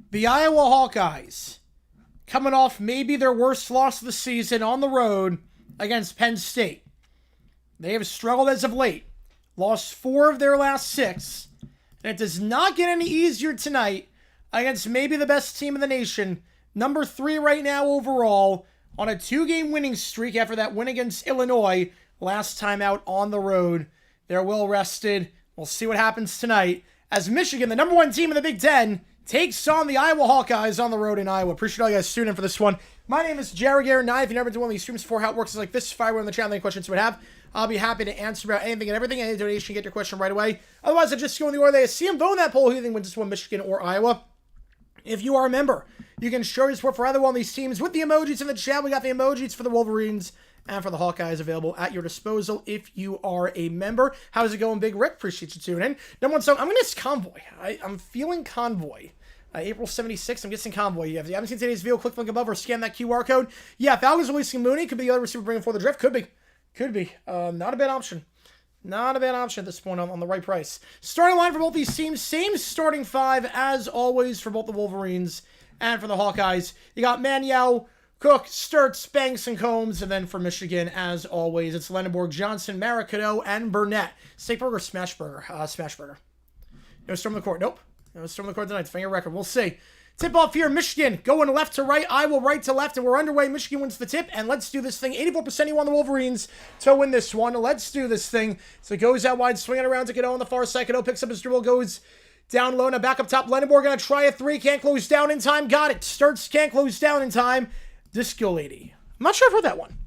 The Iowa Hawkeyes, coming off maybe their worst loss of the season on the road against Penn State. They have struggled as of late. Lost 4 of their last 6. And it does not get any easier tonight against maybe the best team in the nation. Number 3 right now overall on a 2-game winning streak after that win against Illinois last time out on the road. They're well rested. We'll see what happens tonight as Michigan, the number 1 team in the Big Ten, takes on the Iowa Hawkeyes on the road in Iowa. Appreciate all you guys tuning in for this one. My name is Jared Garrett. If you've never been to one of these streams before, how it works is like this. If I were on the channel, any questions you would have, I'll be happy to answer about anything and everything. Any donation, get your question right away. Otherwise, I just go in the order they see them. Vote in that poll. Who do you think wins this one, Michigan or Iowa? If you are a member, you can show your support for either one of these teams with the emojis in the chat. We got the emojis for the Wolverines and for the Hawkeyes available at your disposal if you are a member. How's it going, Big Rick? Appreciate you tuning in. Number 1 song, I'm going to Convoy. I'm feeling Convoy. April 76th, I'm guessing Convoy. If you haven't seen today's video, click the link above or scan that QR code. Yeah, Falcons releasing Mooney. Could be the other receiver bringing forward the draft. Could be. Could be. Not a bad option. Not a bad option at this point on the right price. Starting line for both these teams. Same starting 5 as always for both the Wolverines and for the Hawkeyes. You got Maniel, Cook, Sturts, Banks, and Combs. And then for Michigan, as always, it's Lenneborg, Johnson, Maricadeau, and Burnett. Steak burger, smash burger. Smash burger. No storm the court. Nope. No storm the court tonight. Finger record. We'll see. Tip off here, Michigan going left to right, Iowa right to left, and we're underway. Michigan wins the tip, and let's do this thing. 84% you on the Wolverines to win this one. Let's do this thing. So it goes out wide, swinging around to Cadeau on the far side. Cadeau picks up his dribble, goes down low, now back up top. Lendenborg going to try a three, can't close down in time. Got it. Sturts can't close down in time. Disco Lady. I'm not sure I've heard that one.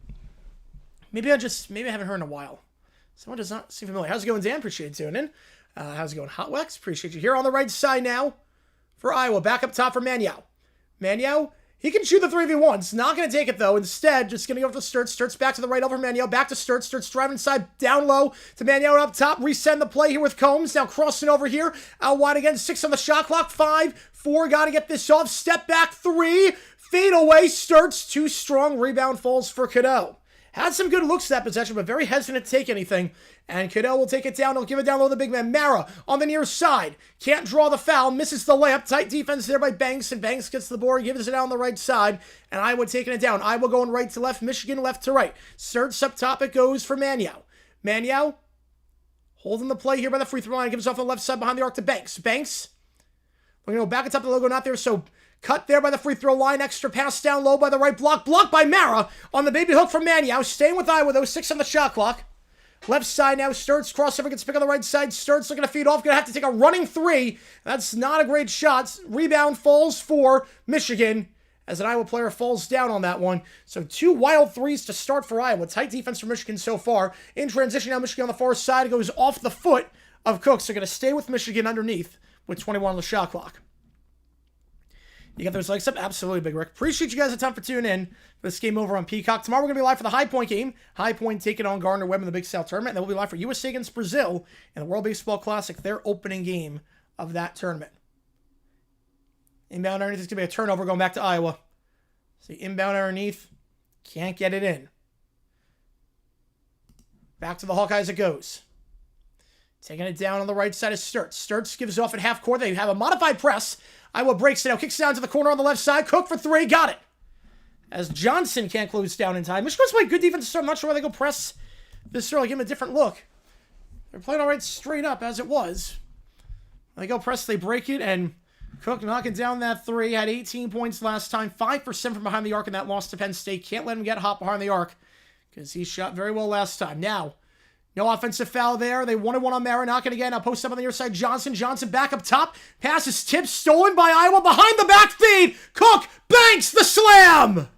Maybe I haven't heard in a while. Someone does not seem familiar. How's it going, Dan? Appreciate you tuning in. How's it going, Hot Wax? Appreciate you here on the right side now for Iowa. Back up top for Maniau. Maniau, he can shoot the 3v1s. Not going to take it, though. Instead, just going to go for Sturts. Sturts back to the right over Maniau. Back to Sturts. Sturts driving inside, down low to Maniau up top. Resend the play here with Combs. Now crossing over here. Out wide again. 6 on the shot clock. 5, 4. Got to get this off. Step back. 3. Fade away. Sturts. Too strong. Rebound falls for Cadeau. Had some good looks that possession, but very hesitant to take anything. And Cadeau will take it down. He'll give it down low to the big man. Mara on the near side. Can't draw the foul. Misses the layup. Tight defense there by Banks. And Banks gets the board. Gives it out on the right side. And Iowa taking it down. Iowa going right to left. Michigan left to right. Sturts up top. It goes for Maniau. Maniau holding the play here by the free throw line. Gives off on the left side behind the arc to Banks. Banks. We're going to go back atop the logo. Not there. So cut there by the free throw line. Extra pass down low by the right block. Blocked by Mara on the baby hook from Maniau. Staying with Iowa, though. 6 on the shot clock. Left side now. Sturts. Crossover gets picked on the right side. Sturts looking to feed off. Going to have to take a running 3. That's not a great shot. Rebound falls for Michigan as an Iowa player falls down on that one. So 2 wild 3s to start for Iowa. Tight defense for Michigan so far. In transition now, Michigan on the far side. It goes off the foot of Cooks. They're going to stay with Michigan underneath with 21 on the shot clock. You got those likes up? Absolutely, Big Rick. Appreciate you guys the time for tuning in for this game over on Peacock. Tomorrow we're going to be live for the High Point game. High Point taking on Gardner-Webb in the Big South Tournament. And then we'll be live for USA against Brazil in the World Baseball Classic, their opening game of that tournament. Inbound underneath is going to be a turnover going back to Iowa. See, inbound underneath. Can't get it in. Back to the Hawkeyes it goes. Taking it down on the right side is Sturts. Sturts gives it off at half court. They have a modified press. Iowa breaks it out. Kicks it down to the corner on the left side. Cook for 3. Got it. As Johnson can't close down in time. Michigan's playing good defense to start. I'm not sure why they go press this early. Give him a different look. They're playing all right straight up as it was. They go press. They break it. And Cook knocking down that 3. Had 18 points last time. 5% from behind the arc in that loss to Penn State. Can't let him get hot behind the arc because he shot very well last time. Now, no offensive foul there. They wanted one on Mara. Knocking again. Now post up on the near side. Johnson. Johnson back up top. Pass is tipped. Stolen by Iowa. Behind the back feed. Cook banks the slam.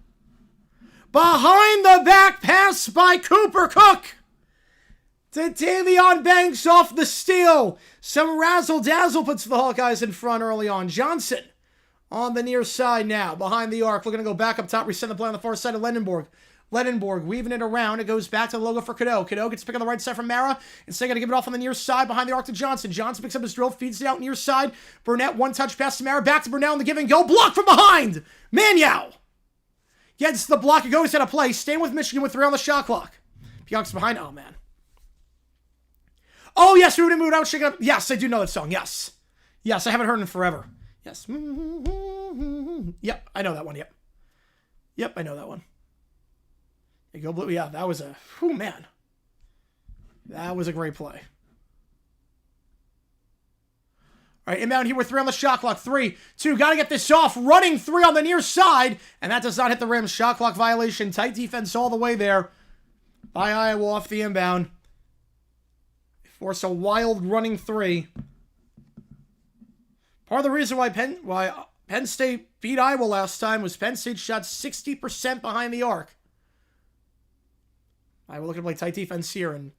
Behind the back pass by Cooper Cook. To Davion Banks off the steal. Some razzle-dazzle puts the Hawkeyes in front early on. Johnson on the near side now. Behind the arc. Looking to go back up top. Resend the play on the far side of Lendenborg. Lendenborg weaving it around. It goes back to the logo for Cadeau. Cadeau gets picked on the right side from Mara. Instead, going to give it off on the near side behind the arc to Johnson. Johnson picks up his drill, feeds it out near side. Burnett, one touch pass to Mara. Back to Burnett on the give and go. Block from behind. Maniau gets the block. It goes out of play. Staying with Michigan with 3 on the shot clock. Peacock's behind. Oh, man. Oh, yes. Moving it out. Shaking up. Yes, I do know that song. Yes. Yes, I haven't heard it in forever. Yes. Yep, I know that one. Yep. Yep, I know that one. You go blue. Yeah, that was a... Whew, man. That was a great play. All right, inbound here with 3 on the shot clock. 3, 2, got to get this off. Running 3 on the near side, and that does not hit the rim. Shot clock violation. Tight defense all the way there by Iowa off the inbound. Force a wild running 3. Part of the reason why Penn State beat Iowa last time was Penn State shot 60% behind the arc. Iowa looking to play tight defense here, and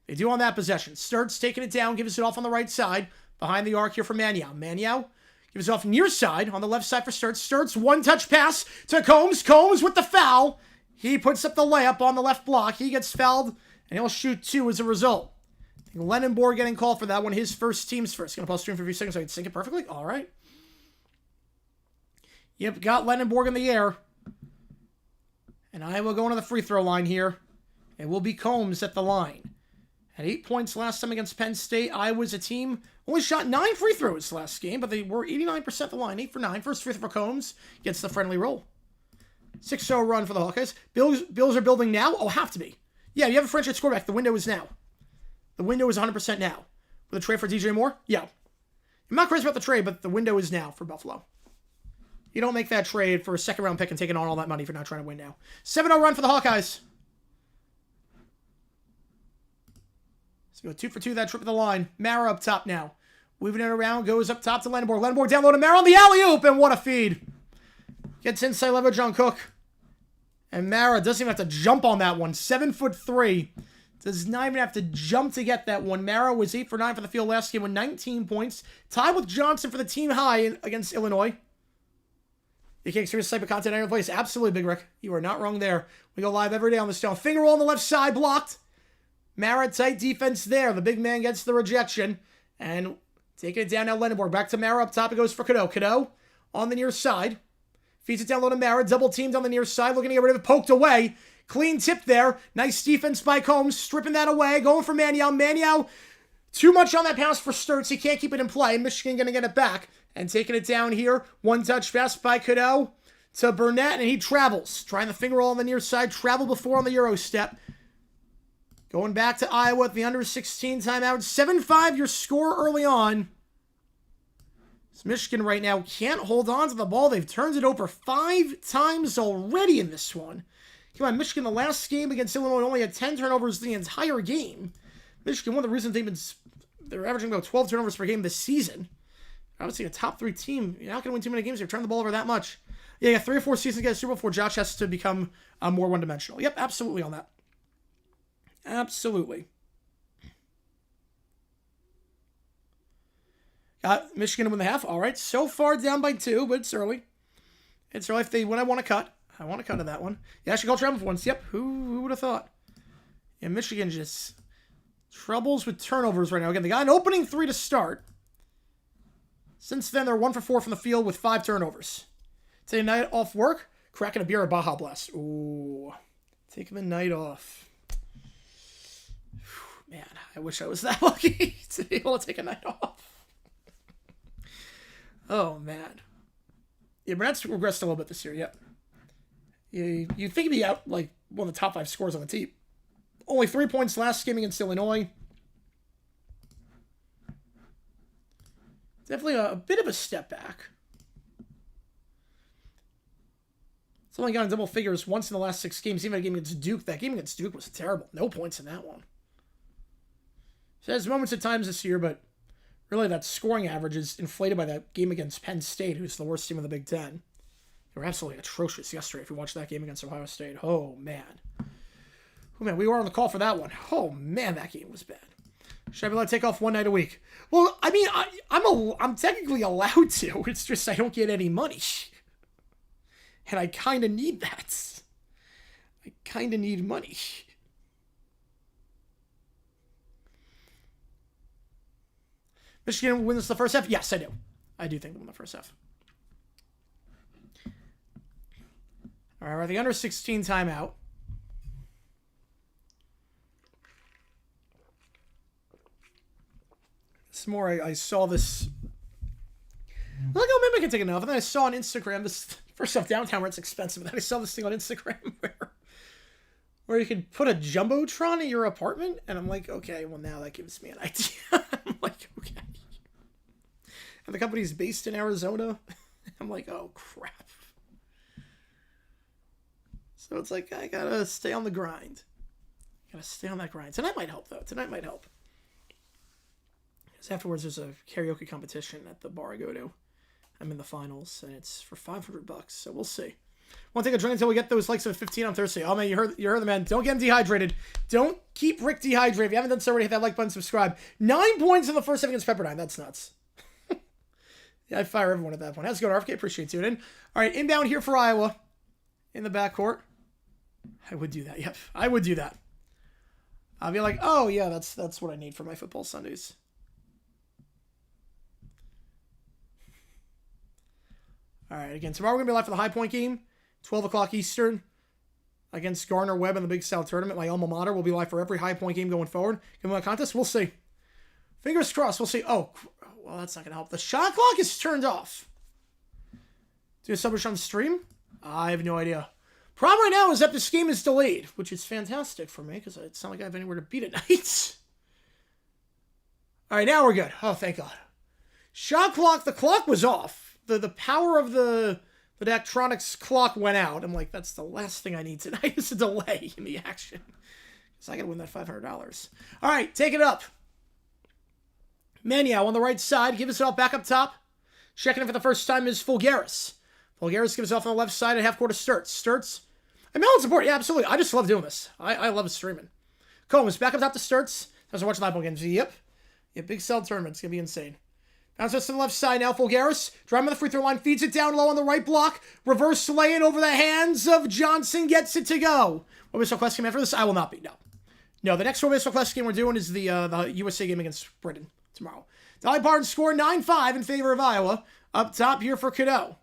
they do on that possession. Sturts taking it down, gives it off on the right side. Behind the arc here for Maniau. Maniau gives it off near side on the left side for Sturts. Sturts, one-touch pass to Combs. Combs with the foul. He puts up the layup on the left block. He gets fouled, and he'll shoot 2 as a result. Lendenborg getting called for that one. His first, team's first. Going to pause stream for a few seconds so I can sync it perfectly. All right. Yep, got Lendenborg in the air. And Iowa going to the free throw line here. It will be Combs at the line. Had 8 points last time against Penn State. Iowa's a team only shot 9 free throws last game, but they were 89% at the line. 8 for 9. First free throw for Combs. Gets the friendly roll. 6-0 run for the Hawkeyes. Bills are building now? Oh, have to be. Yeah, you have a franchise quarterback. The window is now. The window is 100% now. With a trade for DJ Moore? Yeah. I'm not crazy about the trade, but the window is now for Buffalo. You don't make that trade for a second-round pick and taking on all that money if you're not trying to win now. 7-0 run for the Hawkeyes. So go 2 for 2, that trip of the line. Mara up top now. Weaving it around, goes up top to Lenborg. Lenborg down low to Mara on the alley-oop, and what a feed. Gets inside leverage on Cook. And Mara doesn't even have to jump on that one. 7'3". Does not even have to jump to get that one. Mara was 8 for 9 for the field last game with 19 points. Tied with Johnson for the team high against Illinois. You can't experience type of content in your place. Absolutely, Big Rick. You are not wrong there. We go live every day on the stone. Finger roll on the left side, blocked. Mara, tight defense there. The big man gets the rejection. And taking it down now, Lenborg. Back to Mara up top. It goes for Cadeau. Cadeau on the near side. Feeds it down low to Mara. Double teamed on the near side. Looking to get rid of it. Poked away. Clean tip there. Nice defense by Combs. Stripping that away. Going for Maniau. Maniau, too much on that pass for Sturts. He can't keep it in play. Michigan going to get it back. And taking it down here. One touch pass by Cadeau to Burnett. And he travels. Trying the finger roll on the near side. Traveled before on the Euro step. Going back to Iowa at the under-16 timeout. 7-5 your score early on. Michigan right now can't hold on to the ball. They've turned it over 5 times already in this one. Come on, Michigan, the last game against Illinois only had 10 turnovers the entire game. Michigan, one of the reasons they're averaging about 12 turnovers per game this season. Obviously, a top 3 team. You're not going to win too many games if you turn the ball over that much. Yeah, you got 3 or 4 seasons to get a Super Bowl before Josh has to become more one-dimensional. Yep, absolutely on that. Absolutely. Got Michigan to win the half. All right, so far down by 2, but it's early. It's early. If they win, I want to cut. I want to cut to that one. Yeah, I should call travel for once. Yep, who would have thought? Yeah, Michigan just troubles with turnovers right now. Again, they got an opening 3 to start. Since then, they're 1 for 4 from the field with 5 turnovers. Taking a night off work, cracking a beer at Baja Blast. Ooh, taking the night off. Man, I wish I was that lucky to be able to take a night off. Oh, man. Yeah, Burnett's regressed a little bit this year, yep. You'd think he'd be out, like, one of the top 5 scores on the team. Only 3 points last game against Illinois. Definitely a bit of a step back. It's only gotten double figures once in the last 6 games, even a game against Duke. That game against Duke was terrible. No points in that one. So there's moments at times this year, but really that scoring average is inflated by that game against Penn State, who's the worst team in the Big Ten. They were absolutely atrocious yesterday if you watched that game against Ohio State. Oh, man. Oh, man, we were on the call for that one. Oh, man, that game was bad. Should I be allowed to take off one night a week? Well, I mean, I'm technically allowed to. It's just I don't get any money. And I kind of need that. I kind of need money. Michigan wins the first half? Yes, I do. I do think they win the first half. All right, the under-16 timeout. It's more, I saw this. Look how maybe I can take enough. And then I saw on Instagram this, first off, downtown where it's expensive. And then I saw this thing on Instagram where you can put a Jumbotron in your apartment. And I'm like, okay, well, now that gives me an idea. I'm like, okay. And the company's based in Arizona. I'm like, oh, crap. So it's like, I gotta stay on the grind. Gotta stay on that grind. Tonight might help, though. Tonight might help. Because afterwards, there's a karaoke competition at the bar I go to. I'm in the finals, and it's for $500, so we'll see. Want to take a drink until we get those likes of 15 on Thursday. Oh, man, you heard the man. Don't get him dehydrated. Don't keep Rick dehydrated. If you haven't done so already, hit that like button, subscribe. 9 points in the first half against Pepperdine. That's nuts. Yeah, I'd fire everyone at that point. How's it going, RFK? Appreciate you tuning in. All right, inbound here for Iowa. In the backcourt. I would do that. Yep, I would do that. I'll be like, oh, yeah, that's what I need for my football Sundays. All right, again, tomorrow we're going to be live for the High Point game, 12 o'clock Eastern, against Gardner-Webb in the Big South Tournament. My alma mater will be live for every High Point game going forward. Give them a contest. We'll see. Fingers crossed. We'll see. Oh, well, that's not going to help. The shot clock is turned off. Do a subbers on the stream? I have no idea. Problem right now is that this game is delayed, which is fantastic for me because it's not like I have anywhere to beat at night. All right, now we're good. Oh, thank God. Shot clock. The clock was off. The power of the The Daktronics clock went out. I'm like, that's the last thing I need tonight is a delay in the action. So I gotta win that $500. All right, take it up. Maniau on the right side. Give us it off back up top. Checking in for the first time is Fulgaris. Fulgaris gives it off on the left side at half court to Sturts. Sturts. And Melon support. Yeah, absolutely. I just love doing this. I love streaming. Combs back up top to Sturts. Doesn't watch live games. Yep. Yeah, big cell tournament. It's going to be insane. Bounces to the left side now. Fulgaris. Driving to the free throw line. Feeds it down low on the right block. Reverse lay-in over the hands of Johnson. Gets it to go. What Missile Quest game after this? I will not be. No, the next Missile Quest game we're doing is the USA game against Britain tomorrow. Dolly Parton score 9-5 in favor of Iowa. Up top here for Cadeau.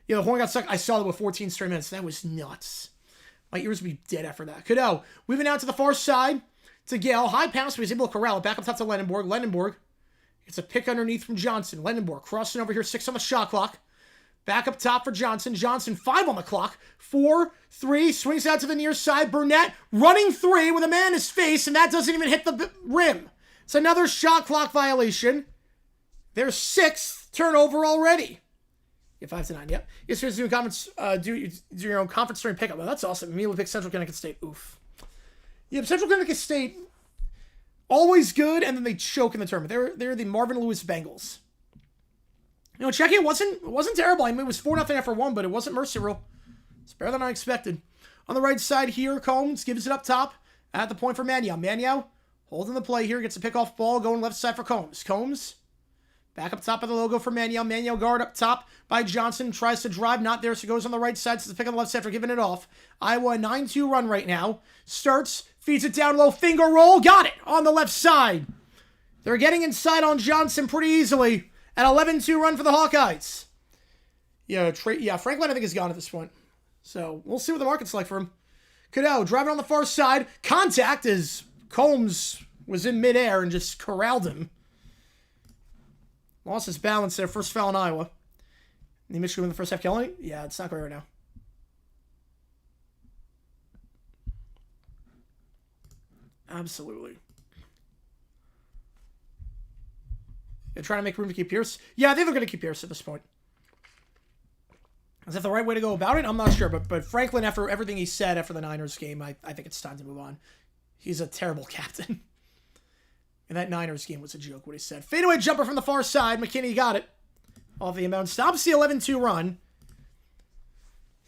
Yeah, the horn got stuck. I saw that with 14 straight minutes. That was nuts. My ears would be dead after that. Cadeau, weaving out to the far side to Gale. High pass, but he's able to corral it. Back up top to Lendenborg. Lendenborg gets a pick underneath from Johnson. Lendenborg crossing over here. 6 on the shot clock. Back up top for Johnson. Johnson, 5 on the clock. 4, 3, swings out to the near side. Burnett running 3 with a man in his face, and that doesn't even hit the rim. It's another shot clock violation. Their 6th turnover already. Yeah, 5-9. Yep. Yesterday's doing conference. Do your own conference during pickup. Well, that's awesome. Immediately pick Central Connecticut State. Oof. Yeah, Central Connecticut State always good, and then they choke in the tournament. They're the Marvin Lewis Bengals. You know, checking wasn't terrible. I mean, it was 4-0 after 1, but it wasn't mercy rule. It's better than I expected. On the right side here, Combs gives it up top at the point for Maniau. Maniau holding the play here, gets a pick-off ball, going left side for Combs. Combs back up top of the logo for Maniau. Maniau guard up top by Johnson. Tries to drive, not there, so goes on the right side. So the pick on the left side after giving it off. Iowa 9-2 run right now. Starts, feeds it down low, finger roll, got it on the left side. They're getting inside on Johnson pretty easily. An 11-2 run for the Hawkeyes. Yeah, Franklin I think is gone at this point. So we'll see what the market's like for him. Cadeau driving on the far side. Contact as Combs was in midair and just corralled him. Lost his balance there. First foul in Iowa. Need Michigan in the first half killing? Yeah, it's not great right now. Absolutely. They're trying to make room to keep Pierce. Yeah, I think they're going to keep Pierce at this point. Is that the right way to go about it? I'm not sure. But Franklin, after everything he said after the Niners game, I think it's time to move on. He's a terrible captain. And that Niners game was a joke, what he said. Fadeaway jumper from the far side. McKinney got it. Off the inbound. Stops the 11-2 run.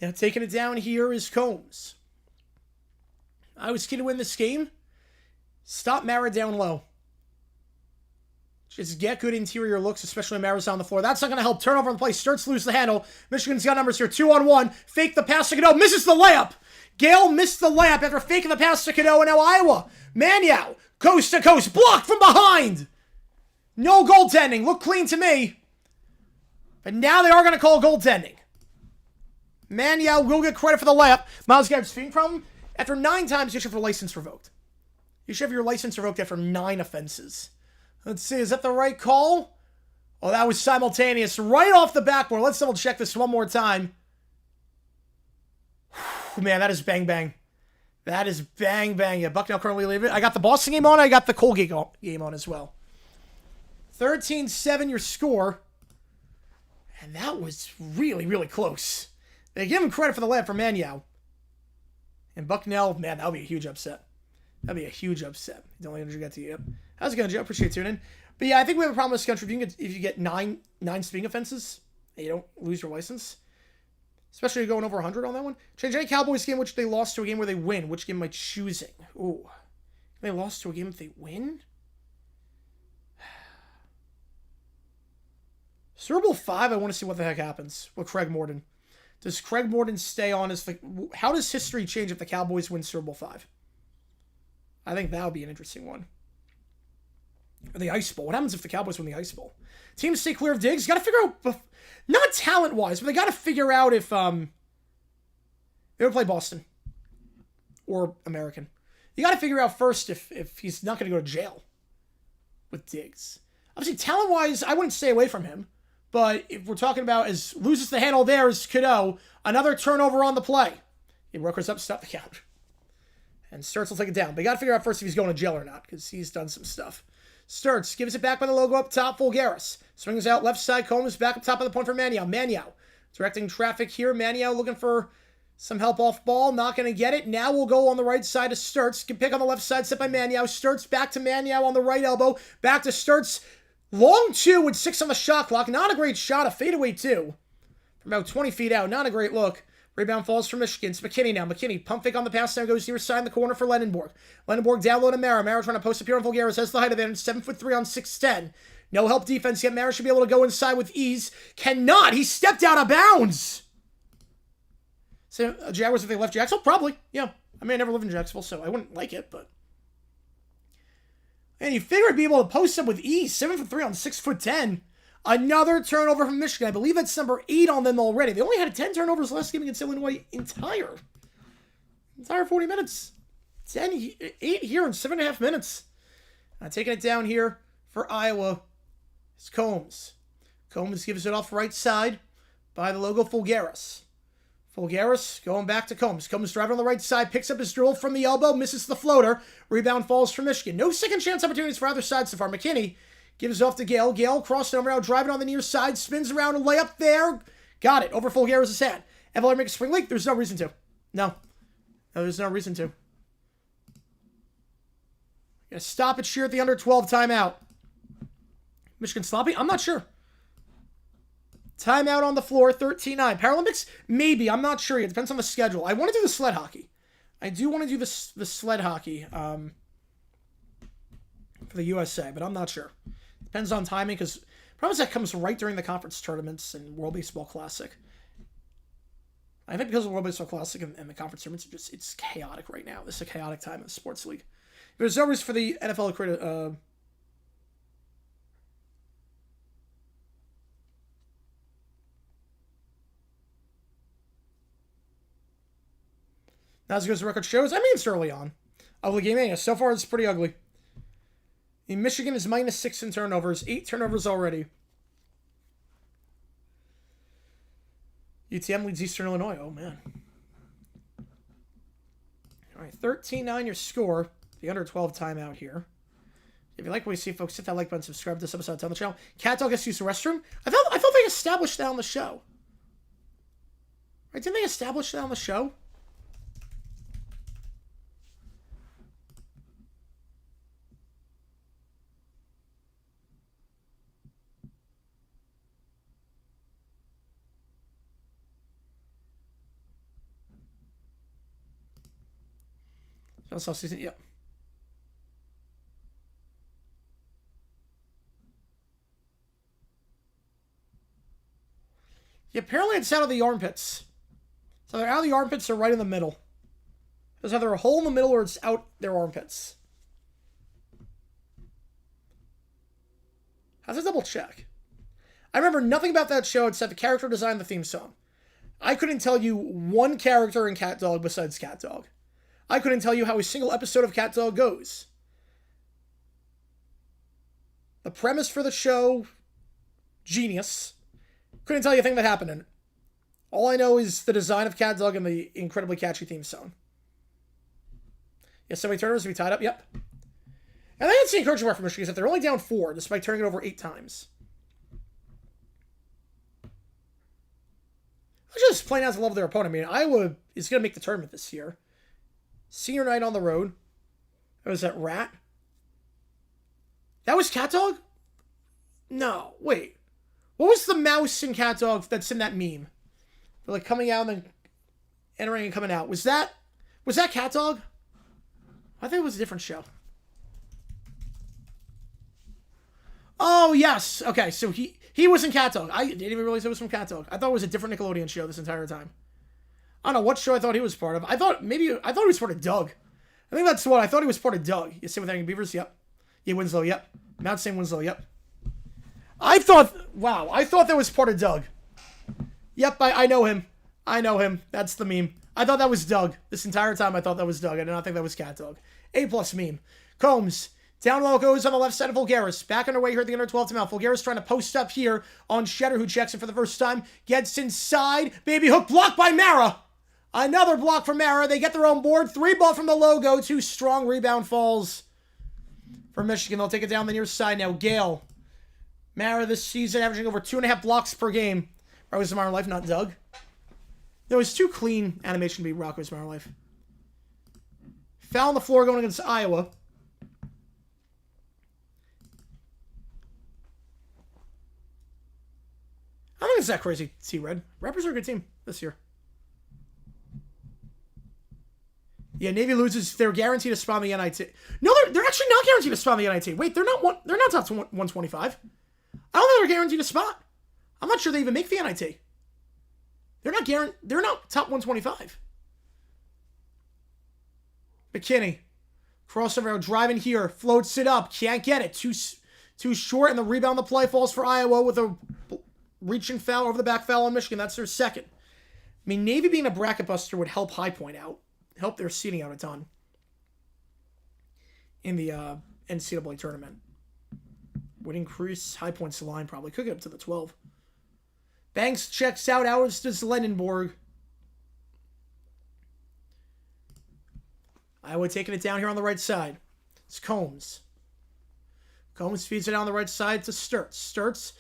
Now taking it down here is Combs. I was key to win this game. Stop Mara down low. Just get good interior looks, especially when Mara's on the floor. That's not going to help. Turnover on the play. Sturts lose the handle. Michigan's got numbers here. 2-on-1. Fake the pass to Cadeau. Misses the layup. Gale missed the layup after faking the pass to Cadeau. And now Iowa. Maniau. Coast to coast. Blocked from behind. No goaltending. Looked clean to me. But now they are going to call goaltending. Maniau will get credit for the layup. Miles Garrett's speaking problem. After 9 times, you should have your license revoked. You should have your license revoked after 9 offenses. Let's see, is that the right call? Oh, that was simultaneous. Right off the backboard. Let's double check this one more time. Whew, man, that is bang, bang. That is bang, bang. Yeah, Bucknell currently leaving. I got the Boston game on. I got the Colgate game on as well. 13-7 your score. And that was really, really close. They give him credit for the layup for Maniau. And Bucknell, man, that would be a huge upset. That would be a huge upset. The only energy got to you. Yep. How's it going, Joe? Appreciate tuning in. But yeah, I think we have a problem in this country. If you get nine speeding offenses and you don't lose your license, especially going over 100 on that one. Change any Cowboys game which they lost to a game where they win. Which game am I choosing? Ooh. They lost to a game if they win? Super Bowl 5, I want to see what the heck happens with Craig Morton. Does Craig Morton stay on as the... How does history change if the Cowboys win Super Bowl 5? I think that would be an interesting one. Or the Ice Bowl. What happens if the Cowboys win the Ice Bowl? Teams stay clear of Diggs. Got to figure out... Not talent-wise, but they got to figure out if... They would play Boston. Or American. You got to figure out first if he's not going to go to jail with Diggs. Obviously, talent-wise, I wouldn't stay away from him. But if we're talking about as loses the handle there as Cadeau, another turnover on the play. He Rutgers up, stop the count. And Sturts will take it down. But you got to figure out first if he's going to jail or not, because he's done some stuff. Sturts gives it back by the logo up top, Fulgaris. Swings out left side, Combs back up top of the point for Maniau. Maniau Directing traffic here. Maniau looking for some help off ball. Not going to get it. Now we'll go on the right side to Sturts. Can pick on the left side. Set by Maniau. Sturts back to Maniau on the right elbow. Back to Sturts. Long 2 with 6 on the shot clock. Not a great shot. A fadeaway 2. From about 20 feet out. Not a great look. Rebound falls from Michigan. It's McKinney now. McKinney, pump fake on the pass. Now goes near side in the corner for Lendenborg. Lendenborg down low to Mara. Mara trying to post up here on Vulgaris. Has the height advantage. 7'3" on 6'10". No help defense yet. Mara should be able to go inside with ease. Cannot. He stepped out of bounds. So, Jaguars, if they left Jacksonville? Probably. Yeah. I mean, I never lived in Jacksonville, so I wouldn't like it, but. And you figure I'd be able to post up with ease. 7'3" on 6'10". Another turnover from Michigan. I believe that's number 8 on them already. They only had 10 turnovers last game against Illinois entire 40 minutes. 8 here in 7.5 minutes. Taking it down here for Iowa is Combs. Combs gives it off right side by the logo Fulgaris. Fulgaris going back to Combs. Combs driving on the right side, picks up his dribble from the elbow, misses the floater. Rebound falls for Michigan. No second chance opportunities for either side so far. McKinney gives it off to Gale. Gale crossing over now, driving on the near side, spins around a layup there. Got it. Over Fulgaris' head. Eveler makes a spring leak. There's no reason to. No, there's no reason to. Gonna stop it here at the under 12 timeout. Michigan sloppy? I'm not sure. Timeout on the floor, 13-9. Paralympics? Maybe. I'm not sure yet. Depends on the schedule. I want to do the sled hockey. I do want to do the sled hockey for the USA, but I'm not sure. Depends on timing, because probably that comes right during the conference tournaments and World Baseball Classic. I think because of the World Baseball Classic and the conference tournaments, it's chaotic right now. This is a chaotic time in the sports league. There's no reason for the NFL to create a... Not as good as the record shows. I mean, it's early on. Ugly game. So far, it's pretty ugly. In Michigan is -6 in turnovers. 8 turnovers already. UTM leads Eastern Illinois. Oh, man. All right, 13-9 your score. The under 12 timeout here. If you like what you see, folks, hit that like button, subscribe to this episode, on the channel. Cat Dog has to use the restroom. I thought they established that on the show. Right? Didn't they establish that on the show? Yep. Yeah, apparently it's out of the armpits. So they're out of the armpits or right in the middle. There's either a hole in the middle or it's out their armpits. I have to double check. I remember nothing about that show except the character design and the theme song. I couldn't tell you one character in Cat Dog besides Cat Dog. I couldn't tell you how a single episode of Cat Dog goes. The premise for the show, genius. Couldn't tell you a thing that happened in it. All I know is the design of Cat Dog and the incredibly catchy theme song. Yes, so many turnovers to be tied up, yep. And I think it's the encouraging part for Michigan is that they're only down 4, despite turning it over 8 times. Which is playing out to the level of their opponent. I mean, Iowa is going to make the tournament this year. Senior night on the road. What was that, Rat? That was Cat Dog? No, wait. What was the mouse in Cat Dog that's in that meme? They're like coming out and then entering and coming out. Was that Cat Dog? I think it was a different show. Oh, yes. Okay, so he was in Cat Dog. I didn't even realize it was from Cat Dog. I thought it was a different Nickelodeon show this entire time. I don't know what show I thought he was part of. I thought he was part of Doug. I think that's what I thought he was part of Doug. You see with Hanging Beavers? Yep. Yeah, Winslow, yep. Mount St. Winslow, yep. I thought that was part of Doug. Yep, I know him. I know him. That's the meme. I thought that was Doug. This entire time I thought that was Doug. I did not think that was Cat Dog. A+ meme. Combs. Down low goes on the left side of Vulgaris. Back underway here at the under 12 timeout. Vulgaris trying to post up here on Shetter, who checks it for the first time. Gets inside. Baby hook blocked by Mara. Another block from Mara. They get their own board. 3 ball from the logo. 2 strong rebound falls for Michigan. They'll take it down the near side now. Gale. Mara this season averaging over 2.5 blocks per game. Rocco's Modern Life, not Doug. No, it's too clean animation to be Rocco's Modern Life. Foul on the floor going against Iowa. I don't think it's that crazy, T-Red. Raptors are a good team this year. Yeah, Navy loses. They're guaranteed a spot in the NIT. No, they're actually not guaranteed a spot in the NIT. Wait, they're not top to 125. I don't think they're guaranteed a spot. I'm not sure they even make the NIT. They're not top 125. McKinney. Crossover, driving here. Floats it up. Can't get it. Too short, and the rebound the play falls for Iowa with a reaching foul over the back foul on Michigan. That's their second. I mean, Navy being a bracket buster would help High Point out. Help their seeding out a ton in the NCAA tournament. Would increase High Point's line probably. Could get up to the 12. Banks checks out. Ours does Lendenborg. Iowa taking it down here on the right side. It's Combs. Combs feeds it down the right side to Sturtz. Sturtz,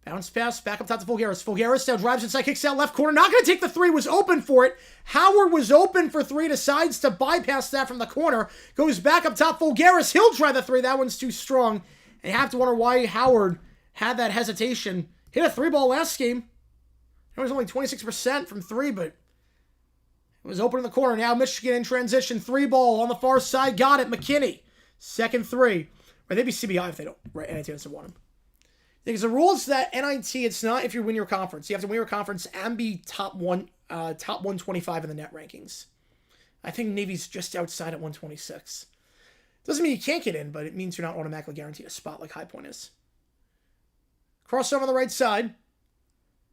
bounce pass, back up top to Fulgaris. Fulgaris now drives inside, kicks out left corner. Not going to take the three. Was open for it. Howard was open for three. Decides to bypass that from the corner. Goes back up top. Fulgaris. He'll try the three. That one's too strong. And you have to wonder why Howard had that hesitation. Hit a three ball last game. It was only 26% from three, but it was open in the corner. Now Michigan in transition. Three ball on the far side. Got it. McKinney. Second three. Or they'd be CBI if they don't. Right, NIT doesn't want him. Because the rules that NIT, it's not if you win your conference. You have to win your conference and be top 125 in the net rankings. I think Navy's just outside at 126. Doesn't mean you can't get in, but it means you're not automatically guaranteed a spot like High Point is. Crossover on the right side.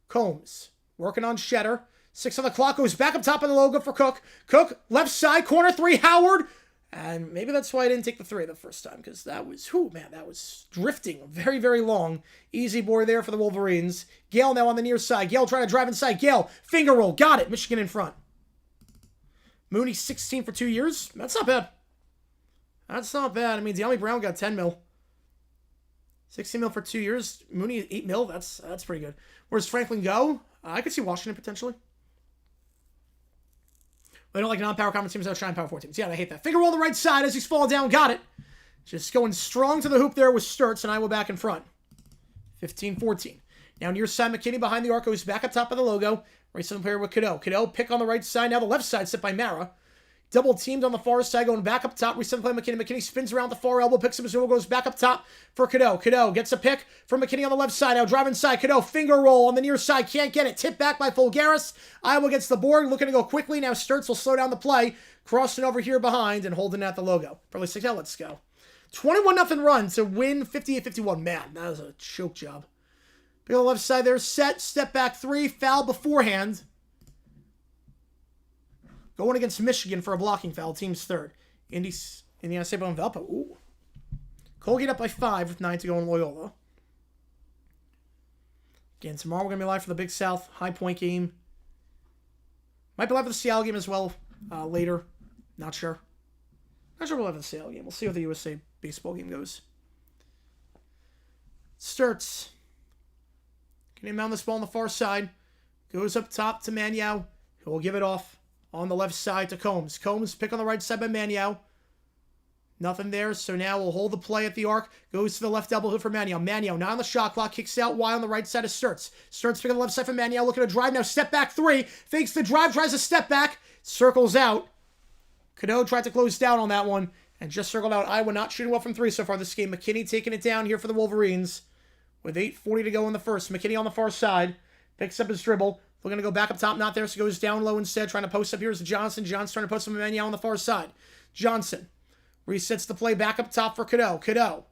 Combs. Working on Shetter. 6 on the clock. Goes back up top of the logo for Cook. Cook, left side, corner three. Howard. And maybe that's why I didn't take the three the first time, because that was, that was drifting very, very long. Easy board there for the Wolverines. Gale now on the near side. Gale trying to drive inside. Gale, finger roll. Got it. Michigan in front. Mooney, 16 for 2 years. That's not bad. That's not bad. I mean, De'Ami Brown got 10 mil. 16 mil for 2 years. Mooney, 8 mil. That's pretty good. Where's Franklin go? I could see Washington potentially. They don't like non-power conference teams that shine power 4 teams. Yeah, I hate that. Finger roll on the right side as he's falling down. Got it. Just going strong to the hoop there with Sturtz, and Iowa back in front. 15-14. Now near side, McKinney behind the arc goes back up top of the logo. Right side player with Cadeau. Cadeau pick on the right side. Now the left side set by Mara. Double teamed on the far side, going back up top. Reset play McKinney. McKinney spins around the far elbow, picks up his dribble, goes back up top for Cadeau. Cadeau gets a pick from McKinney on the left side. Now driving side. Cadeau finger roll on the near side. Can't get it. Tip back by Fulgaris. Iowa gets the board, looking to go quickly. Now Sturtz will slow down the play. Crossing over here behind and holding at the logo. Probably 6 out. Let's go. 21-0 run to win 58-51. Man, that was a choke job. Big on the left side there. Set. Step back three. Foul beforehand. Going against Michigan for a blocking foul. Team's third. Indiana State on Valpo. Ooh. Colgate up by 5 with 9 to go in Loyola. Again, tomorrow we're going to be live for the Big South High Point game. Might be live for the Seattle game as well later. Not sure. Not sure we'll have the Seattle game. We'll see how the USA baseball game goes. Sturtz. Can he mount this ball on the far side? Goes up top to Maniau. He'll give it off. On the left side to Combs. Combs pick on the right side by Maniau. Nothing there, so now we'll hold the play at the arc. Goes to the left elbow hook for Maniau. Maniau not on the shot clock. Kicks out wide on the right side of Sturtz. Sturtz pick on the left side for Maniau. Looking to drive now. Step back three. Fakes the drive. Tries to step back. Circles out. Cadeau tried to close down on that one. And just circled out. Iowa not shooting well from three so far this game. McKinney taking it down here for the Wolverines. With 8:40 to go in the first. McKinney on the far side. Picks up his dribble. Looking to go back up top, not there, so goes down low instead, trying to post up here is Johnson. Johnson trying to post some Maniau on the far side. Johnson resets the play back up top for Cadeau. Cadeau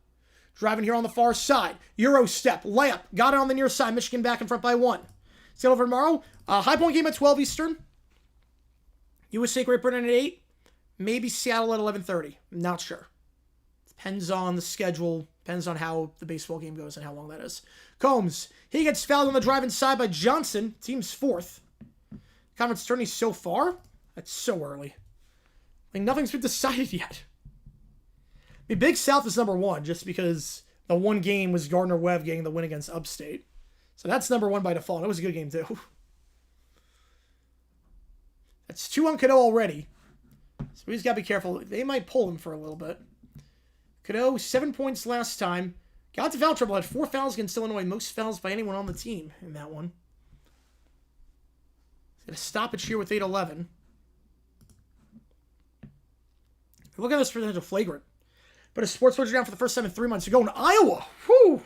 driving here on the far side. Euro step, layup, got it on the near side. Michigan back in front by 1. See you over tomorrow. High Point game at 12 Eastern. USA Great Britain at 8. Maybe Seattle at 11:30. Not sure. Depends on the schedule. Depends on how the baseball game goes and how long that is. Combs. He gets fouled on the drive inside by Johnson. Team's 4th. Conference tourney so far? That's so early. Like, nothing's been decided yet. I mean, Big South is number 1 just because the one game was Gardner-Webb getting the win against Upstate. So that's number 1 by default. That was a good game, too. That's 2 on Cadeau already. So we just got to be careful. They might pull him for a little bit. Cadeau, 7 points last time. Got to foul trouble. Had 4 fouls against Illinois. Most fouls by anyone on the team in that one. Got a stoppage here with 8-11. Look at this potential flagrant. But a sports wagers down for the first time in 3 months. You're going to Iowa. Whew.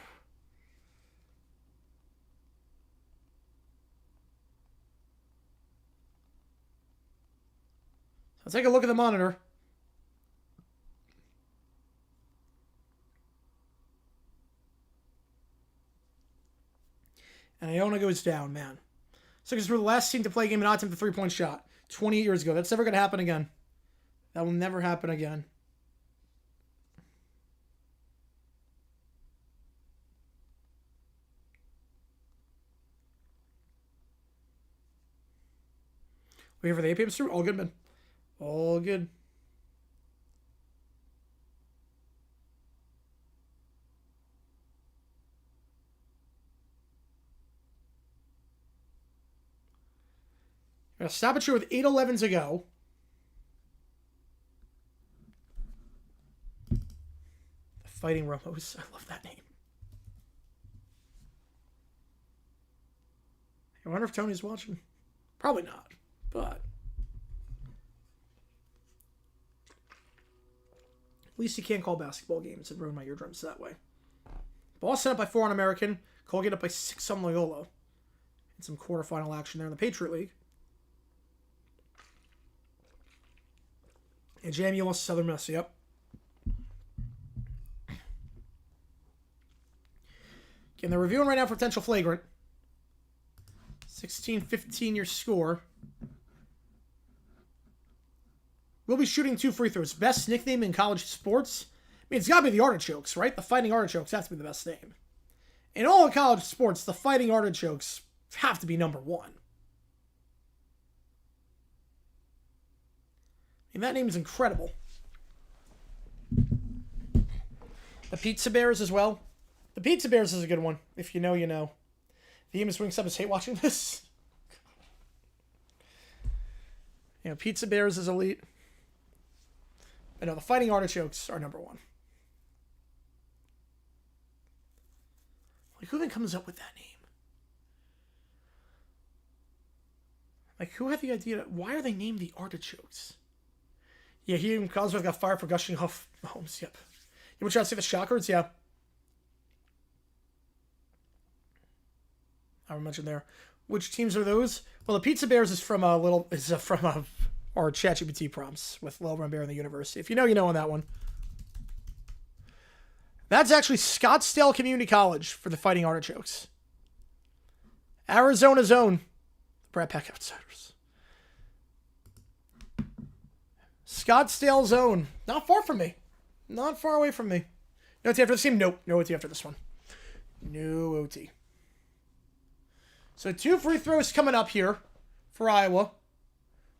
Let's take a look at the monitor. And Iona goes down, man. So because we're the last team to play a game and not attempt the 3-point shot. 28 years ago. That's never going to happen again. That will never happen again. Wait for the 8 p.m. through. All good, man. All good. We're going to stop it here with 8:11 to go. The Fighting Ramos. I love that name. I wonder if Tony's watching. Probably not, but at least you can't call basketball games and ruin my eardrums that way. Ball set up by 4 on American. Colgate up by 6 on Loyola. And some quarterfinal action there in the Patriot League. And JMU lost to Southern Miss, yep. Again, they're reviewing right now for potential flagrant. 16-15 your score. We'll be shooting 2 free throws. Best nickname in college sports? I mean, it's got to be the Artichokes, right? The Fighting Artichokes have to be the best name. In all of college sports, the Fighting Artichokes have to be number 1. And that name is incredible. The Pizza Bears as well. The Pizza Bears is a good one. If you know, you know. The Amos Wingsubbers hate watching this. You know, Pizza Bears is elite. But no, the Fighting Artichokes are number 1. Like, who then comes up with that name? Like, who had the idea? Why are they named the Artichokes? Yeah, he and Cosworth got fired for gushing off Holmes. Yep. You want to try to see the Shockers? Yeah. I mentioned there. Which teams are those? Well, the Pizza Bears is from our ChatGPT prompts with Lil Run Bear in the University. If you know, you know on that one. That's actually Scottsdale Community College for the Fighting Artichokes. Arizona's own Brad Peck Outsiders. Scottsdale's own. Not far from me. Not far away from me. No OT after this game? Nope. No OT after this one. No OT. So 2 free throws coming up here for Iowa.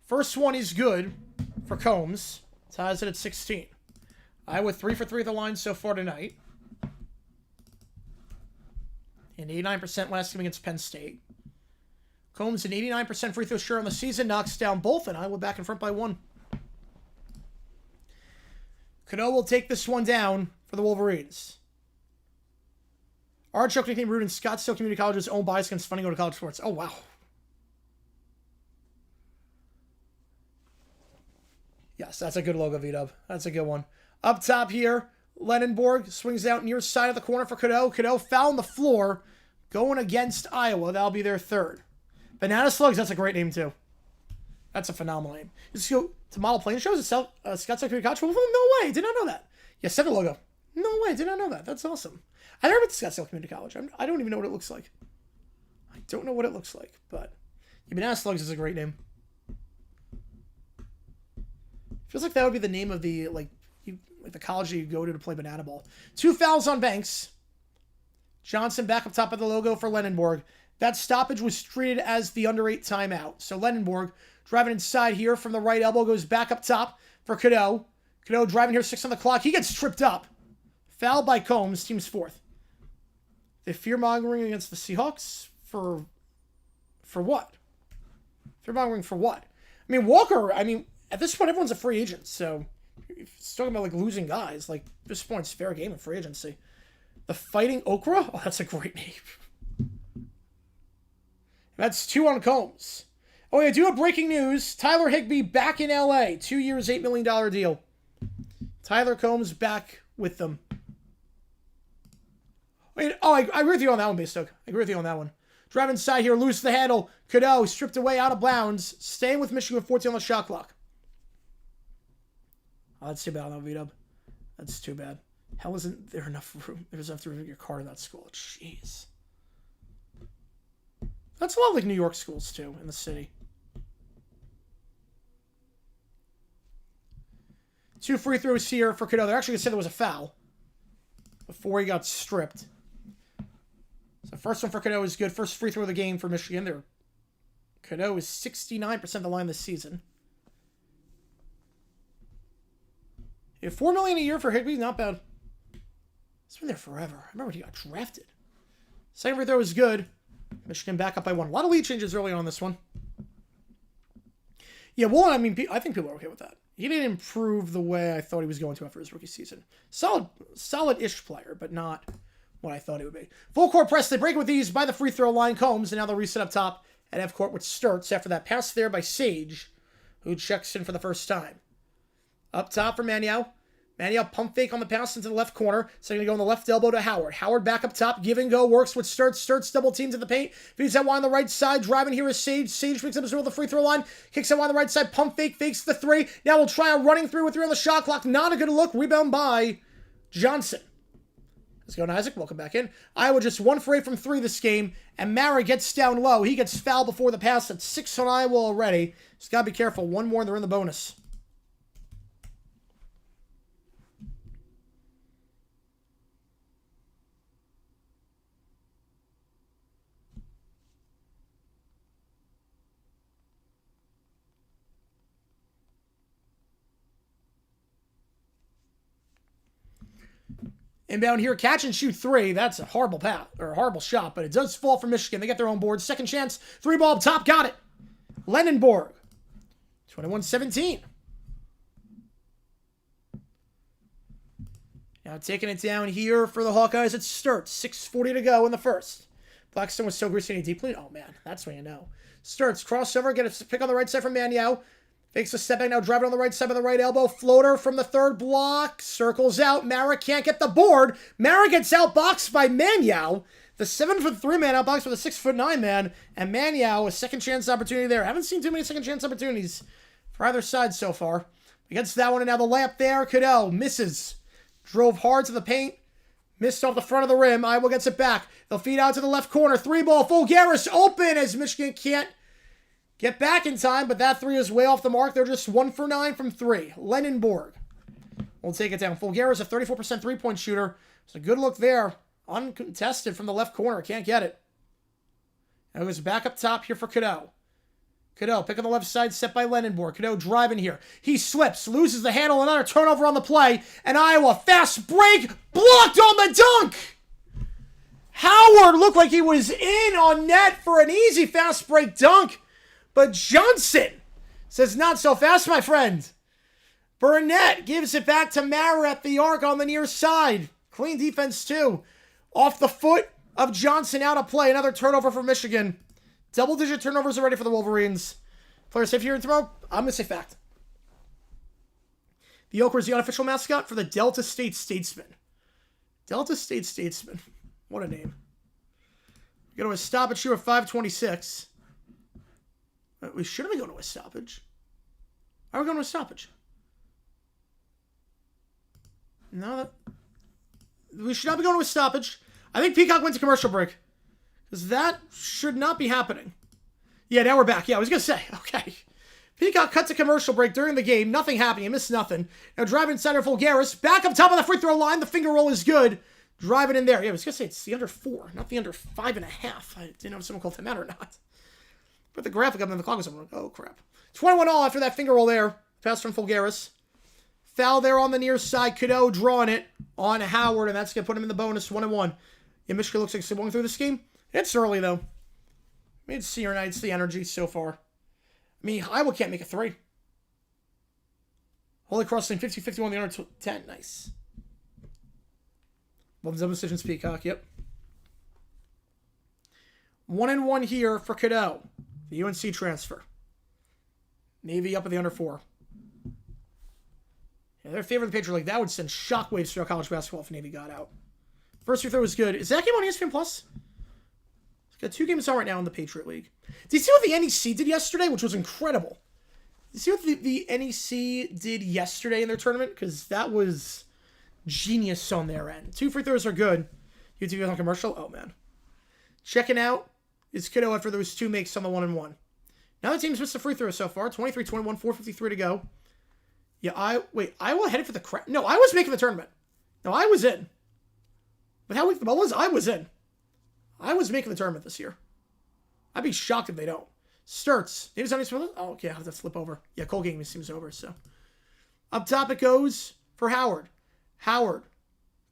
First one is good for Combs. Ties it at 16. Iowa 3 for 3 at the line so far tonight. And 89% last game against Penn State. Combs an 89% free throw share on the season. Knocks down both, and Iowa back in front by 1. Cano will take this one down for the Wolverines. Artichoke nickname rooted in Scottsdale Community College's own bias against funding go to college sports. Oh, wow. Yes, that's a good logo, V-Dub. That's a good one. Up top here, Lenenborg swings out near side of the corner for Cadeau. Cadeau foul on the floor going against Iowa. That'll be their 3rd. Banana Slugs, that's a great name, too. That's a phenomenal name. Let's go to model plane shows at Scottsdale Community College. Well, no way. Did not know that. Yeah, send the logo. No way. Did not know that. That's awesome. I never been to Scottsdale Community College. I don't even know what it looks like. I don't know what it looks like, but yeah, Banana Slugs is a great name. Feels like that would be the name of the the college that you go to play banana ball. 2 fouls on Banks. Johnson back up top of the logo for Lenenborg. That stoppage was treated as the under 8 timeout. So Lenenborg driving inside here from the right elbow goes back up top for Cadeau. Cadeau driving here 6 on the clock. He gets tripped up. Foul by Combs, team's 4th. The fear-mongering against the Seahawks for what? Fear-mongering for what? I mean, Walker, at this point, everyone's a free agent, so if it's talking about, like, losing guys, like, at this point, it's fair game in free agency. The Fighting Okra? Oh, that's a great name. That's 2 on Combs. Oh, yeah, I do have breaking news. Tyler Higbee back in L.A. 2 years, $8 million deal. Tyler Combs back with them. Wait, I agree with you on that one, Baystoke. I agree with you on that one. Drive inside here, lose the handle. Cadeau stripped away out of bounds. Staying with Michigan with 14 on the shot clock. Oh, that's too bad on that V-dub. That's too bad. Hell, isn't there enough room? There's enough room to get your car in that school. Jeez. That's a lot like New York schools, too, in the city. 2 free throws here for Cadeau. They're actually going to say there was a foul before he got stripped. So first one for Cadeau is good. First free throw of the game for Michigan. There, Cadeau is 69% of the line this season. Yeah, $4 million a year for Higbee, not bad. He's been there forever. I remember when he got drafted. Second free throw is good. Michigan back up by 1. A lot of lead changes early on this one. Yeah, well, I think people are okay with that. He didn't improve the way I thought he was going to after his rookie season. Solid-ish player, but not what I thought he would be. Full court press. They break with these by the free throw line. Combs, and now they'll reset up top at F court with Sturts after that pass there by Sage, who checks in for the first time. Up top for Maniau. Maniau pump fake on the pass into the left corner. So going to go on the left elbow to Howard. Howard back up top. Give and go. Works with Sturts. Sturts double team to the paint. Feeds that one on the right side. Driving here is Sage. Sage picks up his middle of the free throw line. Kicks that one on the right side. Pump fake. Fakes the 3. Now we'll try a running 3 with 3 on the shot clock. Not a good look. Rebound by Johnson. Let's go, Isaac. Welcome back in. Iowa just 1 for 8 from 3 this game. And Mara gets down low. He gets fouled before the pass. That's 6 on Iowa already. Just got to be careful. 1 more and they're in the bonus. Inbound here, catch and shoot 3. That's a horrible pass, or a horrible shot, but it does fall for Michigan. They get their own board. Second chance, 3 ball up top, got it. Lendenborg, 21-17. Now taking it down here for the Hawkeyes, it's Sturts. 6:40 to go in the first. Blackstone was so greasy deeply. Oh man, that's when you know. Sturts, crossover, get a pick on the right side from Maniau. Fakes a step back, now driving on the right side with the right elbow. Floater from the third block. Circles out. Mara can't get the board. Mara gets outboxed by Maniau. The 7'3" man outboxed with a 6'9" man. And Maniau, a second chance opportunity there. I haven't seen too many second chance opportunities for either side so far. Against that one, and now the layup there. Cadeau misses. Drove hard to the paint. Missed off the front of the rim. Iowa gets it back. They'll feed out to the left corner. 3 ball. Fulgaris open as Michigan can't get back in time, but that 3 is way off the mark. They're just 1 for 9 from 3. Lendenborg will take it down. Fulgaris, a 34% three-point shooter. It's a good look there. Uncontested from the left corner. Can't get it. Now it goes back up top here for Cadeau. Cadeau, pick on the left side, set by Lendenborg. Cadeau driving here. He slips, loses the handle, another turnover on the play, and Iowa, fast break, blocked on the dunk! Howard looked like he was in on net for an easy fast break dunk. But Johnson says, not so fast, my friend. Burnett gives it back to Mara at the arc on the near side. Clean defense, too. Off the foot of Johnson, out of play. Another turnover for Michigan. Double-digit turnovers already for the Wolverines. Player safe here tomorrow? I'm going to say fact. The Ochre is the unofficial mascot for the Delta State Statesman. Delta State Statesman. What a name. We go to a stoppage here at 5:26. We shouldn't be going to a stoppage. Are we going to a stoppage? No, we should not be going to a stoppage. I think Peacock went to commercial break. Because that should not be happening. Yeah, now we're back. Yeah, I was going to say. Okay. Peacock cut to commercial break during the game. Nothing happening. He missed nothing. Now driving center Fulgaris. Back up top of the free throw line. The finger roll is good. Drive it in there. Yeah, I was going to say it's the under 4, not the under 5.5. I didn't know if someone called time out or not. Put the graphic up and the clock was on. Oh, crap. 21 all after that finger roll there. Pass from Fulgaris. Foul there on the near side. Cadeau drawing it on Howard, and that's going to put him in the bonus 1-1. Yeah, Michigan looks like it's going through this game. It's early, though. It's senior night. It's the energy so far. I mean, Iowa can't make a 3. Holy Cross lane 50-51 on the under 10. Nice. Love the double decisions, Peacock. Yep. 1-1 here for Cadeau. The UNC transfer. Navy up at the under 4. Yeah, they're favoring the Patriot League. That would send shockwaves throughout college basketball if Navy got out. First free throw was good. Is that game on ESPN Plus? It's got 2 games on right now in the Patriot League. Did you see what the NEC did yesterday, which was incredible? Did you see what the NEC did yesterday in their tournament? Because that was genius on their end. 2 free throws are good. YouTube on commercial? Oh, man. Checking out is Kiddo after those 2 makes on the 1-1. Now the team's missed a free throw so far. 23-21, 4:53 to go. Yeah, Iowa headed for the crap. No, I was making the tournament. No, I was in. But how weak the ball was, I was in. I was making the tournament this year. I'd be shocked if they don't. Sturts. Davis on his phone. Oh, okay, I'll have to flip over. Yeah, Cole game seems over, so. Up top it goes for Howard. Howard.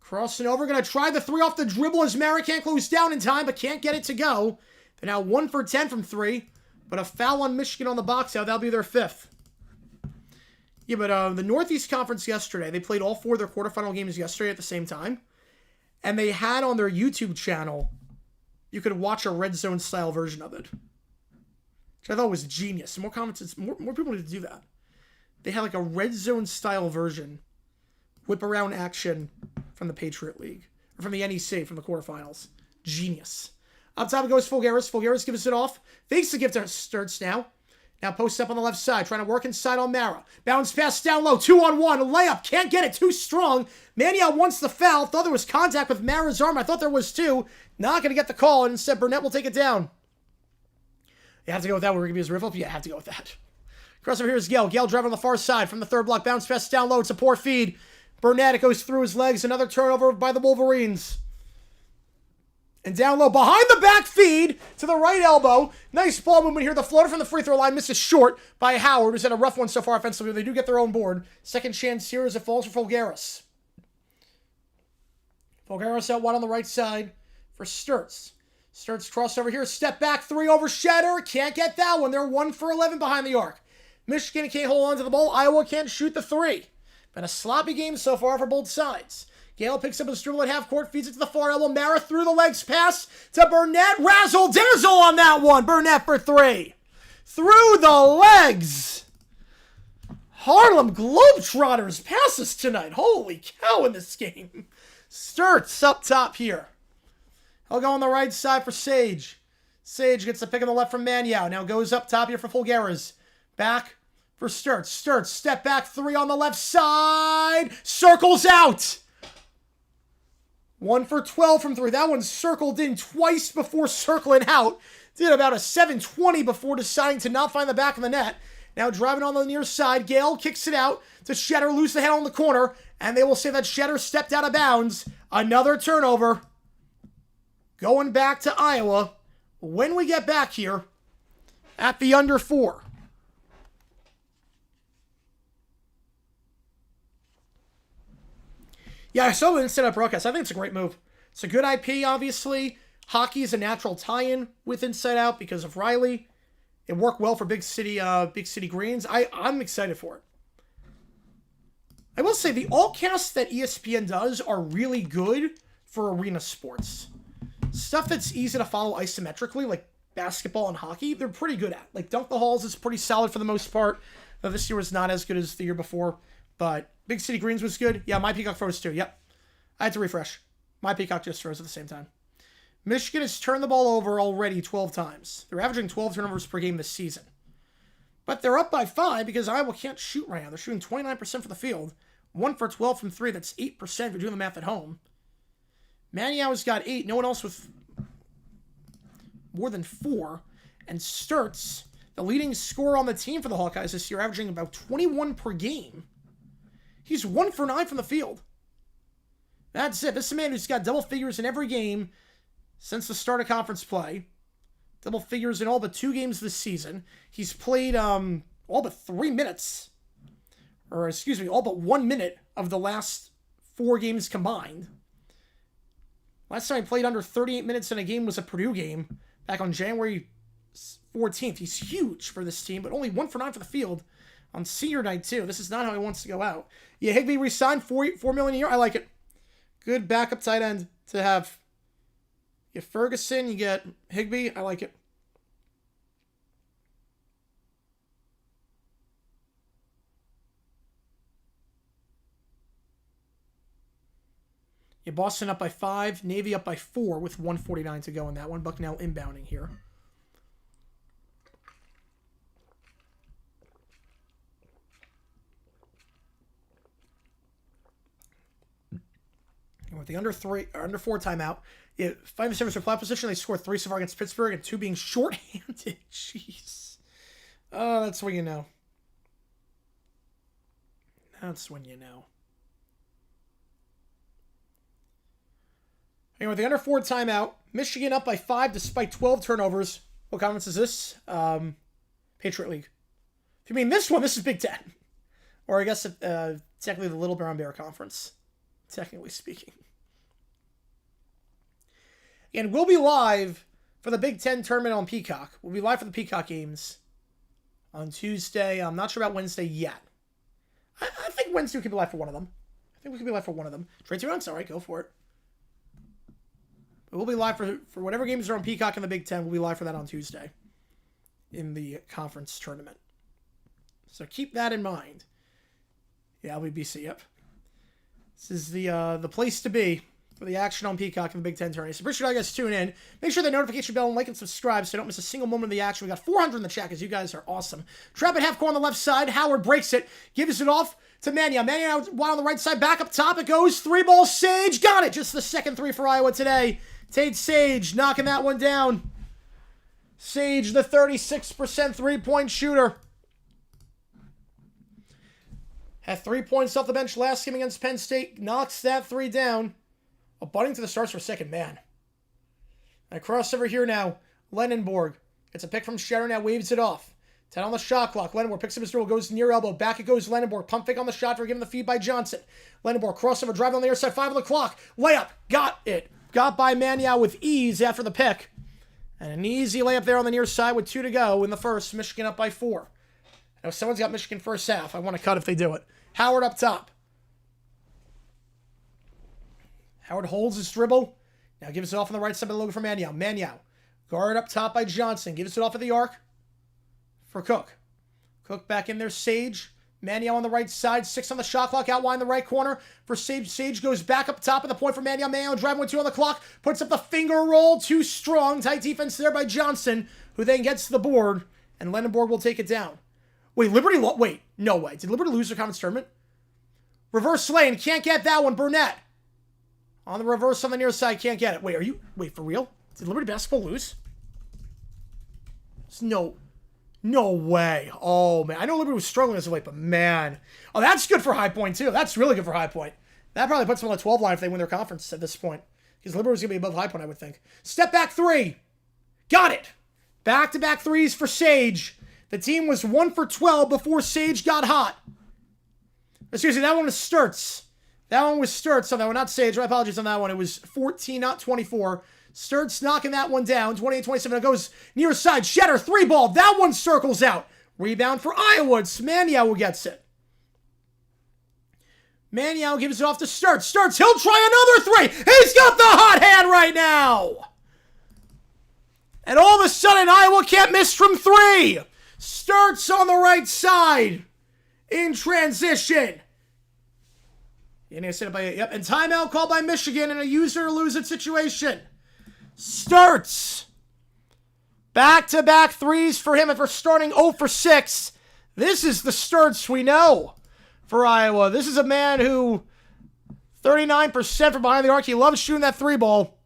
Crossing over. Going to try the 3 off the dribble as Mara can't close down in time, but can't get it to go. They're now 1 for 10 from 3. But a foul on Michigan on the box out. That'll be their 5th. Yeah, but the Northeast Conference yesterday, they played all 4 of their quarterfinal games yesterday at the same time. And they had on their YouTube channel, you could watch a red zone style version of it. Which I thought was genius. More comments, more people need to do that. They had like a red zone style version, whip around action from the Patriot League. Or from the NEC, from the quarterfinals. Genius. Up top it goes Fulgaris. Fulgaris gives it off. Fakes the gift to Sturts now. Now posts up on the left side, trying to work inside on Mara. Bounce pass down low, 2-on-1, a layup, can't get it, too strong. Maniel wants the foul, thought there was contact with Mara's arm, I thought there was too. Not going to get the call, and instead Burnett will take it down. You have to go with that, we're going to be his riffle? Yeah, I have to go with that. Crossover here is Gale. Gale driving on the far side from the 3rd block, bounce pass down low, it's a poor feed. Burnett, it goes through his legs, another turnover by the Wolverines. And down low, behind the back feed to the right elbow. Nice ball movement here. The floater from the free throw line misses short by Howard, who's had a rough one so far offensively. They do get their own board. Second chance here as it falls for Fulgaris. Fulgaris out wide on the right side for Sturts. Sturts crossover here. Step back, 3 over Shatter. Can't get that one. They're 1 for 11 behind the arc. Michigan can't hold on to the ball. Iowa can't shoot the 3. Been a sloppy game so far for both sides. Gale picks up his dribble at half court, feeds it to the far elbow. Mara through the legs, pass to Burnett. Razzle dazzle on that one. Burnett for 3. Through the legs. Harlem Globetrotters passes tonight. Holy cow in this game. Sturts up top here. He'll go on the right side for Sage. Sage gets the pick on the left from Maniau. Now goes up top here for Fulgaris. Back for Sturts. Sturts, step back 3 on the left side. Circles out. 1 for 12 from 3. That one circled in twice before circling out. Did about a 720 before deciding to not find the back of the net. Now driving on the near side. Gale kicks it out to Shetter. Loose the head on the corner. And they will say that Shetter stepped out of bounds. Another turnover. Going back to Iowa when we get back here at the under 4. Yeah, I saw the Instant Up broadcast. I think it's a great move. It's a good IP, obviously. Hockey is a natural tie-in with Inside Out because of Riley. It worked well for Big City Greens. I'm excited for it. I will say the all-casts that ESPN does are really good for arena sports. Stuff that's easy to follow isometrically, like basketball and hockey, they're pretty good at. Like Dunk the Halls is pretty solid for the most part. This year was not as good as the year before, but Big City Greens was good. Yeah, my Peacock froze too. Yep. I had to refresh. My Peacock just froze at the same time. Michigan has turned the ball over already 12 times. They're averaging 12 turnovers per game this season. But they're up by 5 because Iowa can't shoot right now. They're shooting 29% for the field. 1 for 12 from 3. That's 8% if you're doing the math at home. Maniau's got 8. No one else with more than 4. And Sturts, the leading scorer on the team for the Hawkeyes this year, averaging about 21 per game. He's 1 for 9 from the field. That's it. This is a man who's got double figures in every game since the start of conference play. Double figures in all but 2 games this season. He's played all but 3 minutes. Or, excuse me, all but 1 minute of the last 4 games combined. Last time he played under 38 minutes in a game was a Purdue game back on January 14th. He's huge for this team, but only 1 for 9 for the field on senior night, too. This is not how he wants to go out. Yeah, Higbee re-signed, $4 million a year. I like it. Good backup tight end to have. You get Ferguson, you get Higbee. I like it. Yeah, Boston up by 5, Navy up by 4 with 1:49 to go in that one. Bucknell inbounding here. And with the under 4 timeout, yeah, 5 service for flat position. They scored 3 so far against Pittsburgh and 2 being shorthanded. Jeez. Oh, that's when you know. That's when you know. And with the under 4 timeout, Michigan up by 5 despite 12 turnovers. What conference is this? Patriot League. If you mean this one, this is Big Ten. Or I guess technically the Little Brown Bear Conference, technically speaking. And we'll be live for the Big Ten tournament on Peacock. We'll be live for the Peacock games on Tuesday. I'm not sure about Wednesday yet. I think Wednesday we could be live for one of them. Trade 2 rounds? All right, go for it. We'll be live for whatever games are on Peacock in the Big Ten. We'll be live for that on Tuesday in the conference tournament. So keep that in mind. Yeah, LBBC, yep. This is the place to be for the action on Peacock in the Big Ten tournament. So appreciate you guys tune in. Make sure the notification bell and like and subscribe so you don't miss a single moment of the action. We got 400 in the chat because you guys are awesome. Trap at half court on the left side. Howard breaks it. Gives it off to Mania. Mania wide on the right side. Back up top. It goes. 3-ball. Sage. Got it. Just the second 3 for Iowa today. Tate Sage knocking that one down. Sage, the 36% three-point shooter. Had 3 points off the bench last game against Penn State. Knocks that 3 down. Butting to the stars for a second man. And crossover here now. Lenenborg gets a pick from Shatter now. Waves it off. 10 on the shot clock. Lenenborg picks up his dribble. Goes near elbow. Back it goes Lenenborg. Pump fake on the shot for giving the feed by Johnson. Lenenborg crossover. Drive on the air side. 5 on the clock. Layup. Got it. Got by Maniau with ease after the pick. And an easy layup there on the near side with 2 to go in the first. Michigan up by 4. Now someone's got Michigan first half. I want to cut if they do it. Howard up top. Howard holds his dribble. Now gives it off on the right side of the logo for Maniau. Maniau. Guard up top by Johnson. Gives it off at the arc for Cook. Cook back in there. Sage. Maniau on the right side. 6 on the shot clock. Out wide in the right corner for Sage. Sage goes back up top of the point for Maniau. Maniau driving with 2 on the clock. Puts up the finger roll. Too strong. Tight defense there by Johnson, who then gets to the board. And Lenenborg will take it down. Wait, Liberty... Wait, no way. Did Liberty lose their conference tournament? Reverse lane. Can't get that one. Burnett. On the reverse on the near side. Can't get it. Wait, are you... Wait, for real? Did Liberty basketball lose? No way. Oh, man. I know Liberty was struggling as of late, but man. Oh, that's good for High Point, too. That's really good for High Point. That probably puts them on the 12 line if they win their conference at this point. Because Liberty was going to be above High Point, I would think. Step back 3. Got it. Back-to-back threes for Sage. The team was 1 for 12 before Sage got hot. Excuse me, that one was Sturts. That one was Sturts on that one, not Sage. My apologies on that one. It was 14, not 24. Sturts knocking that one down. 28-27. It goes near side. Shetter, 3-ball. That one circles out. Rebound for Iowa. Maniau gets it. Maniau gives it off to Sturts. Sturts, he'll try another 3. He's got the hot hand right now. And all of a sudden, Iowa can't miss from 3. Sturts on the right side. In transition. And timeout called by Michigan in a use it or lose it situation. Sturts. Back-to-back threes for him after starting 0 for 6. This is the Sturts we know for Iowa. This is a man who 39% from behind the arc. He loves shooting that 3-ball.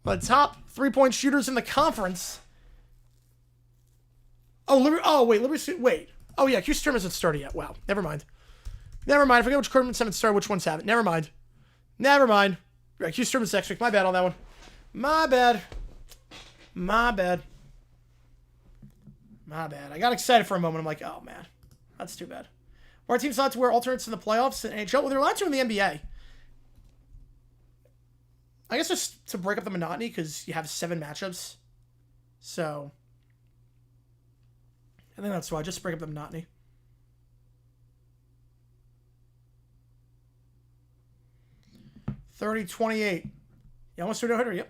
One of the top 3-point shooters in the conference. Wait. Oh, yeah, Houston tournament hasn't started yet. Wow, never mind. I forget which tournaments haven't started, which ones haven't. Never mind. Right, Houston tournament's next week. My bad on that one. My bad. I got excited for a moment. I'm like, oh, man. That's too bad. Our team's allowed to wear alternates in the playoffs in NHL. Well, they're allowed to in the NBA. I guess just to break up the monotony, because you have 7 matchups. So, I think that's why. Just break up the monotony. $30.28. You almost threw no hitter. Yep.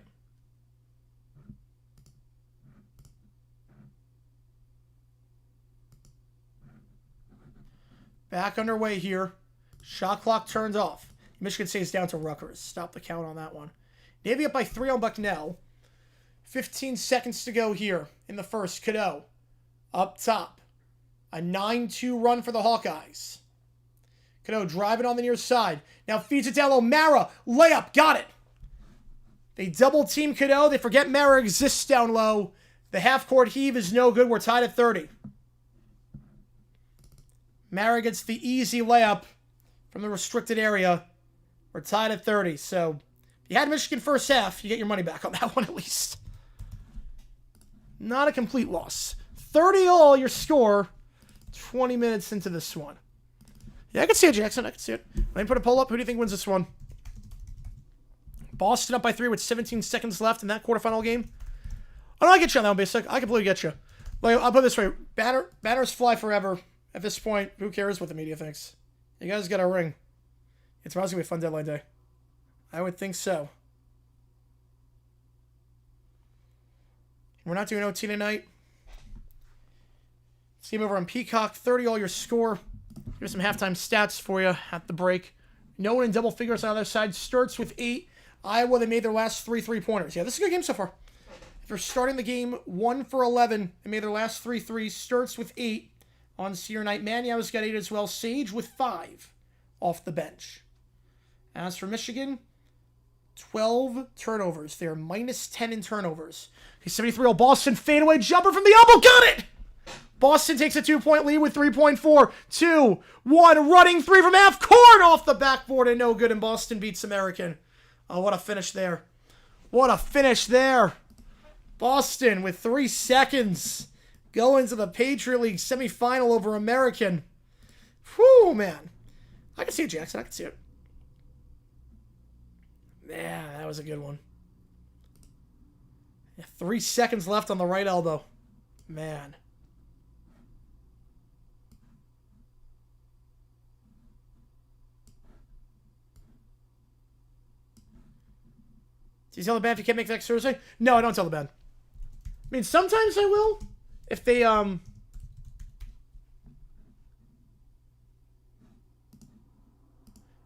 Back underway here. Shot clock turns off. Michigan State's down to Rutgers. Stop the count on that one. Navy up by 3 on Bucknell. 15 seconds to go here in the first. Cadeau up top. A 9-2 run for the Hawkeyes. Cadeau driving on the near side. Now feeds it down low. Mara, layup, got it. They double team Cadeau. They forget Mara exists down low. The half-court heave is no good. We're tied at 30. Mara gets the easy layup from the restricted area. We're tied at 30. So, if you had Michigan first half, you get your money back on that one at least. Not a complete loss. 30 all your score 20 minutes into this one. Yeah, I can see it, Jackson. I can see it. Let me put a poll up. Who do you think wins this one? Boston up by 3 with 17 seconds left in that quarterfinal game. Oh, no, I get you on that one, Basic. I completely get you. Like, I'll put it this way. Banners fly forever. At this point, who cares what the media thinks? You guys got a ring. It's probably going to be a fun deadline day. I would think so. We're not doing OT tonight. See him over on Peacock. 30 all your score. Here's some halftime stats for you at the break. No one in double figures on the other side. Starts with 8. Iowa, they made their last 3 3-pointers. Yeah, this is a good game so far. If you're starting the game 1 for 11, they made their last 3 threes. Starts with 8 on senior night. Maniau's got 8 as well. Sage with 5 off the bench. As for Michigan, 12 turnovers. They're minus 10 in turnovers. He's 73 all Boston fadeaway jumper from the elbow. Got it! Boston takes a 2-point lead with 3.4. 2, 1, running 3 from half court off the backboard and no good. And Boston beats American. Oh, what a finish there. What a finish there. Boston with 3 seconds. Going to the Patriot League semifinal over American. Whew, man. I can see it, Jackson. I can see it. Yeah, that was a good one. Yeah, 3 seconds left on the right elbow. Man. Do you tell the band if you can't make next Thursday? No, I don't tell the band. I mean, sometimes I will. If they,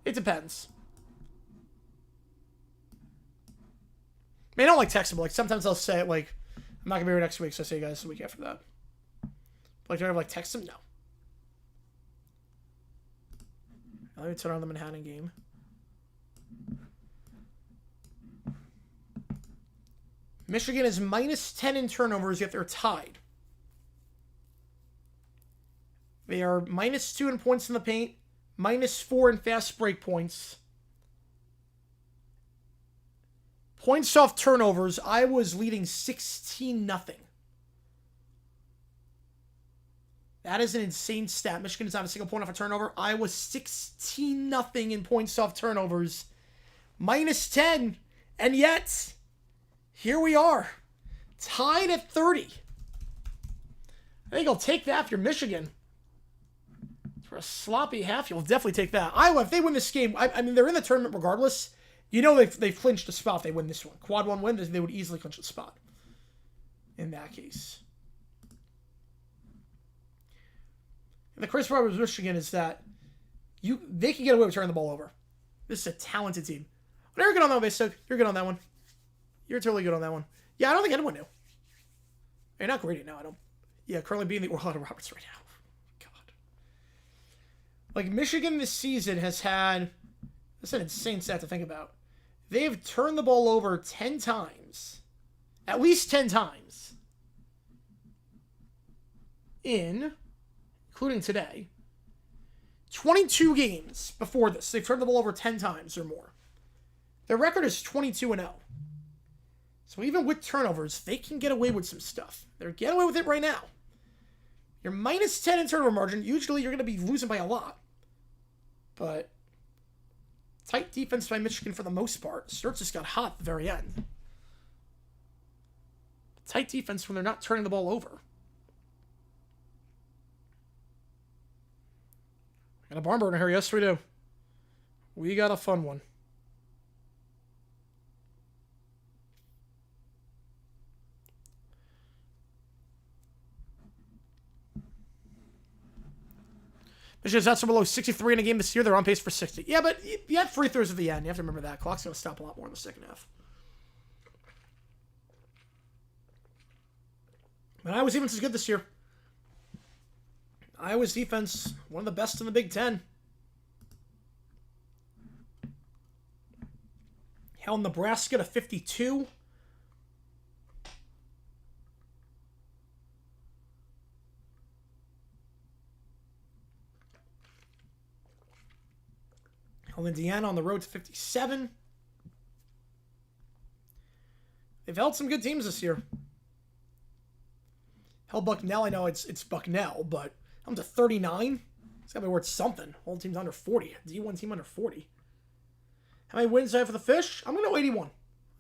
it depends. I mean, I don't like text them, but like sometimes I'll say it like, I'm not gonna be here next week, so I say you guys the week after that. But, like, do I ever like text them? No. Let me turn on the Manhattan game. Michigan is minus 10 in turnovers, yet they're tied. They are minus 2 in points in the paint, minus 4 in fast break points. Points off turnovers, Iowa's leading 16-0. That is an insane stat. Michigan is not a single point off a turnover. Iowa 16-0 in points off turnovers. Minus 10. And yet, here we are. Tied at 30. I think I'll take that if you're Michigan. For a sloppy half, you'll definitely take that. Iowa, if they win this game, I mean, they're in the tournament regardless. You know they've clinched a spot if they win this one. Quad 1 win, they would easily clinch a spot. In that case. And the crazy part with Michigan is that they can get away with turning the ball over. This is a talented team. But you're good on that one, Basic. You're good on that one. You're totally good on that one. Yeah, I don't think anyone knew. You're not great now. I don't. Yeah, currently being the Orlando Roberts right now. God. Like, Michigan this season has had... That's an insane stat to think about. They've turned the ball over 10 times. At least 10 times. Including today, 22 games before this. They've turned the ball over 10 times or more. Their record is 22-0. So even with turnovers, they can get away with some stuff. They're getting away with it right now. You're minus 10 in turnover margin. Usually you're going to be losing by a lot. But Tight defense by Michigan for the most part. Sturts just got hot at the very end. Tight defense when they're not turning the ball over. Got a barn burner here. Yes, we do. We got a fun one. Michigan's outside below 63 in a game this year. They're on pace for 60. Yeah, but you had free throws at the end. You have to remember that. Clock's going to stop a lot more in the second half. But Iowa's defense is good this year. Iowa's defense, one of the best in the Big Ten. Held Nebraska to 52. Held Indiana on the road to 57. They've held some good teams this year. Held Bucknell. I know it's Bucknell, but I'm to 39. It's got to be worth something. Whole team's under 40. D1 team under 40. How many wins do I have for the Fish? I'm going to go 81.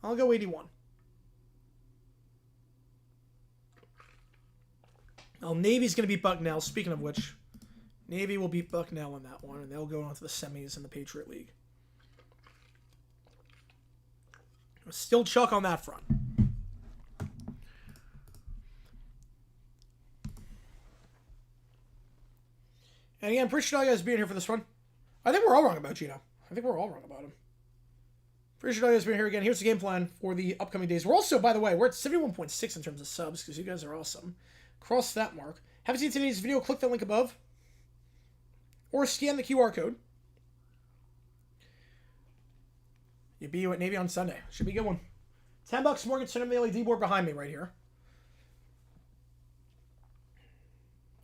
I'll go 81. Well, Navy's going to beat Bucknell. Speaking of which, Navy will beat Bucknell in that one, and they'll go on to the semis in the Patriot League. Still Chuck on that front. And again, appreciate all you guys being here for this one. I think we're all wrong about Gino. I think we're all wrong about him. Appreciate all you guys being here again. Here's the game plan for the upcoming days. We're also, by the way, we're at 71.6 in terms of subs because you guys are awesome. Cross that mark. Haven't seen today's video? Click the link above. Or scan the QR code. You BU at Navy on Sunday. Should be a good one. $10 Morgan Center on the LED board behind me right here.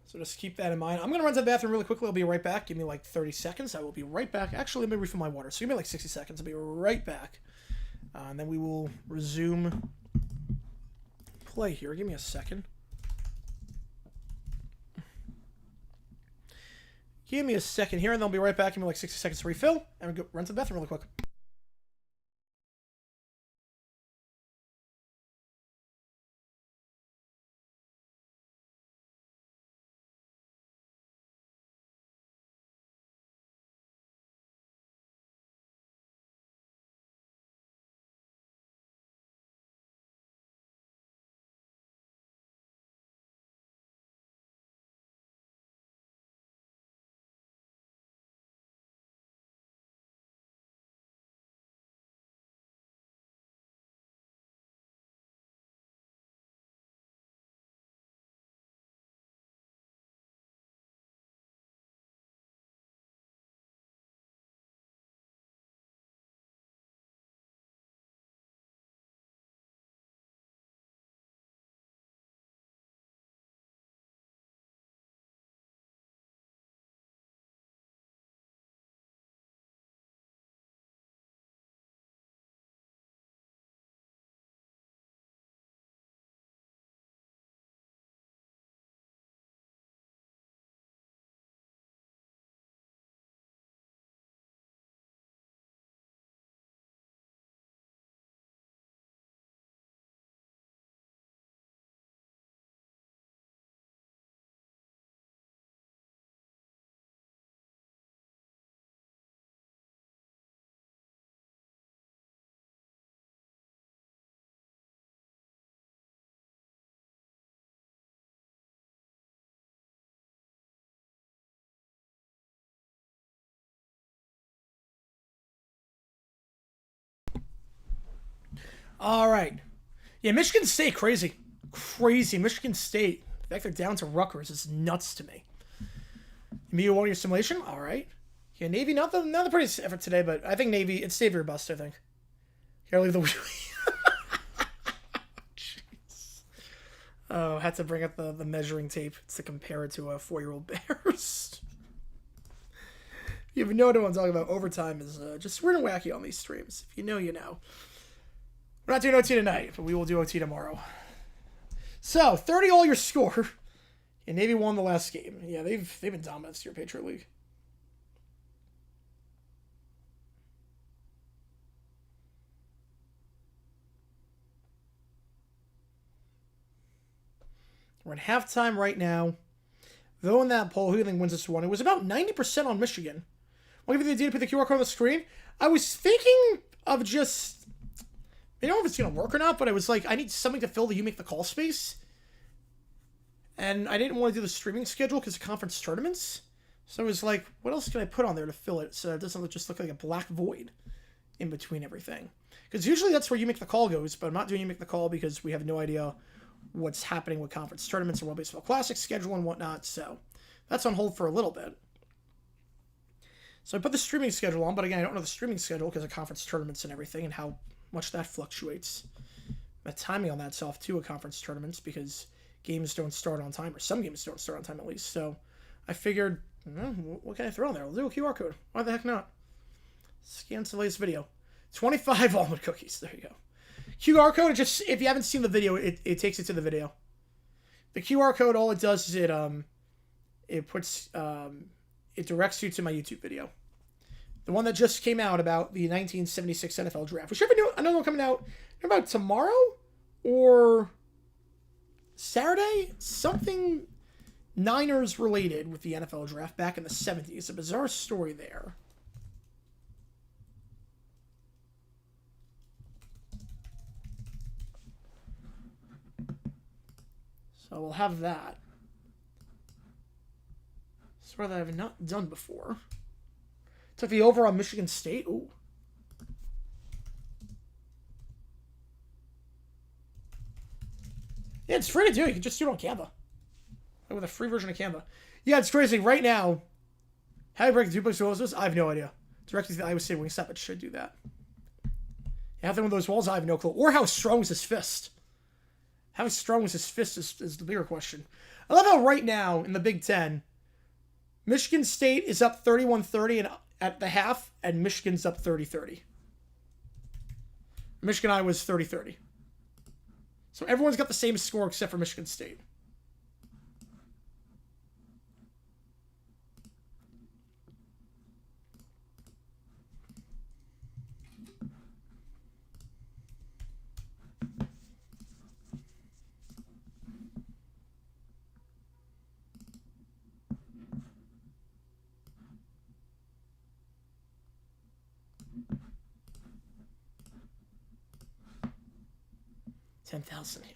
So just keep that in mind. I'm going to run to the bathroom really quickly. I'll be right back. Give me like 30 seconds. I will be right back. Actually, let me refill my water. So give me like 60 seconds. I'll be right back. And then we will resume play here. Give me a second. Give me a second here, and then I'll be right back. Give me like 60 seconds to refill. And we'll go run to the bathroom really quick. All right. Yeah, Michigan State, crazy. Crazy. Michigan State. The fact they're down to Rutgers is nuts to me. You want your simulation? All right. Yeah, Navy, not the prettiest effort today, but I think Navy, it's Navy or bust, I think. Here, I'll leave the Jeez. Oh, had to bring up the measuring tape to compare it to a 4-year-old Bears. You have no idea what I'm talking about. Overtime is just weird and wacky on these streams. If you know, you know. We're not doing OT tonight, but we will do OT tomorrow. So, 30 all your score. And Navy won the last game. Yeah, they've been dominant this year, Patriot League. We're at halftime right now. Though in that poll, who do you think wins this one? It was about 90% on Michigan. I'll give you the idea to put the QR code on the screen. I was thinking of just... I don't know if it's going to work or not, but I was like, I need something to fill the You Make the Call space. And I didn't want to do the streaming schedule because of conference tournaments. So I was like, what else can I put on there to fill it so it doesn't just look like a black void in between everything? Because usually that's where You Make the Call goes, but I'm not doing You Make the Call because we have no idea what's happening with conference tournaments or World Baseball Classic schedule and whatnot. So that's on hold for a little bit. So I put the streaming schedule on, but again, I don't know the streaming schedule because of conference tournaments and everything and how much that fluctuates. The timing on that's off too with conference tournaments because games don't start on time, or some games don't start on time at least. So I figured, what can I throw on there? I'll do a QR code. Why the heck not? Scan to the latest video. 25 almond cookies. There you go. QR code, just if you haven't seen the video, it takes it to the video. The QR code, all it does is it directs you to my YouTube video. The one that just came out about the 1976 NFL draft. We should have another one coming out about tomorrow or Saturday? Something Niners related with the NFL draft back in the 70s. A bizarre story there. So we'll have that. Swear that I've not done before. Took the over on Michigan State. Ooh. Yeah, it's free to do. You can just do it on Canva. With a free version of Canva. Yeah, it's crazy. Right now, how do you break duplex walls? I have no idea. Directly to the Iowa State Wingstop, it should do that. Yeah, having one of those walls, I have no clue. Or how strong was his fist? How strong was his fist is the bigger question. I love how right now in the Big Ten, Michigan State is up 31-30 at the half, and Michigan's up 30-30. Michigan Iowa's 30-30. So everyone's got the same score except for Michigan State. $10,000 yen.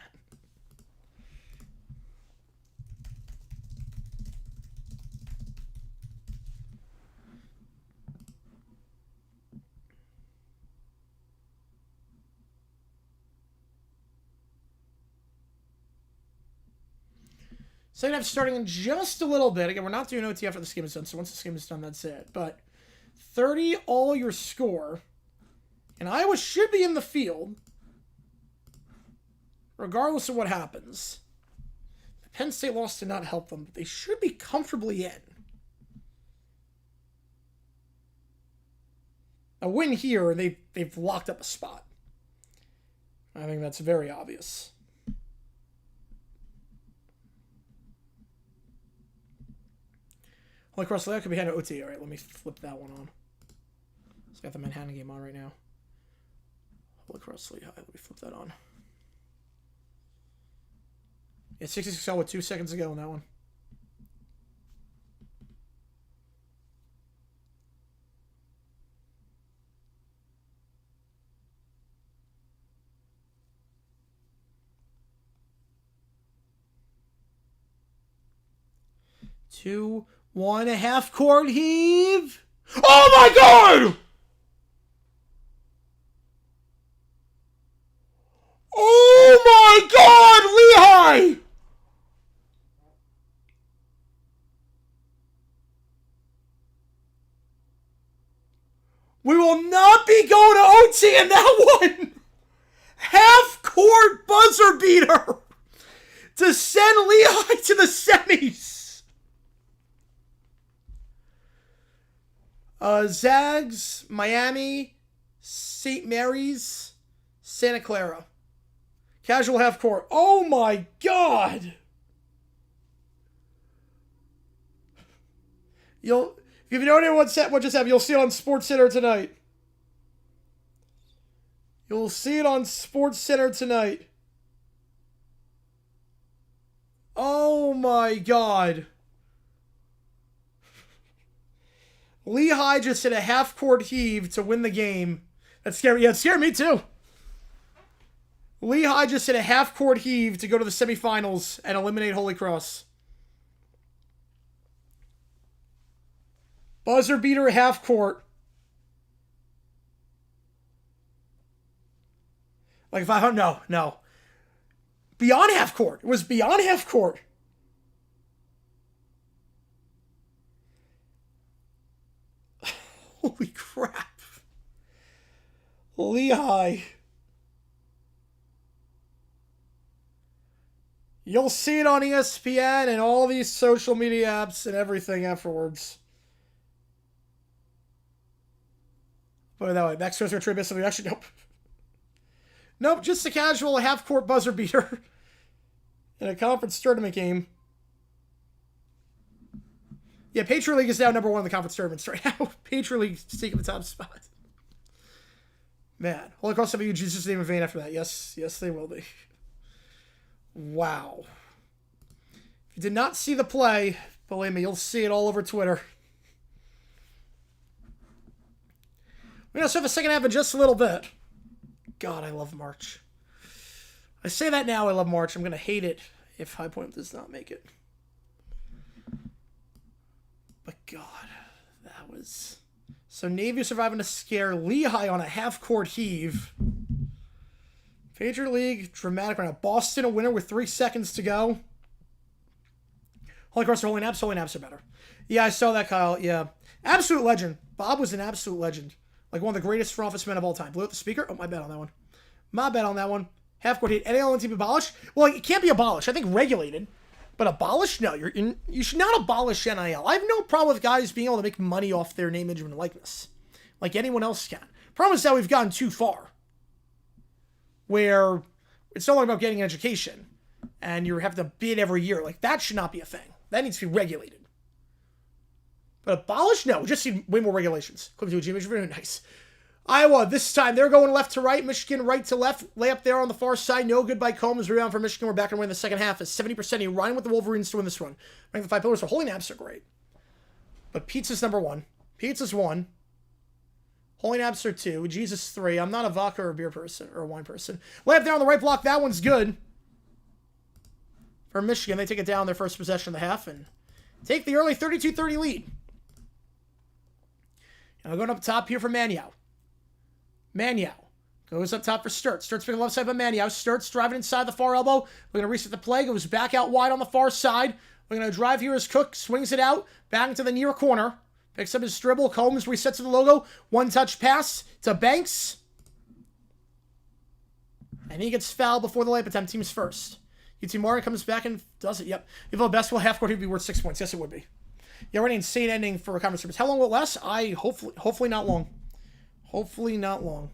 Second half starting in just a little bit. Again, we're not doing OT after this game is done, so once this game is done, that's it. But 30 all your score. And Iowa should be in the field, regardless of what happens. The Penn State loss did not help them, but they should be comfortably in. A win here, and they've locked up a spot. I think that's very obvious. Holy cross, that could be had an OT. All right, let me flip that one on. It's got the Manhattan game on right now. Holy cross, let me flip that on. Yeah, 66L with 2 seconds to go on that one. Two, 1.5 court heave. Oh my God! Oh my God, Lehigh! We will not be going to OT in that one. Half-court buzzer beater to send Lehigh to the semis. Zags, Miami, St. Mary's, Santa Clara. Casual half-court. Oh my God! If you don't know what just happened, you'll see it on SportsCenter tonight. You'll see it on SportsCenter tonight. Oh my God. Lehigh just hit a half-court heave to win the game. That scared me. Yeah, it scared me too. Lehigh just hit a half-court heave to go to the semifinals and eliminate Holy Cross. Buzzer beater half-court. Like if I... No. Beyond half-court. It was beyond half-court. Holy crap. Lehigh. You'll see it on ESPN and all these social media apps and everything afterwards. Put it that way. Next goes our trade basically. Actually, nope. Nope, just a casual half-court buzzer beater in a conference tournament game. Yeah, Patriot League is now number 1 in the conference tournaments right now. Patriot League is taking the top spot. Man, Holy Cross will use Jesus' name in vain after that. Yes, they will be. Wow. If you did not see the play, believe me, you'll see it all over Twitter. We're going to start the second half in just a little bit. God, I love March. I say that now, I love March. I'm going to hate it if High Point does not make it. But God, that was... So Navy surviving a scare. Lehigh on a half-court heave. Patriot League, dramatic right now. Boston a winner with 3 seconds to go. Holy Cross are holding naps. Holding naps are better. Yeah, I saw that, Kyle. Yeah. Absolute legend. Bob was an absolute legend. Like one of the greatest front office men of all time. Blew out the speaker. Oh, my bad on that one. My bad on that one. Half-court hit. NAL and team abolished? Well, it can't be abolished. I think regulated. But abolished? No, you should not abolish NIL. I have no problem with guys being able to make money off their name, image, and likeness. Like anyone else can. Problem is that we've gotten too far. Where it's no longer about getting an education. And you have to bid every year. Like, that should not be a thing. That needs to be regulated. But abolished? No, we just need way more regulations. Clip to a G, very nice. Iowa, this time, they're going left to right. Michigan, right to left. Layup there on the far side. No good by Combs. Rebound for Michigan. We're back and away in the second half. It's 70%. You're riding with the Wolverines to win this run. Rank the 5 pillars. So Holy Naps are great. But Pizza's number 1. Pizza's 1. Holy Naps are 2. Jesus 3. I'm not a vodka or a beer person or a wine person. Layup there on the right block. That one's good. For Michigan, they take it down their first possession of the half and take the early 32-30 lead. Now going up top here for Maniau. Maniau goes up top for Sturtz. Sturtz picking left side by Maniau. Sturtz driving inside the far elbow. We're going to reset the play. Goes back out wide on the far side. We're going to drive here as Cook swings it out. Back into the near corner. Picks up his dribble. Combs resets to the logo. One touch pass to Banks. And he gets fouled before the layup attempt. Team's first. UT Morgan comes back and does it. Yep. If a basketball half court, he'd be worth 6 points. Yes, it would be. Yeah, we're an insane ending for a conference service. How long will it last? Hopefully not long. Hopefully not long.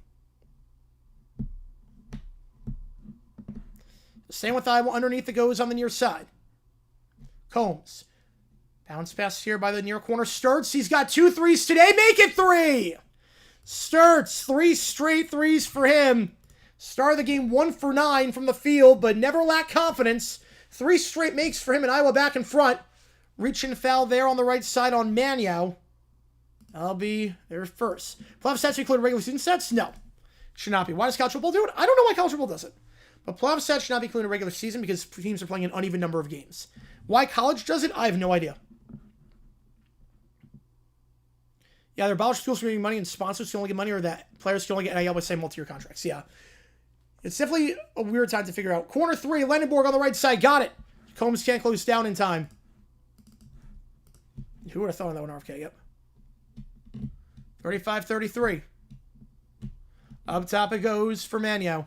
Same with Iowa underneath. It goes on the near side. Combs. Bounce pass here by the near corner. Sturtz. He's got 2 threes today. Make it 3! Sturtz. 3 straight threes for him. Started the game 1 for 9 from the field, but never lacked confidence. 3 straight makes for him and Iowa back in front. Reaching foul there on the right side on Maniau. That'll be their first. Playoff stats include regular season stats? No. Should not be. Why does college football do it? I don't know why college football does it. But playoff stats should not be included in regular season because teams are playing an uneven number of games. Why college does it? I have no idea. Yeah, they're abolished schools for making money and sponsors can only get money or that players can only get NIL by saying multi-year contracts. Yeah. It's definitely a weird time to figure out. Corner 3, Lendenborg on the right side. Got it. Combs can't close down in time. Who would have thought of that one, RFK? Yep. 35-33. Up top it goes for Maniau.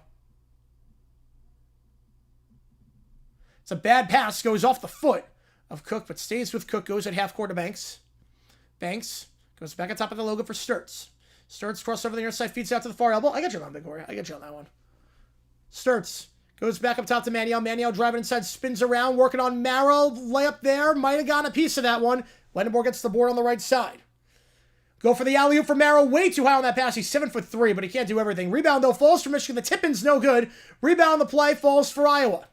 It's a bad pass. Goes off the foot of Cook, but stays with Cook. Goes at half court to Banks. Banks goes back on top of the logo for Sturtz. Sturtz crosses over the near side. Feeds out to the far elbow. I got you on, Big Boy. I got you on that one. Sturtz goes back up top to Maniau. Maniau driving inside. Spins around. Working on Marrow. Layup there. Might have gotten a piece of that one. Lendenborg gets the board on the right side. Go for the alley-oop for Marrow. Way too high on that pass. He's 7'3", but he can't do everything. Rebound, though, falls for Michigan. The tip-in's no good. Rebound, the play falls for Iowa.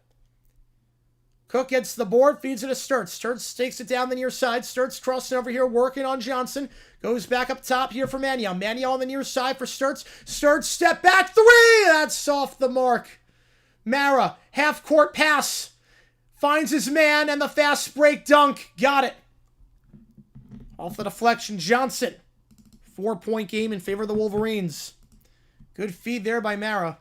Cook gets the board, feeds it to Sturts. Sturts takes it down the near side. Sturts crossing over here, working on Johnson. Goes back up top here for Maniel. Maniel on the near side for Sturts. Sturts, step back, 3! That's off the mark. Mara, half-court pass. Finds his man, and the fast break dunk. Got it. Off the deflection, Johnson. 4-point game in favor of the Wolverines. Good feed there by Mara.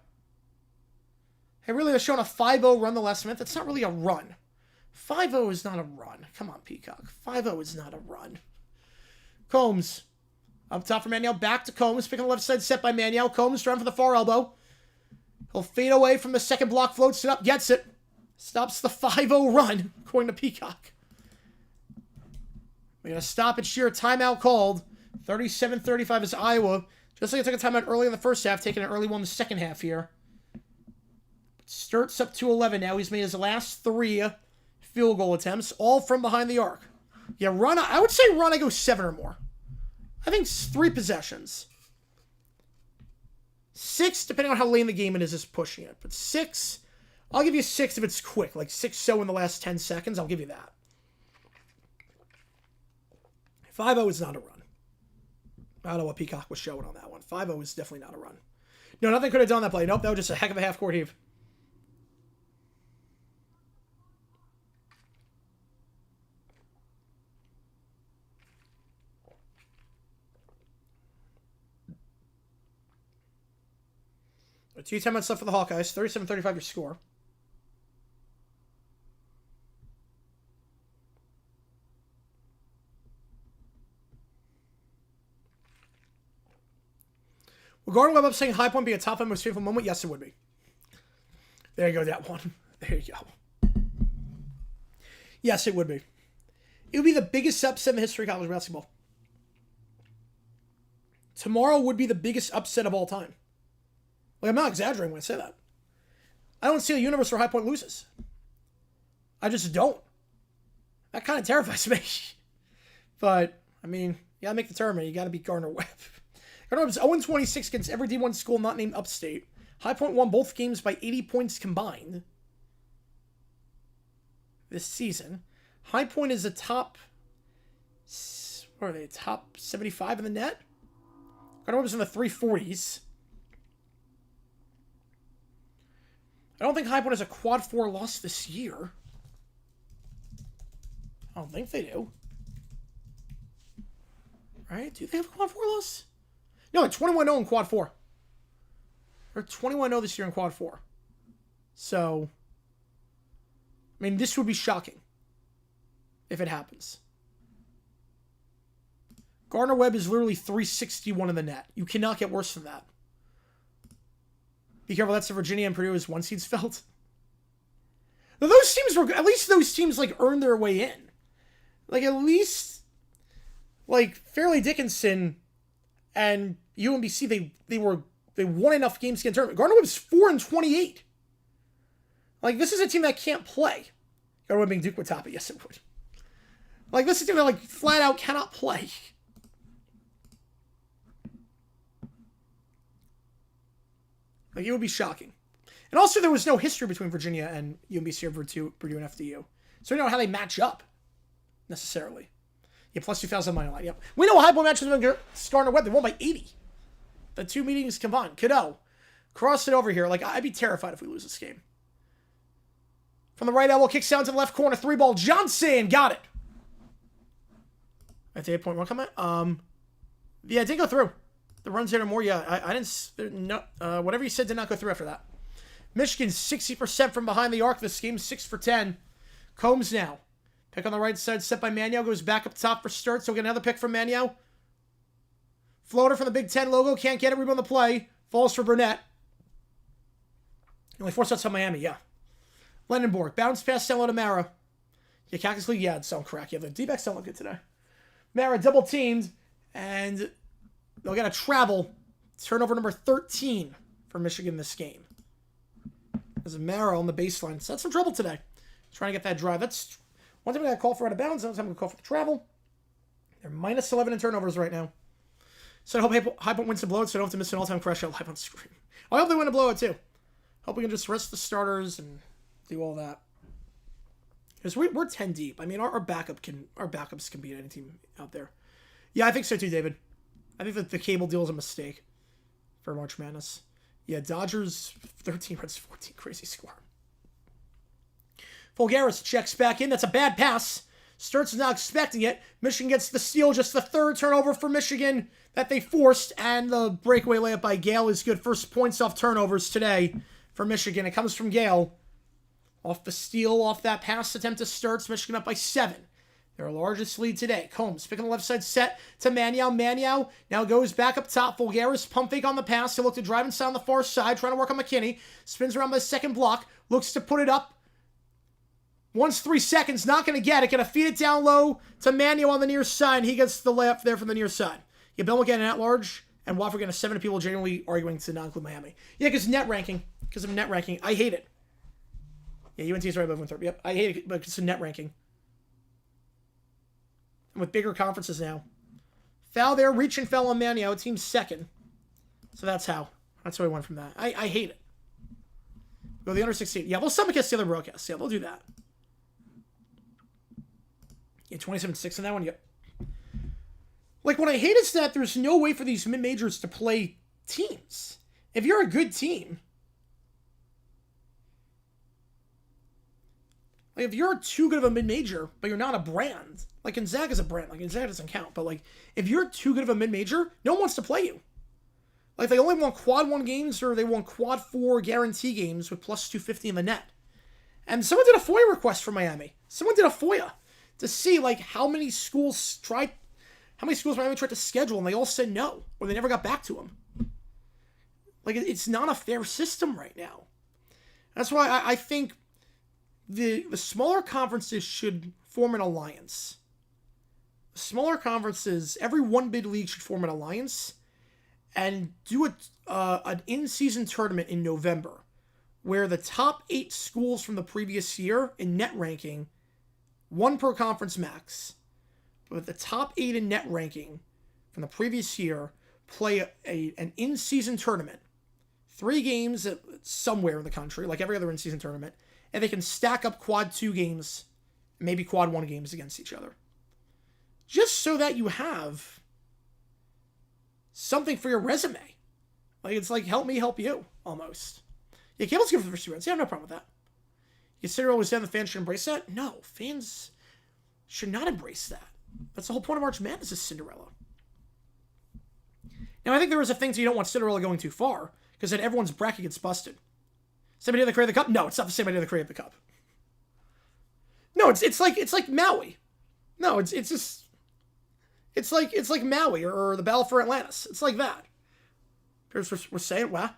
Hey, really, they're showing a 5-0 run the last minute. That's not really a run. 5-0 is not a run. Come on, Peacock. 5-0 is not a run. Combs. Up top for Maniel. Back to Combs. Picking the left side set by Maniel. Combs trying for the far elbow. He'll fade away from the second block. Floats it up. Gets it. Stops the 5-0 run, according to Peacock. We're going to stop it here. Timeout called. 37-35 is Iowa. Just like it took a timeout early in the first half, taking an early one in the second half here. Sturts up to 11 now. He's made his last 3 field goal attempts, all from behind the arc. Yeah, run. I would say run. I go 7 or more. I think 3 possessions. 6, depending on how late in the game it is pushing it. But 6, I'll give you 6 if it's quick. Like 6-0 in the last 10 seconds. I'll give you that. 5-0 is not a run. I don't know what Peacock was showing on that one. 5-0 is definitely not a run. No, nothing could have done that play. Nope, that was just a heck of a half-court heave. A 2 timeouts left for the Hawkeyes. 37-35 your score. Will Gardner Webb up saying high point be a top end most painful moment? Yes, it would be. There you go, that one. There you go. Yes, it would be. It would be the biggest upset in the history of college basketball. Tomorrow would be the biggest upset of all time. Like, I'm not exaggerating when I say that. I don't see a universe where High Point loses. I just don't. That kind of terrifies me. But, I mean, you gotta make the tournament. You gotta beat Gardner Webb. Gardner Webb's 0-26 against every D1 school not named Upstate. High Point won both games by 80 points combined this season. High Point is a top... What are they? Top 75 in the net? Gardner Webb's in the 340s. I don't think High Point has a quad 4 loss this year. I don't think they do. Right? Do they have a quad 4 loss? No, they're 21-0 in quad 4. They're 21-0 this year in quad 4. So, I mean, this would be shocking if it happens. Gardner Webb is literally 361 in the net. You cannot get worse than that. Be careful, that's the Virginia and Purdue as 1 seeds felt. Now, those teams were, at least those teams, like, earned their way in. Like, at least, like, Fairleigh Dickinson and UMBC, they won enough games to get in tournament. Gardner Webb's 4-28. Like, this is a team that can't play. Gardner Webb being Duke would top it. Yes, it would. Like, this is a team that, like, flat out cannot play. Like, it would be shocking. And also, there was no history between Virginia and UMBC or Purdue and FDU. So we don't know how they match up, necessarily. Yeah, plus 2,000 money line. Yep. We know High Point matches against Gardner Webb. They won by 80. The 2 meetings combined. Cadeau. Cross it over here. Like, I'd be terrified if we lose this game. From the right elbow, kicks down to the left corner. 3-ball. Johnson. Got it. At the 8-point run comment. Yeah, it did go through. The runs there more. Yeah, I didn't... No, whatever you said did not go through after that. Michigan 60% from behind the arc. This game 6 for 10. Combs now. Pick on the right side, set by Manio. Goes back up top for Sturts. So we'll get another pick from Manio. Floater from the Big Ten logo. Can't get it. Rebound the play. Falls for Burnett. Only 4 sets on Miami. Yeah. Lendenborg. Bounce pass down low to Mara. Yeah, Cactus League. Yeah, it's sound crack. Yeah, the D-backs don't look good today. Mara double teamed. And they'll get a travel. Turnover number 13 for Michigan this game. There's a Mara on the baseline. So that's some trouble today. Trying to get that drive. That's one time we got to call for out of bounds. Another time we got to call for the travel. They're minus 11 in turnovers right now. So I hope High Point wins the blowout so I don't have to miss an all-time crash out live on screen. I hope they win a blowout too. Hope we can just rest the starters and do all that. Because we're 10 deep. I mean, our backups can beat any team out there. Yeah, I think so too, David. I think that the cable deal is a mistake for March Madness. Yeah, Dodgers 13, Reds 14. Crazy score. Fulgaris checks back in. That's a bad pass. Sturtz is not expecting it. Michigan gets the steal. Just the third turnover for Michigan that they forced. And the breakaway layup by Gale is good. First points off turnovers today for Michigan. It comes from Gale. Off the steal, off that pass attempt to Sturtz. Michigan up by 7. Their largest lead today. Combs picking the left side set to Maniau. Maniau now goes back up top. Fulgaris pump fake on the pass. He'll look to drive inside on the far side. Trying to work on McKinney. Spins around by the second block. Looks to put it up. Once 3 seconds. Not going to get it. Going to feed it down low to Maniau on the near side. He gets the layup there from the near side. Yeah, Bill getting at large. And Wofford getting 7 people genuinely arguing to not include Miami. Yeah, because net ranking. Because of net ranking. I hate it. Yeah, UNT is right above Winthrop. Yep, I hate it, but it's a net ranking. And with bigger conferences now. Foul there, reach and foul on Maniau. Team's second. So that's how. That's how I went from that. I hate it. Go the under 16. Yeah, they'll simulcast the other broadcast. Yeah, they'll do that. Yeah, 27-6 on that one. Yep. Like, what I hate is that there's no way for these mid-majors to play teams. If you're a good team, like, if you're too good of a mid-major, but you're not a brand, like Gonzaga's a brand, like Gonzaga doesn't count, but like, if you're too good of a mid-major, no one wants to play you. Like, they only want quad 1 games, or they want quad 4 guarantee games with plus 250 in the net. And someone did a FOIA request for Miami. Someone did a FOIA to see, like, how many schools Miami tried to schedule, and they all said no, or they never got back to them. Like, it's not a fair system right now. That's why I think the smaller conferences should form an alliance. The smaller conferences, every one bid league should form an alliance and do an in-season tournament in November where the top 8 schools from the previous year in net ranking, 1 per conference max, but the top 8 in net ranking from the previous year play an in-season tournament. 3 games somewhere in the country, like every other in-season tournament, and they can stack up quad 2 games, maybe quad 1 games against each other. Just so that you have something for your resume. Like, it's like, help me help you, almost. Yeah, cable's good for the first 2 rounds. Yeah, I have no problem with that. You Cinderella was saying the fans should embrace that? No, fans should not embrace that. That's the whole point of March Madness is Cinderella. Now, I think there is a thing so you don't want Cinderella going too far, because then everyone's bracket gets busted. Same idea that created the cup? No, it's not the same idea that created the cup. No, it's like Maui. No, it's like Maui or the Battle for Atlantis. It's like that. We're saying, wow.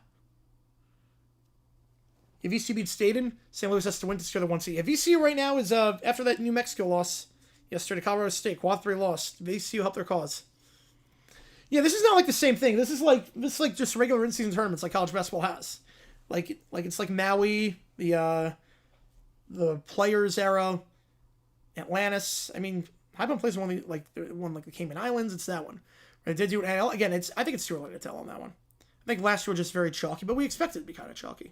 If VCU beats Staten, St. Louis has to win to secure the 1 seed. Yeah, VCU right now is after that New Mexico loss yesterday to Colorado State, quad 3 loss. VCU helped their cause. Yeah, this is not like the same thing. This is like just regular in-season tournaments like college basketball has. Like it's like Maui, the Players era, Atlantis. I mean, Highbone plays one like the Cayman Islands. It's that one. Right? They did do it again. I think it's too early to tell on that one. I think last year was just very chalky, but we expected it to be kind of chalky.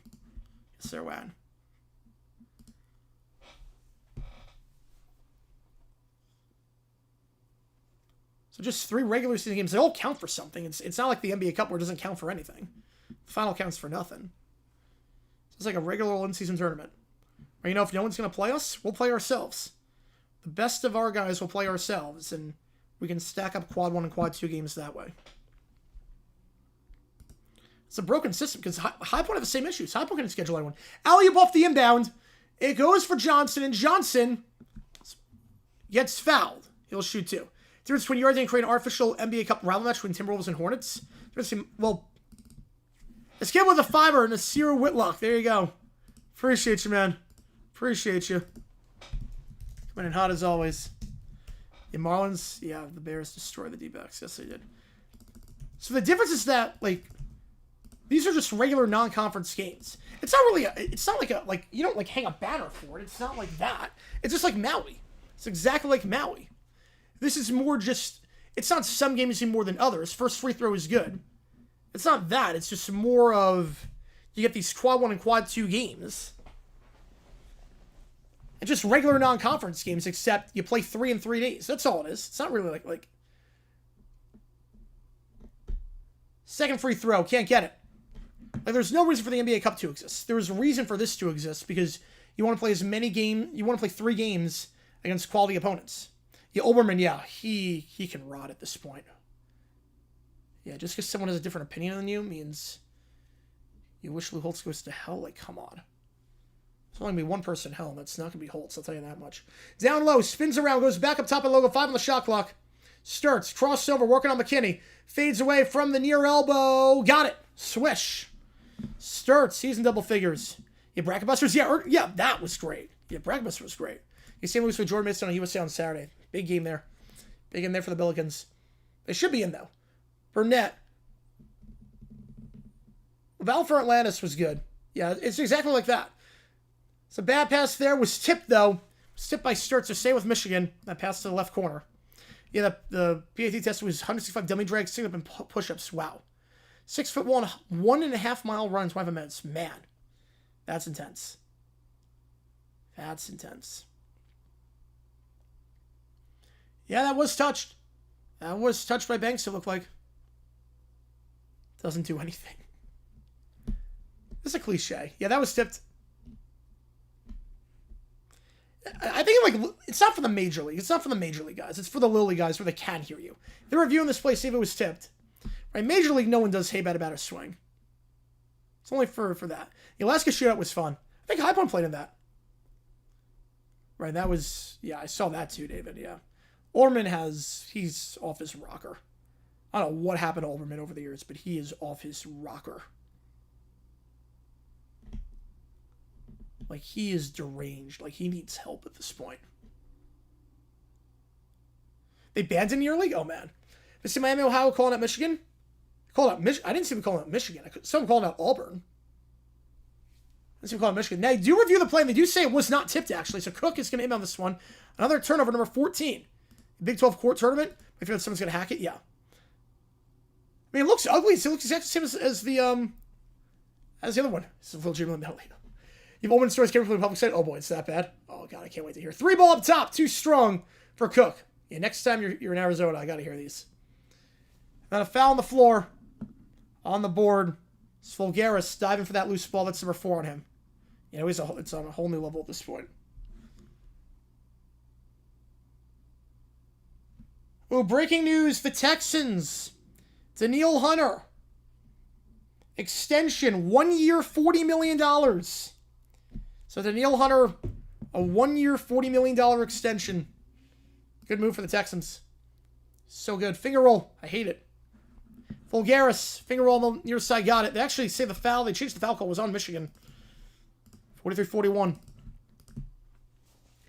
Yes, sir, Wan. So just 3 regular season games. They all count for something. It's not like the NBA Cup where it doesn't count for anything. The final counts for nothing. It's like a regular in-season tournament. Or, if no one's going to play us, we'll play ourselves. The best of our guys will play ourselves, and we can stack up quad 1 and quad 2 games that way. It's a broken system, because High Point have the same issues. High Point can schedule anyone. Alley-oop off the inbound. It goes for Johnson, and Johnson gets fouled. He'll shoot 2. Difference between yards and create an artificial NBA Cup rival match between Timberwolves and Hornets. Well, escape with a 5er and a Nasir Whitlock. There you go. Appreciate you, man. Appreciate you. Coming in hot as always. The Marlins, yeah, the Bears destroyed the D-backs. Yes, they did. So the difference is that, like, these are just regular non-conference games. It's not really it's not like you don't, like, hang a banner for it. It's not like that. It's just like Maui. It's exactly like Maui. This is more just, it's not some games do more than others. First free throw is good. It's not that. It's just more of, you get these quad 1 and quad 2 games. And just regular non-conference games, except you play 3 in 3 days. That's all it is. It's not really like... Second free throw. Can't get it. Like, there's no reason for the NBA Cup to exist. There's a reason for this to exist because you want to play as many games... You want to play 3 games against quality opponents. Yeah, Olbermann, yeah, he can rot at this point. Yeah, just because someone has a different opinion than you means you wish Lou Holtz goes to hell? Like, come on. There's only going to be one person in hell, and that's not going to be Holtz, I'll tell you that much. Down low, spins around, goes back up top of logo, 5 on the shot clock. Sturts, crossover, working on McKinney. Fades away from the near elbow. Got it. Swish. Sturts, he's in double figures. Yeah, Bracket Busters, yeah, that was great. Yeah, Bracket Busters was great. You see him lose with Jordan Mason on USA on Saturday. Big game there. Big game there for the Billikens. They should be in, though. Burnett. Val for Atlantis was good. Yeah, it's exactly like that. It's a bad pass there. Was tipped, though. Was tipped by Sturts to stay with Michigan. That pass to the left corner. Yeah, the PAT test was 165 dummy drags, sit-up and push-ups. Wow. 6'1", 1.5 mile run in 25 minutes. Man, that's intense. That's intense. Yeah, that was touched. That was touched by Banks, it looked like. Doesn't do anything. This is a cliche. Yeah, that was tipped. I think, like, it's not for the major league. It's not for the major league guys. It's for the little league guys where they can hear you. If they're reviewing this play, see if it was tipped. Right? Major league, no one does hey bad about a swing. It's only for that. The Alaska shootout was fun. I think High Point played in that. Right, that was... Yeah, I saw that too, David, yeah. Orman he's off his rocker. I don't know what happened to Olbermann over the years, but he is off his rocker. Like, he is deranged. Like, he needs help at this point. They banned him in your league? Oh, man. But see Miami, Ohio calling out Michigan? I didn't see him calling out Michigan. Someone calling out Auburn. I didn't see him calling out Michigan. Now, they do review the play, and they do say it was not tipped, actually. So Cook is going to inbound this one. Another turnover, number 14. Big 12 court tournament. I feel like someone's going to hack it. Yeah. I mean, it looks ugly. It looks exactly the same as the other one. It's a little Jim Melly. You've opened stores came from the public side. Oh boy, it's that bad. Oh god, I can't wait to hear. 3 ball up top, too strong for Cook. Yeah, next time you're in Arizona, I gotta hear these. And a foul on the floor, on the board. It's Fulgaris diving for that loose ball. That's number 4 on him. You know, it's on a whole new level at this point. Oh, breaking news: the Texans, Daniil Hunter, extension, 1 year, $40 million. So Daniil Hunter, a 1 year, $40 million extension. Good move for the Texans. So good. Finger roll. I hate it. Fulgaris, finger roll on the near side, got it. They actually say the foul. They changed the foul call. It was on Michigan. 43-41.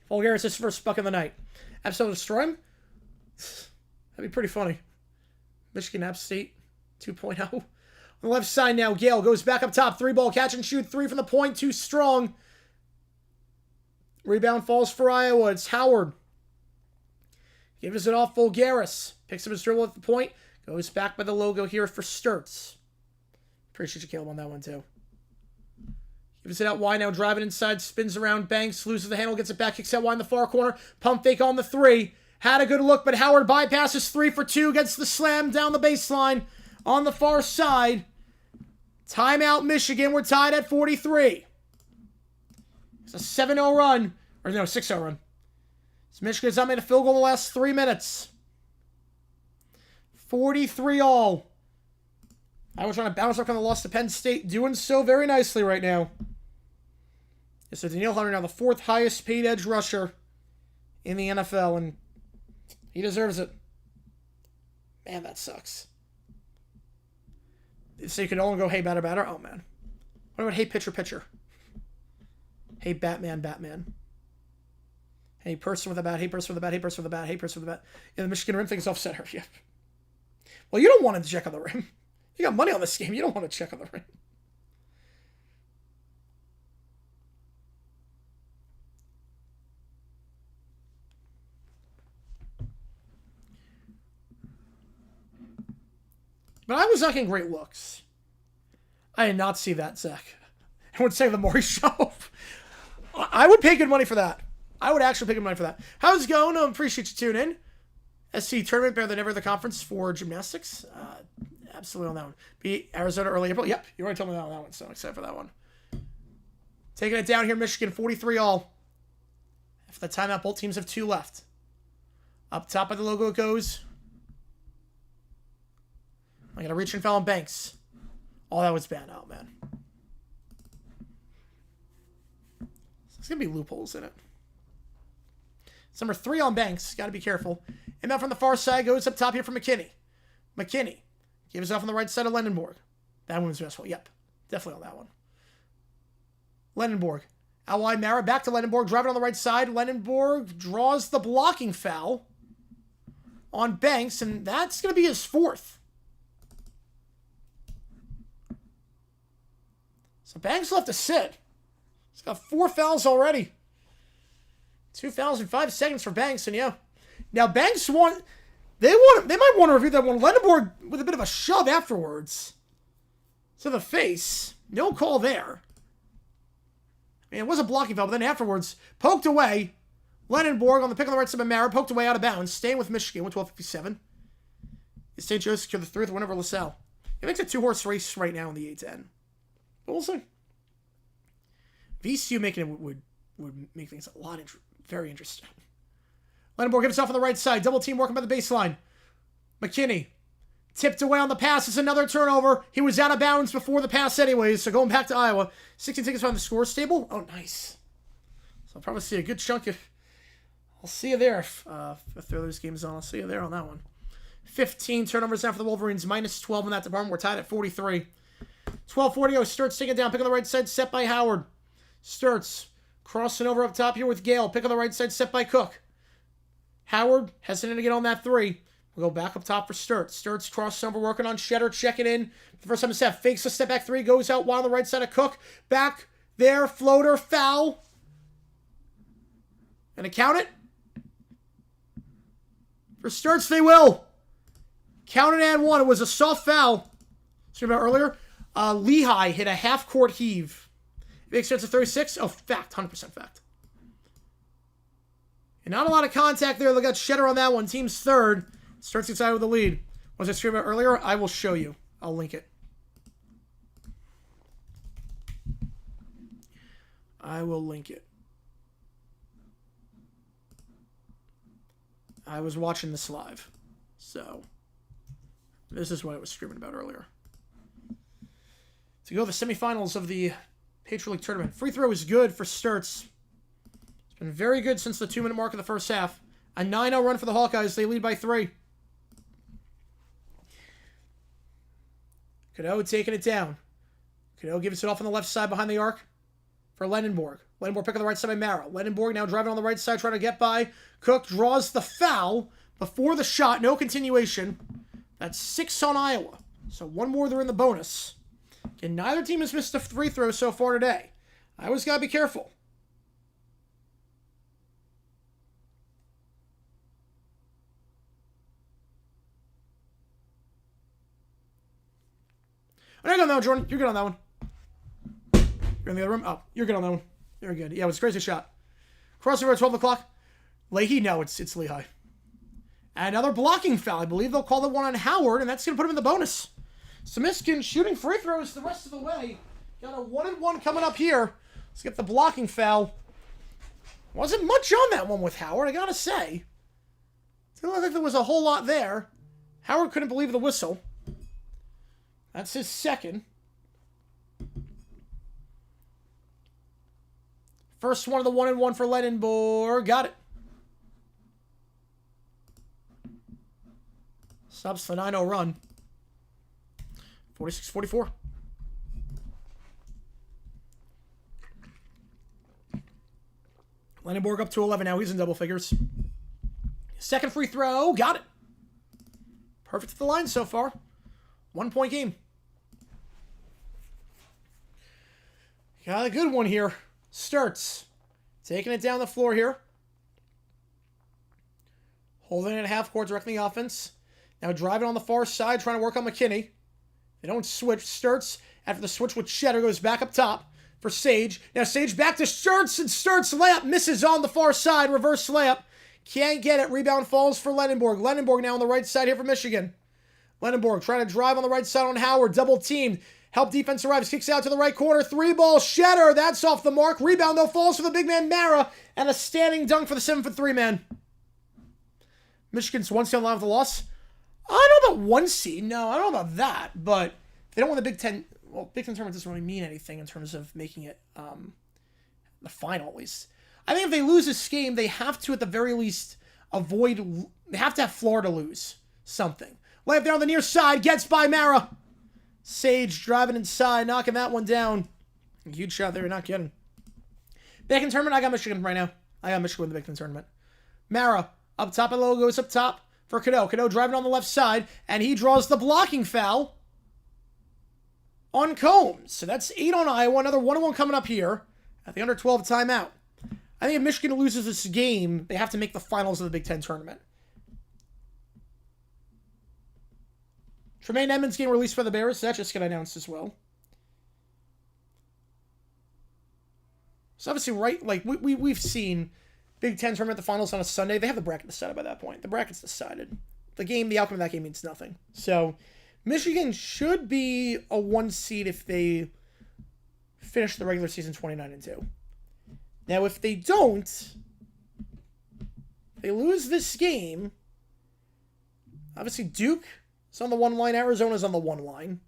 Fulgaris, his first buck of the night. Absolutely destroy him? That'd be pretty funny. Michigan App State 2.0. On the left side now, Gale goes back up top. 3 ball, catch and shoot. 3 from the point. Too strong. Rebound falls for Iowa. It's Howard. Gives it off Fulgaris. Picks up his dribble at the point. Goes back by the logo here for Sturts. Appreciate you, Caleb, on that one, too. Gives it out wide now. Driving inside. Spins around. Banks. Loses the handle. Gets it back. Kicks out wide in the far corner. Pump fake on the 3. Had a good look, but Howard bypasses 3 for 2. Gets the slam down the baseline on the far side. Timeout, Michigan. We're tied at 43. It's a 7-0 run. Or no, 6-0 run. So Michigan's not made a field goal in the last 3 minutes. 43-all. I was trying to bounce up on the loss to Penn State. Doing so very nicely right now. So Daniil Hunter now the 4th highest paid edge rusher in the NFL. And he deserves it. Man, that sucks. So you can only go, hey, batter, batter. Oh, man. What about hey, pitcher, pitcher? Hey, Batman, Batman. Hey, person with a bat. Hey, person with a bat. Hey, person with a bat. Hey, person with a bat. Yeah, the Michigan rim thing is off center. Yeah. Well, you don't want to check on the rim. You got money on this game. You don't want to check on the rim. But I was not getting great looks. I did not see that, Zach. I would say the Maury show. I would pay good money for that. I would actually pick him money for that. How's it going? Appreciate you tuning in. SC tournament better than ever the conference for gymnastics. Absolutely on that one. Beat Arizona early April. Yep, you already told me that one, so I'm excited for that one. Taking it down here, Michigan, 43-all. After the timeout, both teams have 2 left. Up top of the logo it goes. I got to reach and foul on Banks. Oh, that was bad. Oh, man. There's going to be loopholes in it. It's number 3 on Banks. Got to be careful. And now from the far side goes up top here for McKinney. McKinney gives off on the right side of Lendenborg. That one was restful. Yep. Definitely on that one. Lendenborg. Out wide, Mara. Back to Lendenborg. Driving on the right side. Lendenborg draws the blocking foul on Banks. And that's going to be his 4th. So Banks will have to sit. He's got 4 fouls already. 2 fouls in 5 seconds for Banks. And yeah. Now Banks won. They might want to review that one. Lendenborg with a bit of a shove afterwards. To the face. No call there. I mean, it was a blocking foul, but then afterwards, poked away. Lendenborg on the pick on the right side of Mara, poked away out of bounds, staying with Michigan with 12:57. St. Joe secure the 3rd with whenever LaSalle. It makes a 2-horse race right now in the A10. But we'll see. VCU making it would make things a lot very interesting. Lendenborg gives off on the right side. Double team working by the baseline. McKinney tipped away on the pass. It's another turnover. He was out of bounds before the pass anyways, so going back to Iowa. 16 tickets on the score table. Oh, nice. So I'll probably see a good chunk of... I'll see you there if those games on. I'll see you there on that one. 15 turnovers now for the Wolverines. Minus 12 in that department. We're tied at 43. 12:40. Sturtz taking it down. Pick on the right side. Set by Howard. Sturtz crossing over up top here with Gale. Pick on the right side. Set by Cook. Howard hesitant to get on that 3. We'll go back up top for Sturtz. Sturtz crossing over, working on Shetter, checking in. The first time it's set, fakes a step back 3, goes out wide on the right side of Cook. Back there, floater, foul. Gonna count it? For Sturtz, they will. Count it and 1. It was a soft foul. Talking about earlier. Lehigh hit a half-court heave. Big starts at 36. Oh, fact. 100% fact. And not a lot of contact there. They got Shetter on that one. Team's 3rd. Starts inside with the lead. Was I screaming about earlier? I will show you. I'll link it. I will link it. I was watching this live. So, this is what I was screaming about earlier. To go to the semifinals of the Patriot League tournament. Free throw is good for Sturtz. It's been very good since the 2-minute mark of the first half. A 9-0 run for the Hawkeyes. They lead by 3. Cadeau taking it down. Cadeau gives it off on the left side behind the arc for Lendenborg. Lendenborg pick on the right side by Mara. Lendenborg now driving on the right side, trying to get by. Cook draws the foul before the shot. No continuation. That's 6 on Iowa. So 1 more, they're in the bonus. And neither team has missed a free throw so far today. Iowa's got to be careful. You're good on that one, Jordan. You're good on that one. You're in the other room? Oh, you're good on that one. Very good. Yeah, it was a crazy shot. Crossover at 12 o'clock. Leahy? No, it's Lehigh. Another blocking foul. I believe they'll call the one on Howard, and that's going to put him in the bonus. Samiskin shooting free throws the rest of the way. Got a 1-and-1 coming up here. Let's get the blocking foul. Wasn't much on that one with Howard, I got to say. Didn't look like there was a whole lot there. Howard couldn't believe the whistle. That's his 2nd. First one of the 1-and-1 for Lendenborg. Got it. Stops the 9-0 run. 46-44. Lendenborg up to 11 now. He's in double figures. 2nd free throw. Got it. Perfect at the line so far. 1-point game. Got a good one here. Sturtz. Taking it down the floor here. Holding it at half court, directing the offense. Now driving on the far side, trying to work on McKinney. They don't switch. Sturtz, after the switch with Shetter, goes back up top for Sage. Now Sage back to Sturts, and Sturts layup misses on the far side. Reverse layup. Can't get it. Rebound falls for Lenenborg. Lenenborg now on the right side here for Michigan. Lenenborg trying to drive on the right side on Howard. Double teamed. Help defense arrives. Kicks out to the right corner. 3-ball. Shetter. That's off the mark. Rebound though falls for the big man Mara. And a standing dunk for the 7-for-3 man. Michigan's 1 seed on the line with the loss. I don't know about 1 seed. No, I don't know about that. But they don't win the Big Ten. Well, Big Ten tournament doesn't really mean anything in terms of making it the final, at least. I think if they lose this game, they have to, at the very least, avoid... They have to have Florida lose something. Layup there on the near side. Gets by Mara. Sage driving inside. Knocking that one down. Huge shot there. You're not kidding. Big Ten tournament. I got Michigan right now. I got Michigan in the Big Ten tournament. Mara up top. And logo goes up top for Cadeau. Cadeau driving on the left side. And he draws the blocking foul on Combs. So that's 8 on Iowa. Another 1-1 coming up here at the under 12 timeout. I think if Michigan loses this game, they have to make the finals of the Big Ten tournament. Tremaine Edmonds getting released by the Bears. That just got announced as well. So obviously, right, like we've seen Big Ten tournament, the finals on a Sunday. They have the bracket decided by that point. The bracket's decided. The outcome of that game means nothing. So Michigan should be a 1 seed if they finish the regular season 29-2. Now, if they don't, they lose this game. Obviously, Duke is on the 1 line. Arizona's on the 1 line.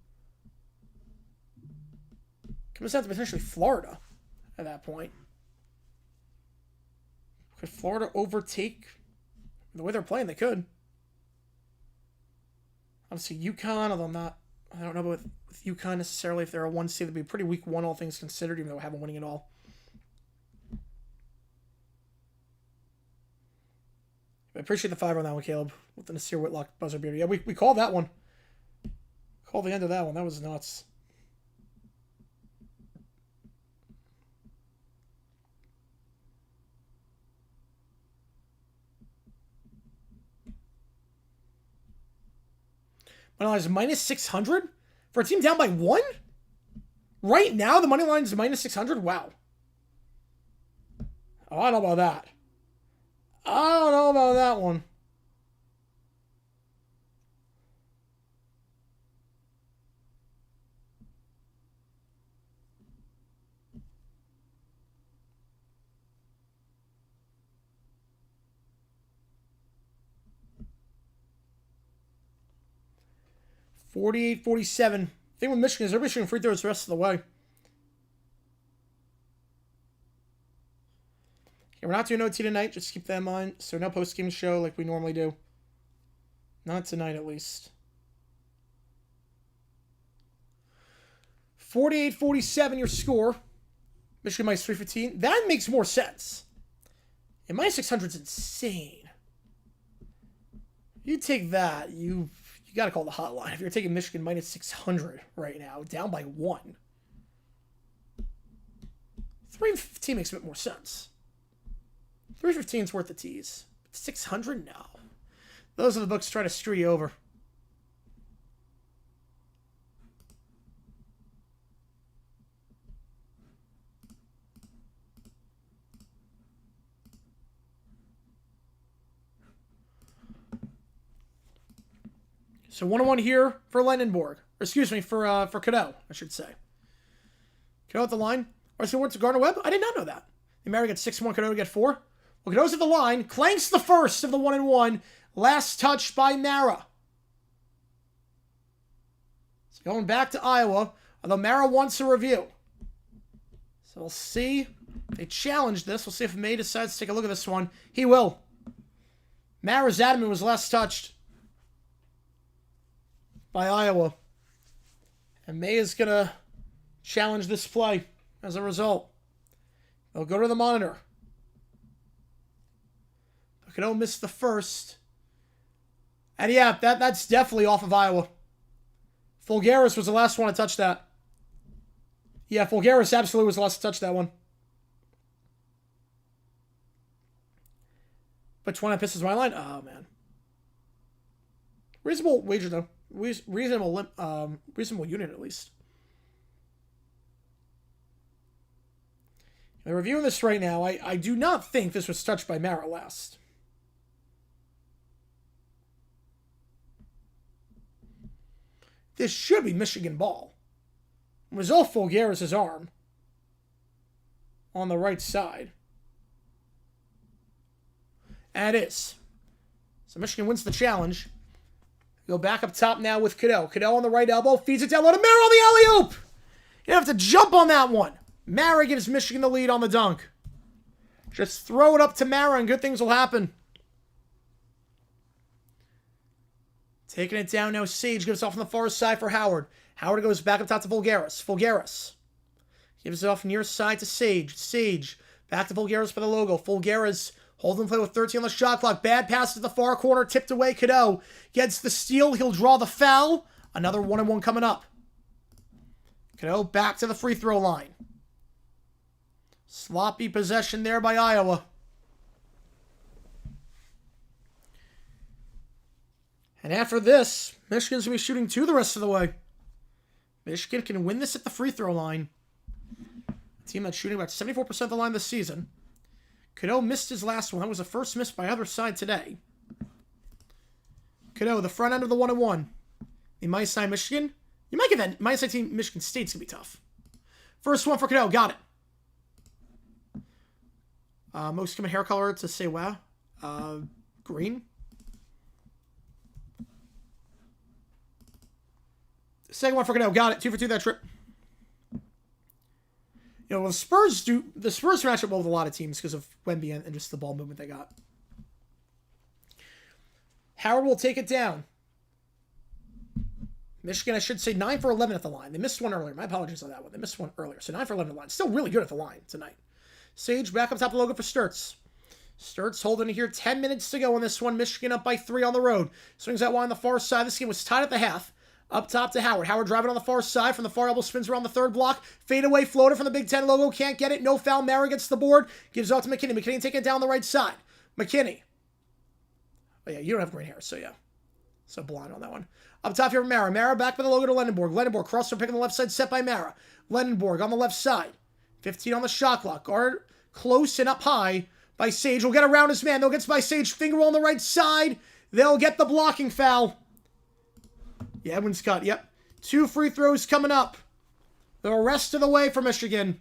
Comes down to potentially Florida at that point. Could Florida overtake the way they're playing? They could. Obviously, UConn, although I don't know about with UConn necessarily. If they're a 1 seed, they'd be a pretty weak one, all things considered, even though they haven't winning it all. I appreciate the 5 on that one, Caleb, with the Nasir Whitlock buzzer beater. Yeah, we called that one. Called the end of that one. That was nuts. Money line is minus 600 for a team down by 1? Right now, the money line is minus 600? Wow. Oh, I don't know about that. I don't know about that one. .48-47. Thing with Michigan is everybody's shooting free throws the rest of the way. Okay, we're not doing OT tonight. Just keep that in mind. So no post-game show like we normally do. Not tonight, at least. 48-47 your score. Michigan minus 315. That makes more sense. And minus 600 is insane. You take that, you got to call the hotline. If you're taking Michigan minus 600 right now, down by 1. 315 makes a bit more sense. 315 is worth the tease. 600? No. Those are the books try to screw you over. So 1-1 here for Lenenborg. Or excuse me, for Cadeau, I should say. Cadeau at the line. Or so what's Gardner-Webb? I did not know that. The Mary gets 6-1, Cadeau get 4. Well, Cadeau's at the line. Clanks the first of the 1-1. Last touch by Mara. It's going back to Iowa. Although Mara wants a review. So we'll see. They challenge this. We'll see if May decides to take a look at this one. He will. Mara's adamant was last touched by Iowa. And May is going to challenge this play as a result. They'll go to the monitor. Cadeau missed the first. And yeah, that's definitely off of Iowa. Fulgaris was the last one to touch that. Yeah, Fulgaris absolutely was the last to touch that one. But 20 pisses my line? Oh, man. Reasonable wager, though. Reasonable unit, at least. I'm reviewing this right now. I do not think this was touched by Mara last. This should be Michigan ball. It was off Wolverines' arm on the right side. And it is. So Michigan wins the challenge. Go back up top now with Cadeau. Cadeau on the right elbow. Feeds it down low to Mara on the alley-oop. You have to jump on that one. Mara gives Michigan the lead on the dunk. Just throw it up to Mara and good things will happen. Taking it down now. Sage gives off on the far side for Howard. Howard goes back up top to Wolverines. Wolverines gives it off near side to Sage. Sage back to Wolverines for the logo. Wolverines holding play with 13 on the shot clock. Bad pass to the far corner. Tipped away. Cadeau gets the steal. He'll draw the foul. Another 1-on-1 coming up. Cadeau back to the free throw line. Sloppy possession there by Iowa. And after this, Michigan's going to be shooting 2 the rest of the way. Michigan can win this at the free throw line. A team that's shooting about 74% of the line this season. Cadeau missed his last one. That was the first miss by either side today. Cadeau, the front end of the 1-on-1. The minus 9 Michigan. You might get that minus 19 Michigan State's going to be tough. First one for Cadeau. Got it. Most common hair color to say wow. Green. Second one for Cadeau. Got it. 2 for 2 that trip. You know, well, the Spurs match up well with a lot of teams because of Wemby and just the ball movement they got. Howard will take it down. Michigan, I should say, 9 for 11 at the line. They missed one earlier. My apologies on that one. They missed one earlier. So 9 for 11 at the line. Still really good at the line tonight. Sage back up top of the logo for Sturtz. Sturtz holding it here. 10 minutes to go on this one. Michigan up by 3 on the road. Swings that one on the far side. This game was tied at the half. Up top to Howard. Howard driving on the far side. From the far elbow, spins around the third block. Fadeaway floater from the Big Ten logo. Can't get it. No foul. Mara gets the board. Gives out to McKinney. McKinney taking it down the right side. McKinney. Oh, yeah, you don't have green hair, so yeah. So blind on that one. Up top here, Mara. Mara back by the logo to Lendenborg. Lendenborg crossover pick on the left side, set by Mara. Lendenborg on the left side. 15 on the shot clock. Guard close and up high by Sage. Will get around his man. They'll get by Sage. Finger roll on the right side. They'll get the blocking foul. Yeah, Edwin's cut. Yep. 2 free throws coming up. The rest of the way for Michigan.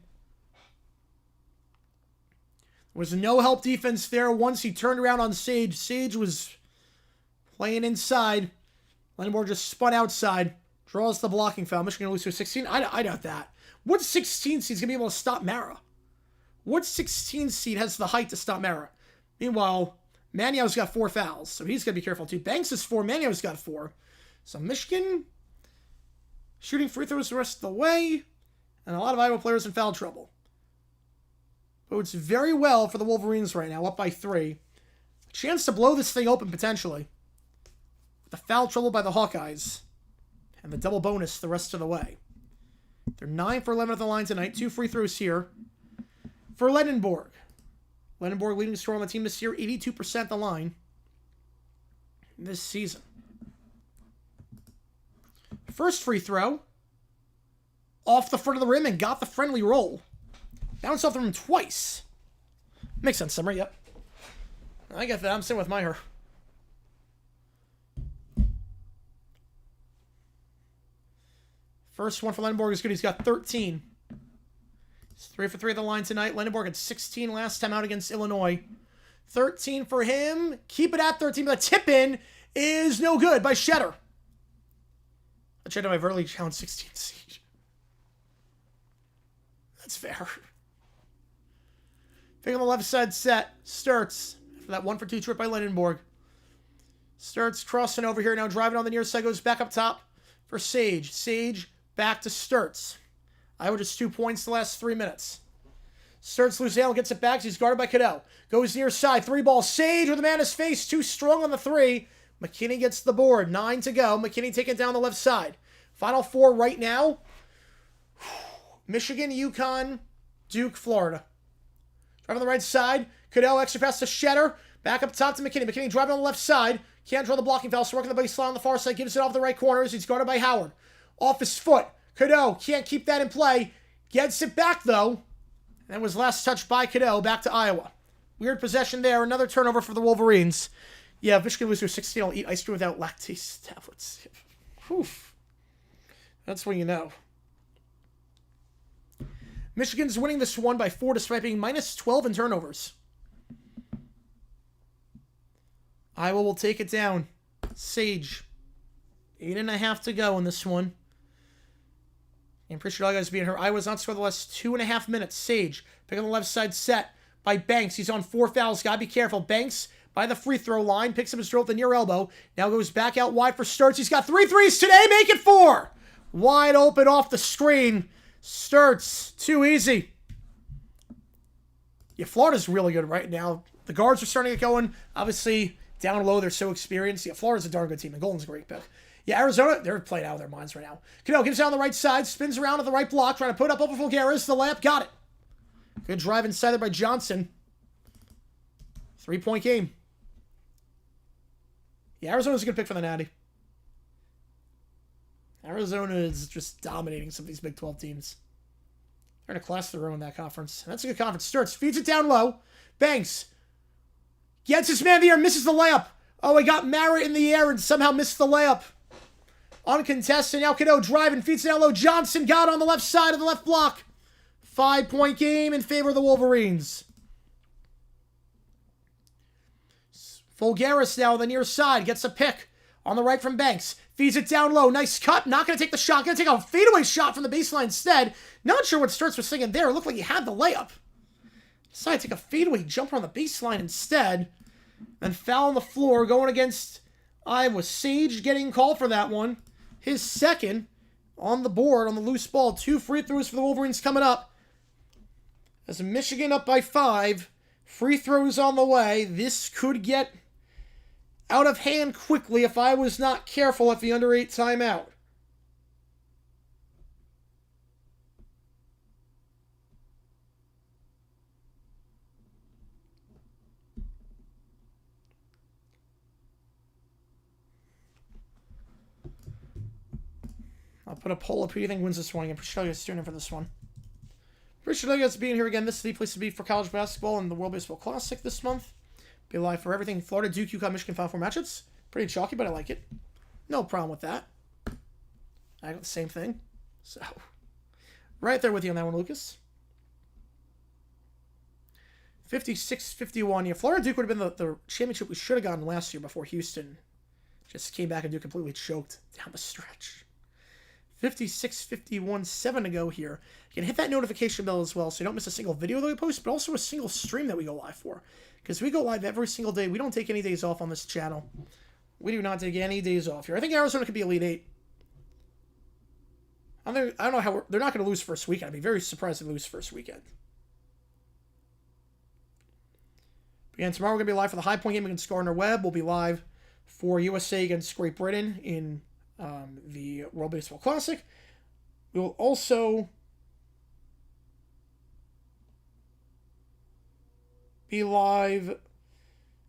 There was no help defense there once he turned around on Sage. Sage was playing inside. Lendenborg just spun outside. Draws the blocking foul. Michigan loses to a 16. I doubt that. What 16 seed is going to be able to stop Mara? What 16 seed has the height to stop Mara? Meanwhile, Maniau's got 4 fouls, so he's got to be careful too. Banks is 4. Maniau's got 4. So Michigan shooting free throws the rest of the way, and a lot of Iowa players in foul trouble. Bodes very well for the Wolverines right now, up by 3. A chance to blow this thing open potentially. The foul trouble by the Hawkeyes. And the double bonus the rest of the way. They're 9 for 11 at the line tonight. 2 free throws here for Lendenborg. Lendenborg leading scorer on the team this year. 82% the line this season. First free throw. Off the front of the rim and got the friendly roll. Bounced off the rim twice. Makes sense, Summer. Yep. I get that. I'm sitting with my hair. First one for Lendenborg is good. He's got 13. He's 3 for 3 at the line tonight. Lendenborg had 16 last time out against Illinois. 13 for him. Keep it at 13, but the tip-in is no good by Shetter. I checked out my early challenge 16 seed. That's fair. Pick on the left side set. Sturtz. For that 1 for 2 trip by Lendenborg. Sturtz crossing over here. Now driving on the near side. Goes back up top for Sage. Sage back to Sturtz. Iowa just 2 points the last 3 minutes. Sturtz loses handle, gets it back. He's guarded by Cadeau. Goes near side. 3 ball. Sage with a man in his face. Too strong on the 3. McKinney gets the board. 9 to go. McKinney taking it down the left side. Final 4 right now. Michigan, UConn, Duke, Florida. Driving on the right side. Cadeau extra pass to Shetter. Back up top to McKinney. McKinney driving on the left side. Can't draw the blocking foul. So working the baseline on the far side. Gives it off the right corners. He's guarded by Howard. Off his foot. Cadeau can't keep that in play. Gets it back, though. That was last touched by Cadeau. Back to Iowa. Weird possession there. Another turnover for the Wolverines. Yeah, if Michigan loses 16, I'll eat ice cream without lactase tablets. Whew. That's when you know. Michigan's winning this one by 4 despite being minus 12 in turnovers. Iowa will take it down. Sage. 8.5 to go in this one. And appreciate all you guys being here. Iowa's not scored the last 2.5 minutes. Sage, pick on the left side set by Banks. He's on 4 fouls. Gotta be careful. Banks by the free throw line. Picks up his drill at the near elbow. Now goes back out wide for Sturts. He's got 3 threes today. Make it 4. Wide open off the screen. Sturts. Too easy. Yeah, Florida's really good right now. The guards are starting to get going. Obviously, down low, they're so experienced. Yeah, Florida's a darn good team, and Golden's a great pick. Yeah, Arizona, they're playing out of their minds right now. Cano gives it on the right side, spins around at the right block, trying to put up over Fulgaris. The layup, got it. Good drive inside there by Johnson. 3-point game. Yeah, Arizona's a good pick for the Natty. Arizona is just dominating some of these Big 12 teams. They're in a class of their own in that conference. And that's a good conference. Sturts feeds it down low. Banks gets his man in the air, misses the layup. Oh, he got Mara in the air and somehow missed the layup. Uncontested. Now Cadeau driving, feeds it down low. Johnson got on the left side of the left block. 5-point game in favor of the Wolverines. Fulgaris now on the near side. Gets a pick on the right from Banks. Feeds it down low. Nice cut. Not going to take the shot. Going to take a fadeaway shot from the baseline instead. Not sure what Sturts was thinking there. It looked like he had the layup. Decided to take a fadeaway jumper on the baseline instead. And foul on the floor going against Iowa. Sage getting called for that one. His second on the board on the loose ball. 2 free throws for the Wolverines coming up. As Michigan up by 5. Free throws on the way. This could get out of hand quickly if I was not careful at the under 8 timeout. I'll put a poll up. Who do you think wins this one? I'm pretty sure you guys tuning in for this one. Appreciate you guys being here again. This is the place to be for college basketball and the World Baseball Classic this month. Be live for everything. Florida, Duke, UConn, Michigan, Final Four matchups. Pretty chalky, but I like it. No problem with that. I got the same thing. So, right there with you on that one, Lucas. 56-51. Yeah, Florida, Duke would have been the championship we should have gotten last year before Houston just came back and Duke completely choked down the stretch. 56-51, 7 to go here. You can hit that notification bell as well so you don't miss a single video that we post, but also a single stream that we go live for. Because we go live every single day. We don't take any days off on this channel. We do not take any days off here. I think Arizona could be Elite 8. I don't know how they're not going to lose first weekend. I'd be very surprised if they lose first weekend. Again, tomorrow we're going to be live for the High Point game against Gardner-Webb. We'll be live for USA against Great Britain in the World Baseball Classic. We will also be live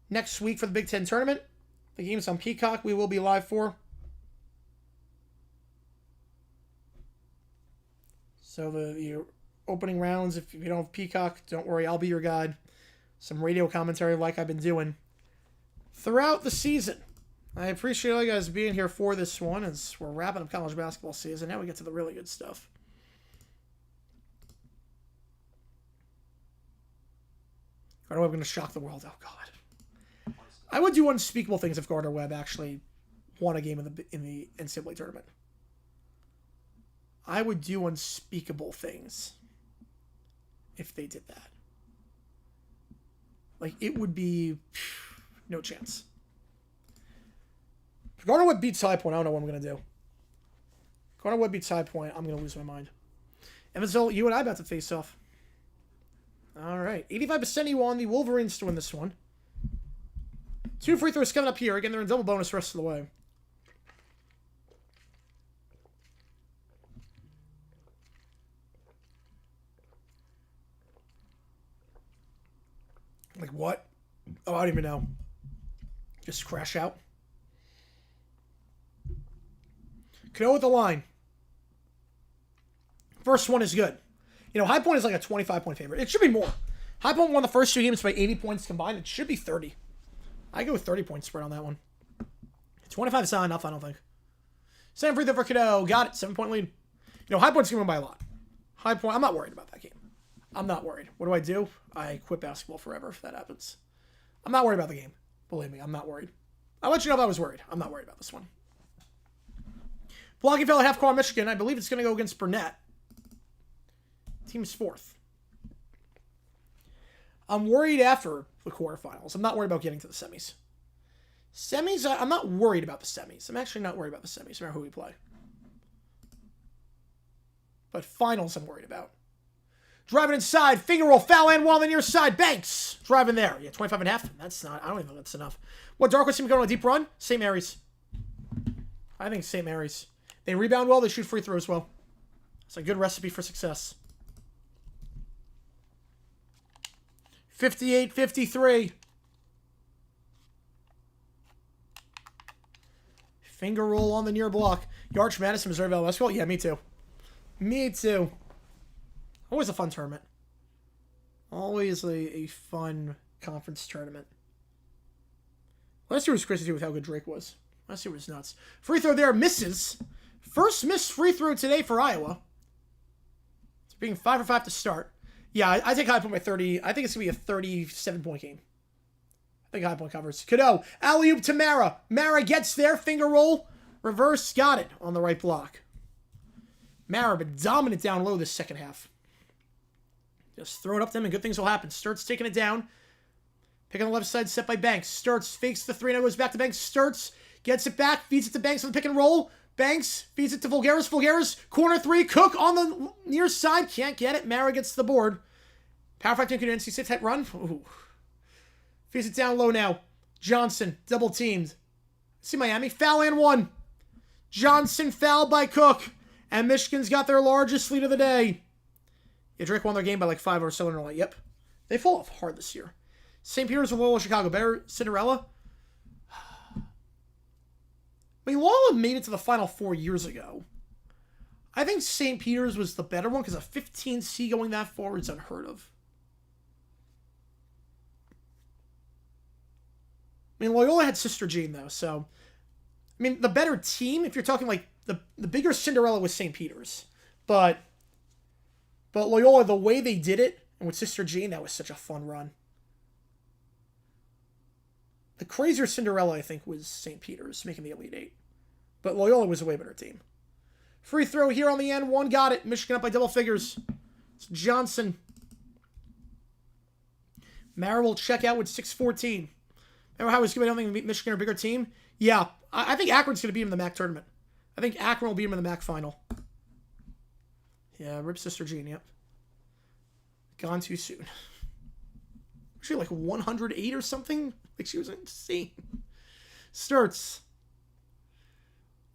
next week for the Big Ten tournament. The game's on Peacock. We will be live for. So the opening rounds, if you don't have Peacock, don't worry, I'll be your guide. Some radio commentary like I've been doing throughout the season. I appreciate all you guys being here for this one as we're wrapping up college basketball season. Now we get to the really good stuff. Gardner-Webb going to shock the world. Oh, God. I would do unspeakable things if Gardner-Webb actually won a game in the NCAA tournament. I would do unspeakable things if they did that. Like, it would be no chance. If Gardner-Webb beats High Point, I don't know what I'm going to do. If Gardner-Webb beats High Point, I'm going to lose my mind. Evansville, you and I about to face off. All right. 85% you on the Wolverines to win this one. 2 free throws coming up here. Again, they're in double bonus the rest of the way. Like what? Oh, I don't even know. Just crash out. Cano with the line. First one is good. You know, High Point is like a 25-point favorite. It should be more. High Point won the first 2 games by 80 points combined. It should be 30. I go with 30-point spread on that one. 25 is not enough, I don't think. Sam free throw for Cadeau. Got it. 7-point lead. You know, High Point's going to win by a lot. High Point, I'm not worried about that game. I'm not worried. What do? I quit basketball forever if that happens. I'm not worried about the game. Believe me, I'm not worried. I'll let you know if I was worried. I'm not worried about this one. Blocking fell at half court on Michigan. I believe it's going to go against Burnett. Team's 4th. I'm worried after the quarterfinals. I'm not worried about getting to the semis. Semis, I'm not worried about the semis. I'm actually not worried about the semis, no matter who we play. But finals I'm worried about. Driving inside, finger roll, foul and one on the near side. Banks driving there. Yeah, 25.5. That's not, I don't even think that's enough. What Dark Horse team going on a deep run? St. Mary's. I think St. Mary's. They rebound well, they shoot free throws well. It's a good recipe for success. 58-53. Finger roll on the near block. Yarch Madison, Missouri Valley Basketball. Yeah, me too. Me too. Always a fun tournament. Always a fun conference tournament. Last year was crazy too with how good Drake was. Last year was nuts. Free throw there, misses. First missed free throw today for Iowa. It's being 5 for 5 to start. Yeah, I take High Point by 30. I think it's going to be a 37-point game. I think High Point covers. Cadeau, alley-oop to Mara. Mara gets there, finger roll. Reverse, got it on the right block. Mara, but dominant down low this second half. Just throw it up to him and good things will happen. Sturtz taking it down. Pick on the left side, set by Banks. Sturtz fakes the 3, now goes back to Banks. Sturtz gets it back, feeds it to Banks on the pick and roll. Banks feeds it to Vulgaris. Vulgaris, corner 3. Cook on the near side. Can't get it. Mara gets the board. Power 5 to NC State type run. Ooh. Feeds it down low now. Johnson, double teamed. See Miami. Foul and 1. Johnson fouled by Cook. And Michigan's got their largest lead of the day. Yeah, Drake won their game by like 5 or so in a row. Yep. They fall off hard this year. St. Peter's and Loyola Chicago. Better Cinderella? I mean, Loyola made it to the Final 4 years ago. I think St. Peter's was the better one because a 15C going that far is unheard of. I mean, Loyola had Sister Jean, though, so... I mean, the better team, if you're talking like... The bigger Cinderella was St. Peter's. But Loyola, the way they did it, and with Sister Jean, that was such a fun run. The crazier Cinderella, I think, was St. Peter's, making the Elite 8. But Loyola was a way better team. Free throw here on the end. 1 got it. Michigan up by double figures. It's Johnson. Mara will check out with 6:14. Remember how I was giving, I don't think Michigan are a bigger team? Yeah, I think Akron's going to beat him in the MAC tournament. I think Akron will beat him in the MAC final. Yeah, rip Sister Jean, yep. Gone too soon. She like 108 or something? Like she was insane. Sturtz.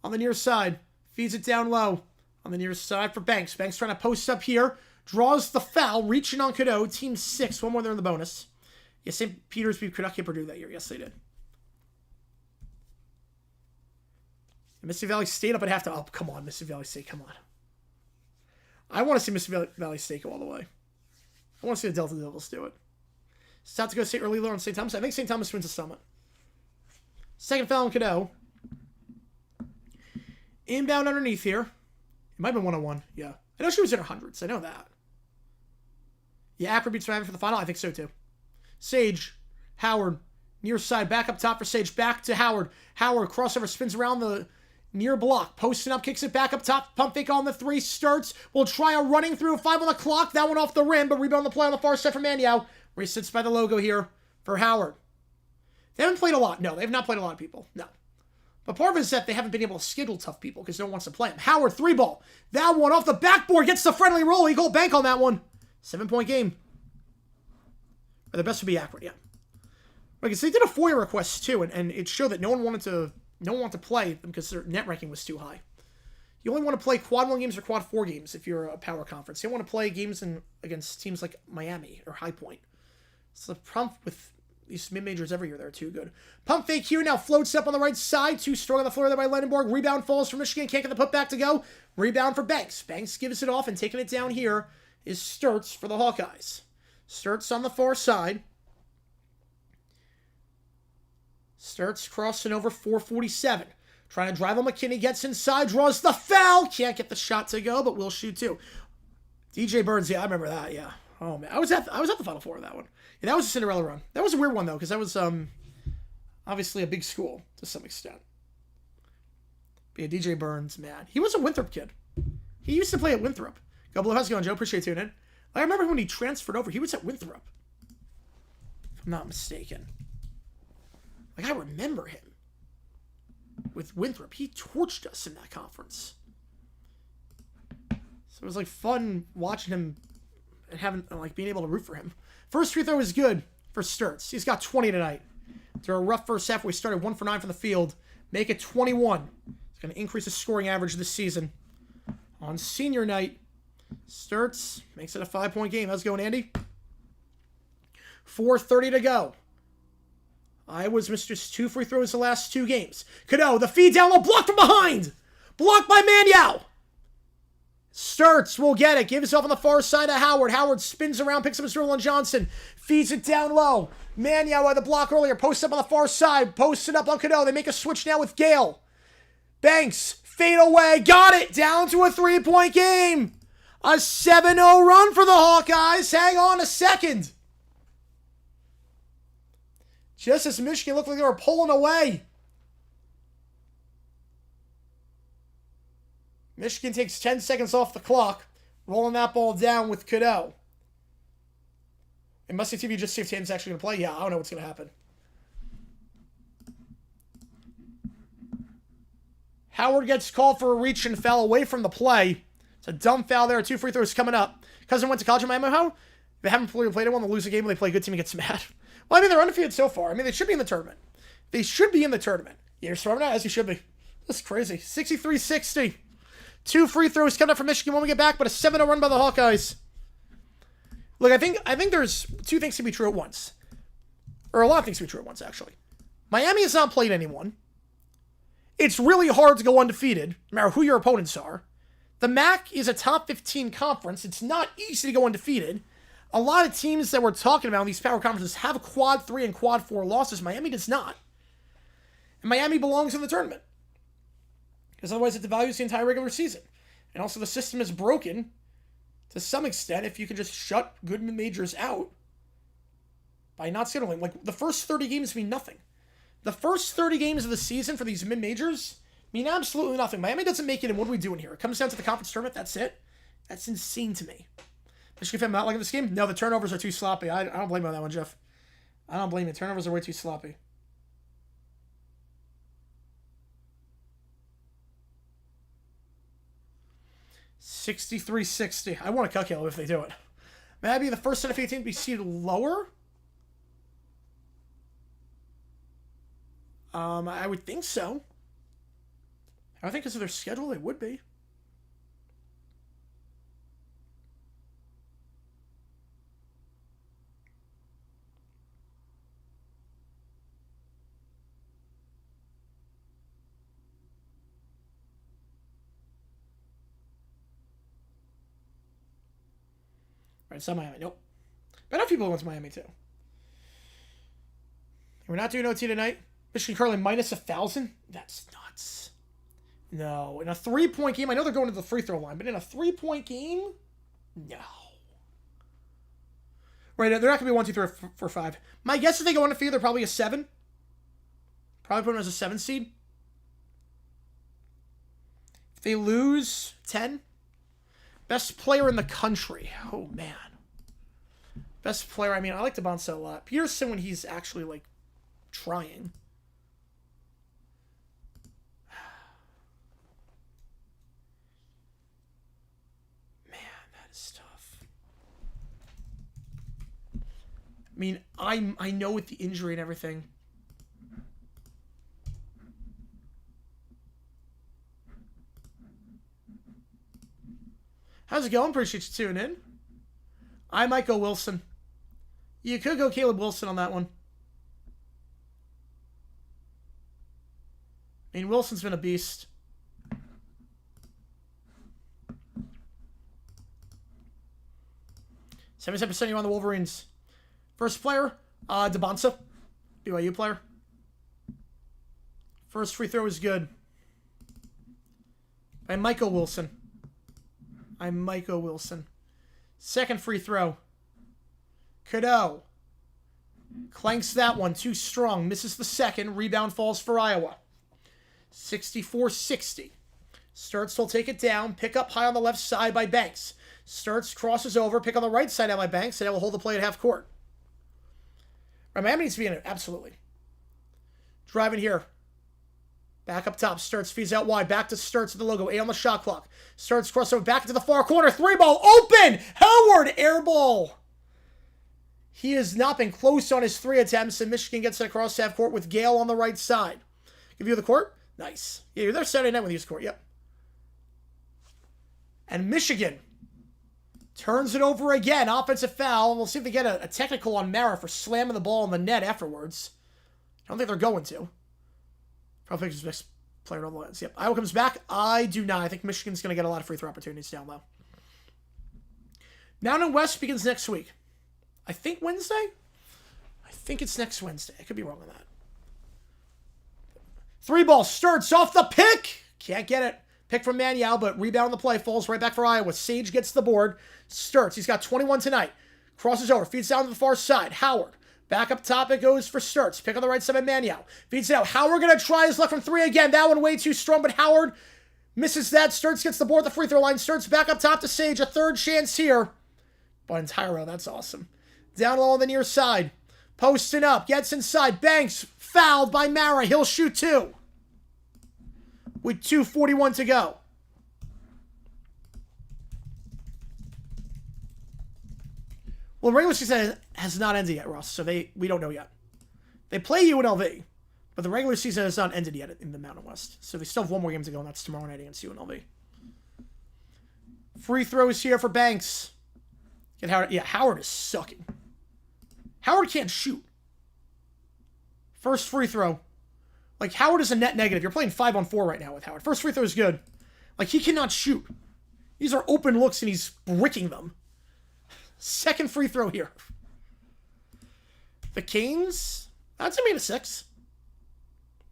On the near side. Feeds it down low. On the near side for Banks. Banks trying to post up here. Draws the foul. Reaching on Cadeau. Team 6. One more there in the bonus. Yeah, St. Peter's beat Kentucky and Purdue that year. Yes, they did. And Mississippi Valley State up at halftime. Oh, come on, Mississippi Valley State. Come on. I want to see Mississippi Valley State go all the way. I want to see the Delta Devils do it. South Dakota State early on St. Thomas. I think St. Thomas wins the Summit. Second foul on Cadeau. Inbound underneath here. It might have been 101. Yeah. I know she was in her hundreds. I know that. Yeah, Akron beats Miami for the final. I think so too. Sage. Howard. Near side. Back up top for Sage. Back to Howard. Howard. Crossover. Spins around the near block. Posting up. Kicks it back up top. Pump fake on the 3. Starts. Will try a running through. 5 on the clock. That one off the rim. But rebound on the play on the far side for Maniow. Where he sits by the logo here for Howard. They haven't played a lot. No, they have not played a lot of people. No. But part of it is that they haven't been able to schedule tough people because no one wants to play them. Howard, 3-ball. That one off the backboard gets the friendly roll. Eagle bank on that one. 7-point game. But the best would be Akron, yeah. Because they did a FOIA request too, and it showed that no one wanted to play them because their net ranking was too high. You only want to play quad 1 games or quad 4 games if you're a power conference. You don't want to play games against teams like Miami or High Point. It's the problem with these mid-majors every year. They're too good. Pump fake here. Now floats up on the right side. Too strong on the floor there by Lendenborg. Rebound falls for Michigan. Can't get the putback to go. Rebound for Banks. Banks gives it off and taking it down here is Sturts for the Hawkeyes. Sturts on the far side. Sturts crossing over 447. Trying to drive on McKinney. Gets inside. Draws the foul. Can't get the shot to go, but will shoot too. DJ Burns. Yeah, I remember that. Yeah. Oh, man. I was at the Final Four of that one. Yeah, that was a Cinderella run. That was a weird one, though, because that was obviously a big school to some extent. But yeah, DJ Burns, man. He was a Winthrop kid. He used to play at Winthrop. Go Blue. How's it going, Joe? Appreciate you tuning in. I remember when he transferred over, he was at Winthrop. If I'm not mistaken. Like, I remember him. With Winthrop. He torched us in that conference. So it was, like, fun watching him and having, like, being able to root for him. First free throw is good for Sturts. He's got 20 tonight. Through a rough first half, we started 1 for 9 from the field. Make it 21. It's going to increase his scoring average this season. On senior night, Sturts makes it a 5-point game. How's it going, Andy? 4:30 to go. Iowa's missed just 2 free throws the last 2 games. Cadeau, the feed down low, blocked from behind. Blocked by Maniau. Sturts will get it. Gives it off on the far side of Howard. Howard spins around, picks up his dribble on Johnson. Feeds it down low. Maniau had the block earlier. Posts up on the far side. Posts it up on Cadeau. They make a switch now with Gale. Banks, fade away. Got it. Down to a 3-point game. A 7-0 run for the Hawkeyes. Hang on a second. Just as Michigan looked like they were pulling away. Michigan takes 10 seconds off the clock. Rolling that ball down with Cadeau. And Must See TV just see if Tatum's actually going to play. Yeah, I don't know what's going to happen. Howard gets called for a reach and foul away from the play. It's a dumb foul there. 2 free throws coming up. Cousin went to college in Miami. How? They haven't played anyone. They lose a game when they play a good team and gets mad. Well, I mean, they're undefeated so far. I mean, they should be in the tournament. They should be in the tournament. You're smarter now, as you should be. That's crazy. 63-60. 2 free throws coming up from Michigan when we get back, but a 7-0 run by the Hawkeyes. Look, I think there's 2 things to be true at once. Or a lot of things to be true at once, actually. Miami has not played anyone. It's really hard to go undefeated, no matter who your opponents are. The MAC is a top 15 conference. It's not easy to go undefeated. A lot of teams that we're talking about in these power conferences have quad 3 and quad 4 losses. Miami does not. And Miami belongs in the tournament. Because otherwise it devalues the entire regular season. And also the system is broken to some extent if you can just shut good majors out by not scheduling. Like, the first 30 games mean nothing. The first 30 games of the season for these mid-majors mean absolutely nothing. Miami doesn't make it, and what are we doing here? It comes down to the conference tournament, that's it? That's insane to me. Michigan fan not liking this game? No, the turnovers are too sloppy. I don't blame you on that one, Jeff. I don't blame you. Turnovers are way too sloppy. $63-60. I want a cuck if they do it. Maybe the first set of 18 to be seated lower? I would think so. I think because of their schedule, they would be. Right, it's not Miami. Nope. But enough people went to Miami, too. We're not doing OT tonight. Michigan currently minus 1,000? That's nuts. No. In a 3-point game, I know they're going to the free throw line, but in a 3-point game? No. Right, they're not going to be 1, 2, 3, 4, 5. My guess is they go undefeated, they're probably a 7. Probably put them as a 7 seed. If they lose, 10. Best player in the country. Oh, man. Best player, I mean, I like DeBonce a lot. Peterson when he's actually, like, trying. Man, that is tough. I mean, I know with the injury and everything. How's it going? Appreciate you tuning in. I might go Wilson. You could go Caleb Wilson on that one. I mean, Wilson's been a beast. 77% you on the Wolverines. First player, DeBonsa, BYU player. First free throw is good. By Michael Wilson. Second free throw. Cadeau. Clanks that one. Too strong. Misses the second. Rebound falls for Iowa. 64-60. Sturts will take it down. Pick up high on the left side by Banks. Sturts crosses over. Pick on the right side out by Banks. And that will hold the play at half court. Miami needs to be in it. Absolutely. Driving here. Back up top. Sturts feeds out wide. Back to Sturts with the logo. 8 on the shot clock. Sturts crossover back into the far corner. 3-ball open. Howard air ball. He has not been close on his 3 attempts, and Michigan gets it across half court with Gale on the right side. Give you the court? Nice. Yeah, you're there Saturday night when you use court. Yep. And Michigan turns it over again. Offensive foul. And we'll see if they get a technical on Mara for slamming the ball in the net afterwards. I don't think they're going to. Probably just next player on the lens. Yep. Iowa comes back. I do not. I think Michigan's going to get a lot of free throw opportunities down low. Mountain West begins next week. I think Wednesday? I think it's next Wednesday. I could be wrong on that. 3-ball starts off the pick. Can't get it. Pick from Maniau, but rebound on the play. Falls right back for Iowa. Sage gets the board. Sturts. He's got 21 tonight. Crosses over. Feeds down to the far side. Howard. Back up top, it goes for Sturts. Pick on the right side by Maniau. Feeds it out. Howard going to try his luck from 3 again. That one way too strong, but Howard misses that. Sturts gets the board at the free throw line. Sturts back up top to Sage. A third chance here. But entire row. That's awesome. Down low on the near side. Posting up. Gets inside. Banks fouled by Mara. He'll shoot 2. With 2:41 to go. Well, regular season has not ended yet, Ross. So we don't know yet. They play UNLV. But the regular season has not ended yet in the Mountain West. So they still have one more game to go, and that's tomorrow night against UNLV. Free throws here for Banks. Get Howard. Yeah, Howard is sucking. Howard can't shoot. First free throw. Like, Howard is a net negative. You're playing 5-on-4 right now with Howard. First free throw is good. Like, he cannot shoot. These are open looks, and he's bricking them. Second free throw here. The Canes, that's a mean 6.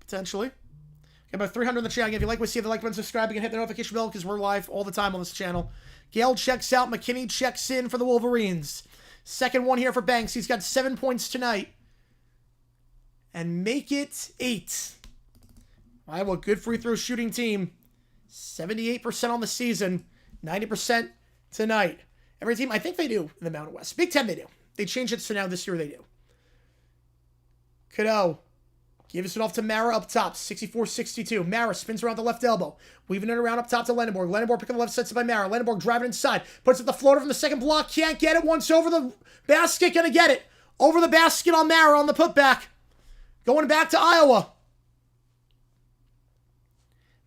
Potentially. Get about 300 in the chat. If you like what you see, if you like button, subscribe. You can hit the notification bell because we're live all the time on this channel. Gale checks out. McKinney checks in for the Wolverines. Second one here for Banks. He's got 7 points tonight. And make it 8. Iowa, good free throw shooting team. 78% on the season. 90% tonight. Every team, I think they do in the Mountain West. Big Ten, they do. They changed it, so now this year they do. Cadeau gives it off to Mara up top. 64-62. Mara spins around the left elbow. Weaving it around up top to Lenneborg. Lenneborg picking the left side by Mara. Lenneborg driving inside. Puts up the floater from the second block. Can't get it. Once over the basket. Gonna get it. Over the basket on Mara on the putback. Going back to Iowa.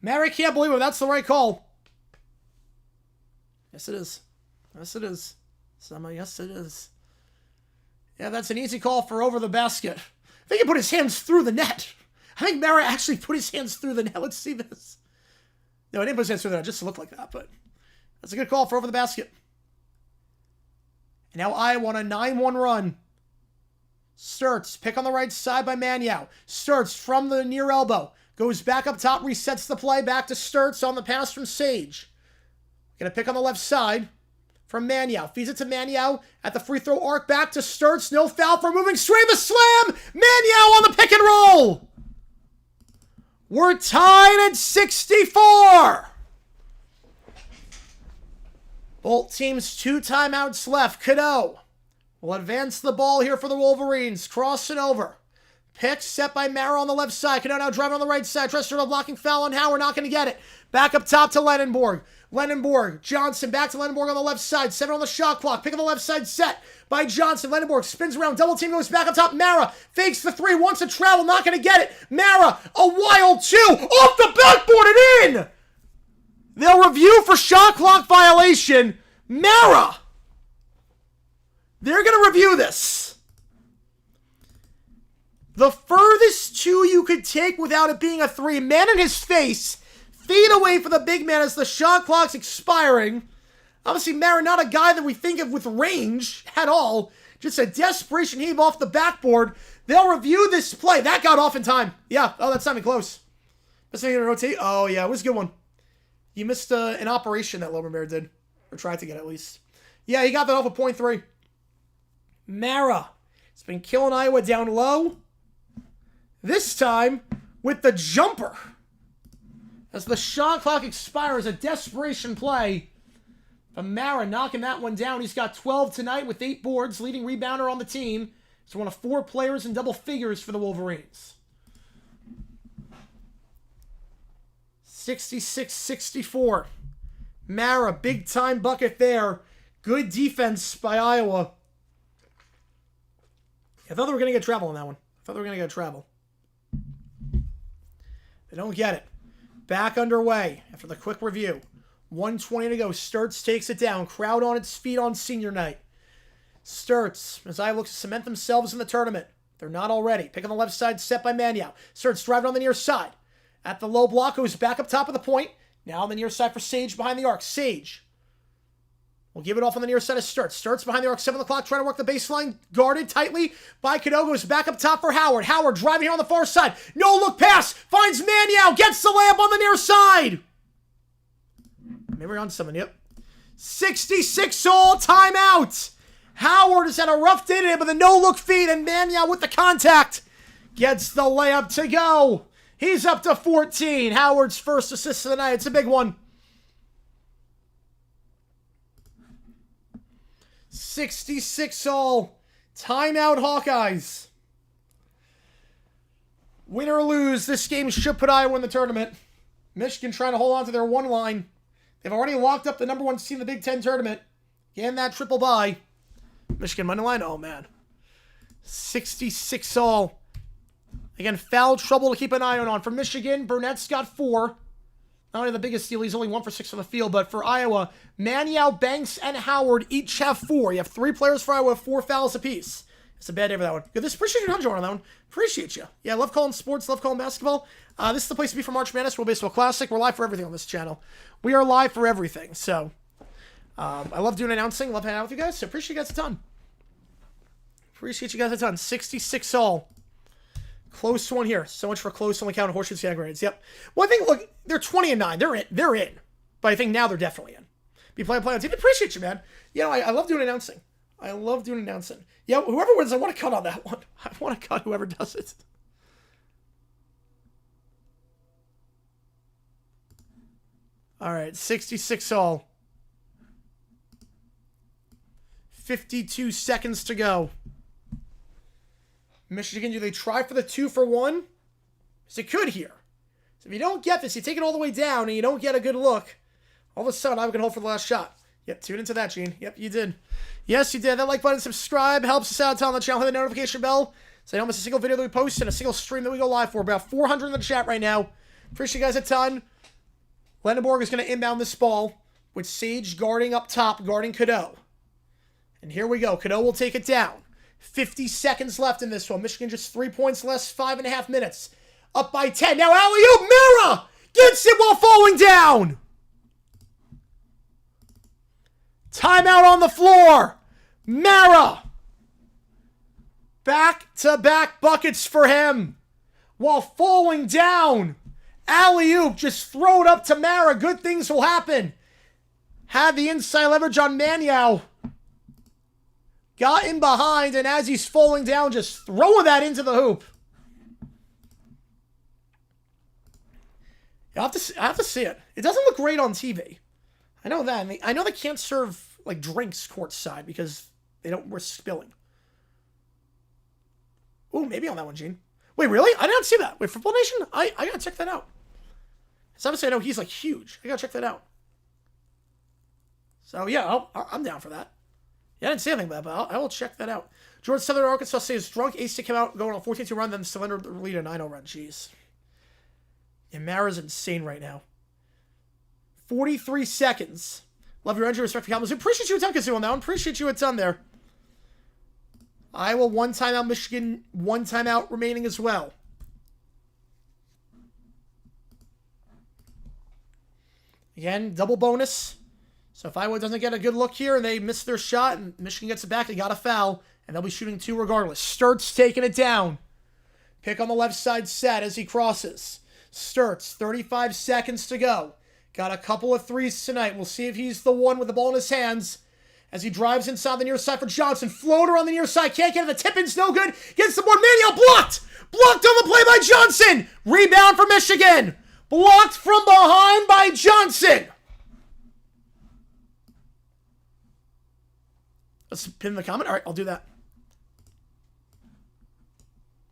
Mara can't believe it. That's the right call. Yes, it is. Yes, it is. Yes, it is. Yeah, that's an easy call for over the basket. I think he put his hands through the net. I think Mara actually put his hands through the net. Let's see this. No, I didn't put his hands through the net. Just to look like that, but that's a good call for over the basket. And now Iowa on a 9-1 run. Sturts, pick on the right side by Maniau. Sturts from the near elbow. Goes back up top, resets the play. Back to Sturts on the pass from Sage. Gonna pick on the left side from Maniau. Feeds it to Maniau at the free throw arc. Back to Sturts. No foul for moving straight. The slam! Maniau on the pick and roll! We're tied at 64! Both teams 2 timeouts left. Cadeau will advance the ball here for the Wolverines. Crossing over. Pick set by Mara on the left side. Cadeau now driving on the right side. Tries to a blocking foul on Howard. Not going to get it. Back up top to Lenneborg. Lenneborg. Johnson back to Lenneborg on the left side. 7 on the shot clock. Pick on the left side set by Johnson. Lenneborg spins around. Double team goes back up top. Mara fakes the 3. Wants to travel. Not going to get it. Mara, a wild 2. Off the backboard and in! They'll review for shot clock violation. Mara! They're going to review this. The furthest 2 you could take without it being a 3. Man in his face. Feet away from the big man as the shot clock's expiring. Obviously, Mara, not a guy that we think of with range at all. Just a desperation heave off the backboard. They'll review this play. That got off in time. Yeah. Oh, that's not even close. That's not even a rotate. Oh, yeah. It was a good one. You missed an operation that Lobermare did. Or tried to get at least. Yeah, he got that off of .3. Mara. It's been killing Iowa down low. This time with the jumper. As the shot clock expires, a desperation play. But Mara knocking that one down. He's got 12 tonight with 8 boards, leading rebounder on the team. He's one of 4 players in double figures for the Wolverines. 66-64. Mara, big time bucket there. Good defense by Iowa. I thought they were going to get travel on that one. I thought they were going to get travel. They don't get it. Back underway after the quick review. 1:20 to go. Sturts takes it down. Crowd on its feet on senior night. Sturts, as Iowa looks to cement themselves in the tournament. They're not already. Pick on the left side, set by Maniau. Sturts driving on the near side. At the low block, goes back up top of the point. Now on the near side for Sage behind the arc. Sage will give it off on the near side of Sturts. Sturts behind the arc, 7 o'clock, trying to work the baseline. Guarded tightly by Cadeau. Goes back up top for Howard. Howard driving here on the far side. No look pass. Finds Maniau. Gets the layup on the near side. Maybe we're on something. Yep. 66 all. Timeout. Howard has had a rough day today with a no-look feed, and Maniau with the contact gets the layup to go. He's up to 14. Howard's first assist of the night. It's a big one. 66 all. Timeout, Hawkeyes. Win or lose, this game should put Iowa in the tournament. Michigan trying to hold on to their one line. They've already locked up the number 1 seed in the Big Ten tournament. Getting that triple bye. Michigan money line. Oh, man. 66 all. Again, foul trouble to keep an eye on. For Michigan, Burnett's got 4. Not only the biggest steal, he's only 1 for 6 from the field. But for Iowa, Maniau, Banks, and Howard each have 4. You have 3 players for Iowa with 4 fouls apiece. It's a bad day for that one. Good, appreciate your time on that one. Appreciate you. Yeah, love calling sports, love calling basketball. This is the place to be for March Madness, World Baseball Classic. We're live for everything on this channel. We are live for everything. So, I love doing announcing. Love hanging out with you guys. So, appreciate you guys a ton. Appreciate you guys a ton. 66 all. Close one here. So much for close on the count of horseshoe SAG grades. Yep. Well, I think, look, they're 20-9. They're in. They're in. But I think now they're definitely in. Be playing on team. Appreciate you, man. You know, I love doing announcing. I love doing announcing. Yeah, whoever wins, I want to cut on that one. I want to cut whoever does it. All right, 66 all. 52 seconds to go. Michigan, do they try for the 2-for-1? Because they could here. So if you don't get this, you take it all the way down and you don't get a good look, all of a sudden I'm going to hold for the last shot. Yep, tune into that, Gene. Yep, you did. Yes, you did. That like button, subscribe, helps us out on the channel. Hit the notification bell so you don't miss a single video that we post and a single stream that we go live for. About 400 in the chat right now. Appreciate you guys a ton. Lenneborg is going to inbound this ball with Sage guarding up top, guarding Cadeau. And here we go. Cadeau will take it down. 50 seconds left in this one. Michigan just 3 points less, 5.5 minutes. Up by 10. Now alley-oop, Mara gets it while falling down. Timeout on the floor. Mara. Back-to-back buckets for him while falling down. Alley-oop, just throw it up to Mara. Good things will happen. Had the inside leverage on Maniau. Got in behind, and as he's falling down, just throwing that into the hoop. I have to see it. It doesn't look great on TV. I know that. I know they can't serve like drinks courtside because they don't risk spilling. Ooh, maybe on that one, Gene. Wait, really? I didn't see that. Wait, Football Nation? I gotta check that out. So obviously I know he's like huge. I gotta check that out. So yeah, I'm down for that. Yeah, I didn't see anything about that, but I will check that out. George Southern Arkansas says drunk ace to come out going on 14-2 run, then surrender the lead a 9-0 run. Jeez. Yeah, Mara's insane right now. 43 seconds. Love your energy, respect for Kalamazoo. Appreciate you a ton, Kazoo, on that one. Appreciate you a ton there. Iowa 1 timeout, Michigan 1 timeout remaining as well. Again, double bonus. So if Iowa doesn't get a good look here and they miss their shot and Michigan gets it back, they got a foul, and they'll be shooting 2 regardless. Sturtz taking it down. Pick on the left side set as he crosses. Sturtz, 35 seconds to go. Got a couple of threes tonight. We'll see if he's the one with the ball in his hands as he drives inside the near side for Johnson. Floater on the near side. Can't get it. The tip-in's no good. Gets some more. Manuel blocked. Blocked on the play by Johnson. Rebound for Michigan. Blocked from behind by Johnson. Let's pin the comment. All right, I'll do that.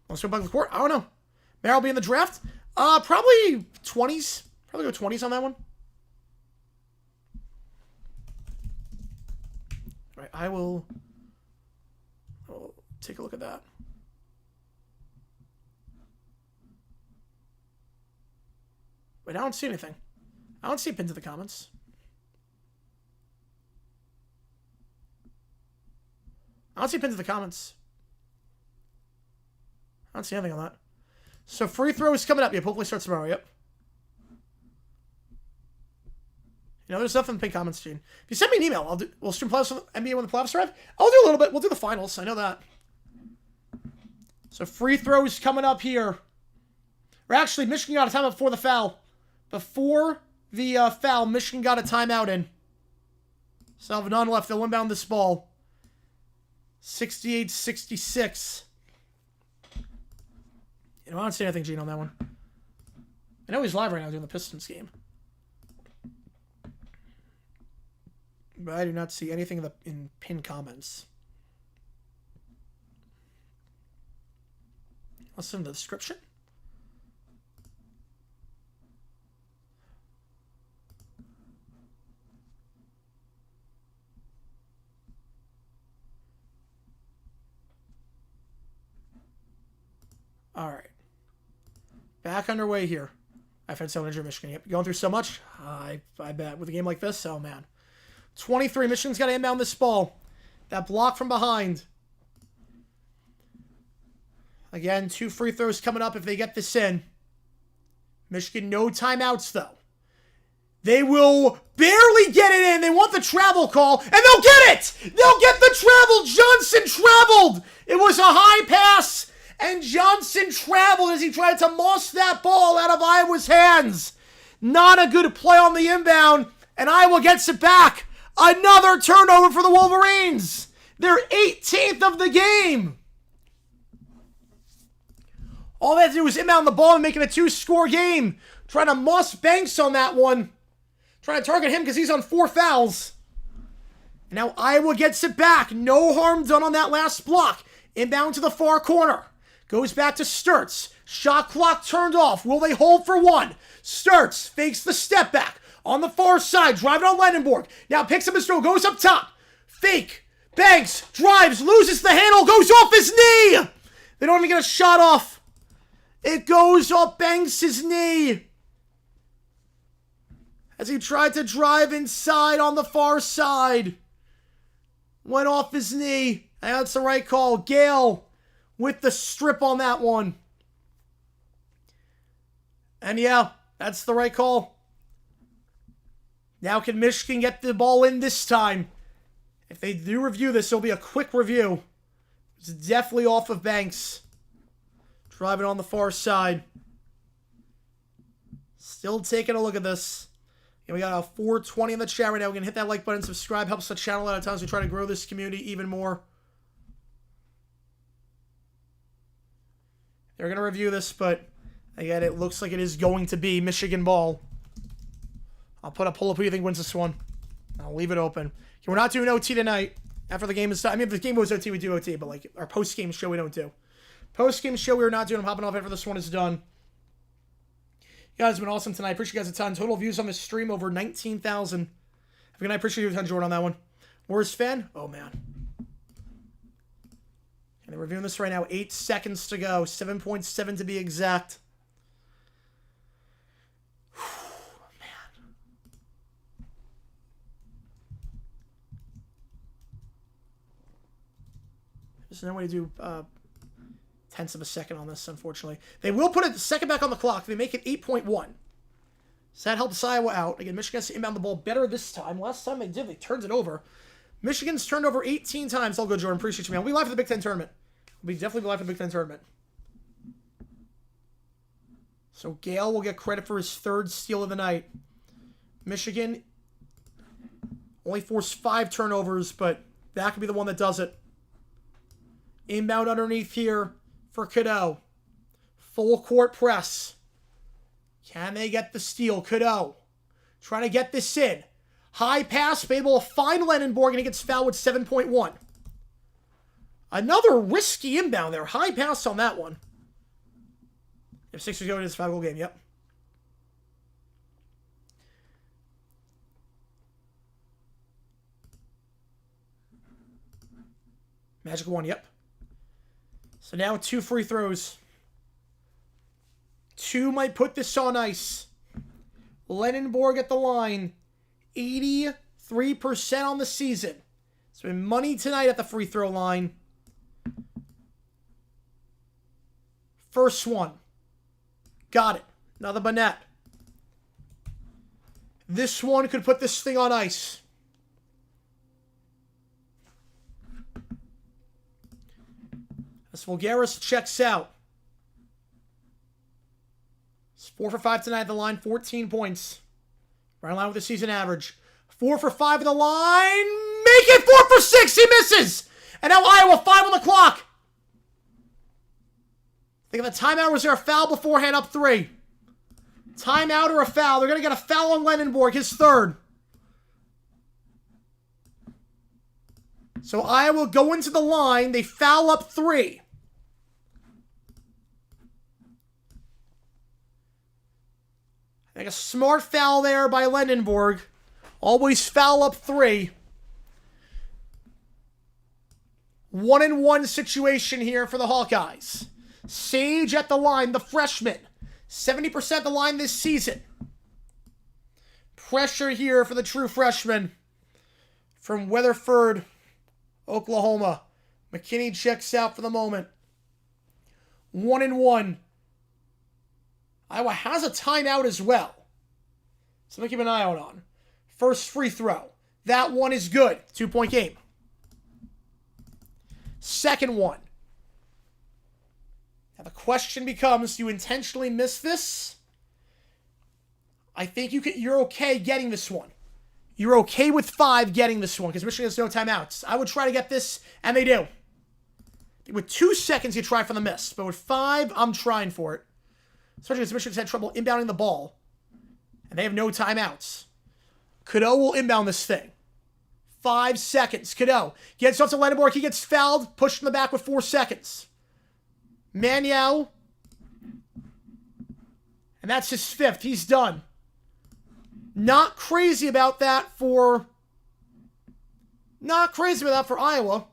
Let's go back to the court. I don't know. Merrill be in the draft. Probably 20s. Probably go 20s on that one. All right, I'll take a look at that. Wait, I don't see anything. I don't see a pin to the comments. I don't see a pin to the comments. I don't see anything on that. So free throw is coming up. Yep, hopefully starts tomorrow. Yep. You know, there's nothing in the pin comments, Gene. If you send me an email, we'll stream playoffs with NBA when the playoffs arrive. I'll do a little bit. We'll do the finals. I know that. So free throws coming up here. Or actually, Michigan got a timeout before the foul. Before the foul, Michigan got a timeout in. So have none left. They'll inbound this ball. 68-66. You know, I don't see anything, Gene, on that one. I know he's live right now doing the Pistons game. But I do not see anything in pin comments. Listen to the description. All right. Back underway here. I've had so injured Michigan. Yep. Going through so much. I bet with a game like this, oh man. 23. Michigan's got to inbound this ball. That block from behind. Again, 2 free throws coming up if they get this in. Michigan, no timeouts, though. They will barely get it in. They want the travel call, and they'll get it! They'll get the travel! Johnson traveled! It was a high pass, and Johnson traveled as he tried to moss that ball out of Iowa's hands. Not a good play on the inbound, and Iowa gets it back. Another turnover for the Wolverines. Their 18th of the game. All they had to do was inbound the ball and make it a 2-score game. Trying to moss Banks on that one. Trying to target him because he's on 4 fouls. And now Iowa gets it back. No harm done on that last block. Inbound to the far corner. Goes back to Sturtz. Shot clock turned off. Will they hold for 1? Sturtz fakes the step back. On the far side, driving on Lendenborg. Now picks up his throw, goes up top. Fake. Banks, drives, loses the handle, goes off his knee. They don't even get a shot off. It goes off Banks' knee. As he tried to drive inside on the far side. Went off his knee. And that's the right call. Gale with the strip on that one. And yeah, that's the right call. Now can Michigan get the ball in this time? If they do review this, it'll be a quick review. It's definitely off of Banks. Driving on the far side. Still taking a look at this. And we got a 420 in the chat right now. We're going to hit that like button, subscribe. Helps the channel out of times. We try to grow this community even more. They're going to review this, but again, it looks like it is going to be Michigan ball. I'll put a poll up who you think wins this one. I'll leave it open. Okay, we're not doing OT tonight. After the game is done. I mean, if the game goes OT, we do OT. But like our post-game show, we don't do. Post-game show, we're not doing. I'm hopping off after this one is done. You guys have been awesome tonight. Appreciate you guys a ton. Total views on this stream over 19,000. Have a good night. Appreciate you a ton, Jordan, on that one. Worst fan? Oh, man. And they're reviewing this right now. 8 seconds to go. 7.7 to be exact. There's no way to do tenths of a second on this, unfortunately. They will put a second back on the clock. They make it 8.1. So that helps Iowa out. Again, Michigan has to inbound the ball better this time. Last time they did, they turned it over. Michigan's turned over 18 times. All good, Jordan. Appreciate you, man. We'll be live for the Big Ten tournament. We'll definitely be live for the Big Ten tournament. So Gale will get credit for his 3rd steal of the night. Michigan only forced 5 turnovers, but that could be the one that does it. Inbound underneath here for Cadeau. Full court press. Can they get the steal? Cadeau trying to get this in. High pass, able to find Lenenborg, and he gets fouled with 7.1. Another risky inbound there. High pass on that one. If Sixers go into this 5-goal game, yep. Magic 1, yep. So now 2 free throws. 2 might put this on ice. Lenenborg at the line. 83% on the season. It's been money tonight at the free throw line. First one. Got it. Another Burnett. This one could put this thing on ice. As Vulgaris checks out. It's 4 for 5 tonight at the line. 14 points. Right in line with the season average. 4 for 5 at the line. Make it 4 for 6. He misses. And now Iowa, 5 on the clock. Think of the timeout. Was there a foul beforehand? Up 3. Timeout or a foul. They're going to get a foul on Lenenborg, his 3rd. So Iowa go into the line. They foul up 3. I think a smart foul there by Lenenborg. Always foul up 3. 1-and-1 situation here for the Hawkeyes. Sage at the line, the freshman. 70% the line this season. Pressure here for the true freshman from Weatherford, Oklahoma. McKinney checks out for the moment. 1-and-1. Iowa has a timeout as well. Something to keep an eye out on. First free throw. That one is good. 2-point game. Second one. Now the question becomes, do you intentionally miss this? I think you're okay getting this one. You're okay with 5 getting this one because Michigan has no timeouts. I would try to get this, and they do. With 2 seconds, you try for the miss. But with 5, I'm trying for it. Especially because Michigan's had trouble inbounding the ball. And they have no timeouts. Cadeau will inbound this thing. 5 seconds. Cadeau gets off to Lenenborg. He gets fouled. Pushed in the back with 4 seconds. Maniau. And that's his 5th. He's done. Not crazy about that for Iowa.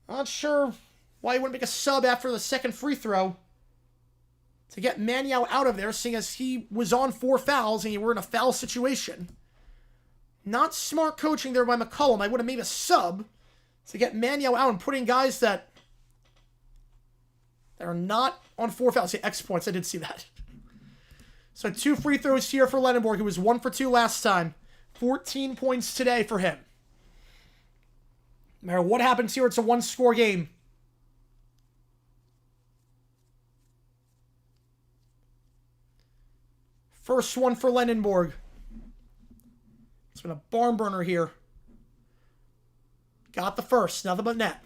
Not sure why he wouldn't make a sub after the second free throw to get Maniau out of there, seeing as he was on 4 fouls and you were in a foul situation. Not smart coaching there by McCollum. I would have made a sub to get Maniau out and putting guys that are not on 4 fouls. See, X points. I did see that. So 2 free throws here for Lenenborg, who was 1 for 2 last time. 14 points today for him. No matter what happens here, it's a 1-score game. First one for Lenenborg. It's been a barn burner here. Got the first. Nothing but net.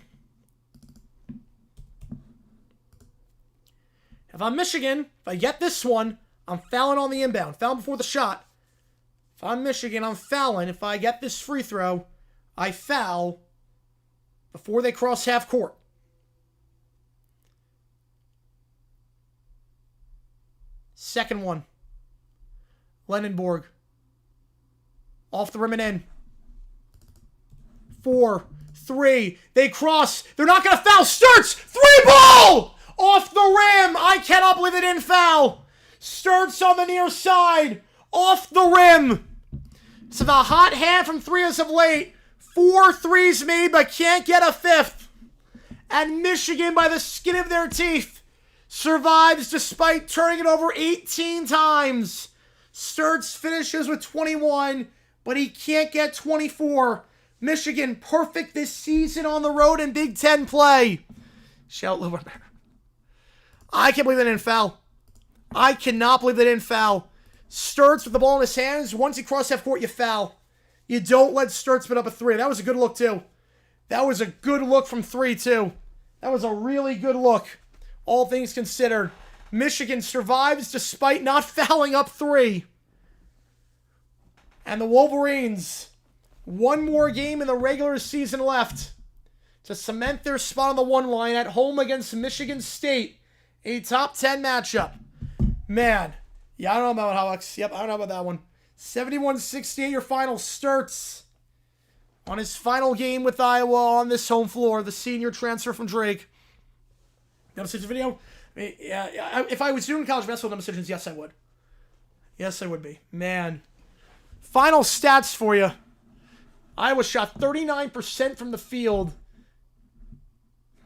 If I'm Michigan, if I get this one, I'm fouling on the inbound. Foul before the shot. If I'm Michigan, I'm fouling. If I get this free throw, I foul before they cross half court. Second one. Lenenborg. Off the rim and in. 4, 3. They cross. They're not going to foul. Sturts. 3-ball! Off the rim. I cannot believe they didn't foul. Sturts on the near side. Off the rim. So the hot hand from 3 as of late. 4 threes made, but can't get a 5th. And Michigan, by the skin of their teeth, survives despite turning it over 18 times. Sturts finishes with 21, but he can't get 24. Michigan perfect this season on the road in Big Ten play. Shout Lou. I can't believe they didn't foul. I cannot believe they didn't foul. Sturts with the ball in his hands. Once he crosses half court, you foul. You don't let Sturts put up a 3. That was a good look, too. That was a good look from 3, too. That was a really good look, all things considered. Michigan survives despite not fouling up 3. And the Wolverines, one more game in the regular season left to cement their spot on the 1 line at home against Michigan State. A top 10 matchup. Man, yeah, I don't know about Hawkeyes. Yep, I don't know about that one. 71-68 your final. Sturts on his final game with Iowa on this home floor. The senior transfer from Drake. Number 6 video? Yeah, if I was doing college basketball number decisions, yes, I would. Yes, I would be. Man. Final stats for you. Iowa shot 39% from the field.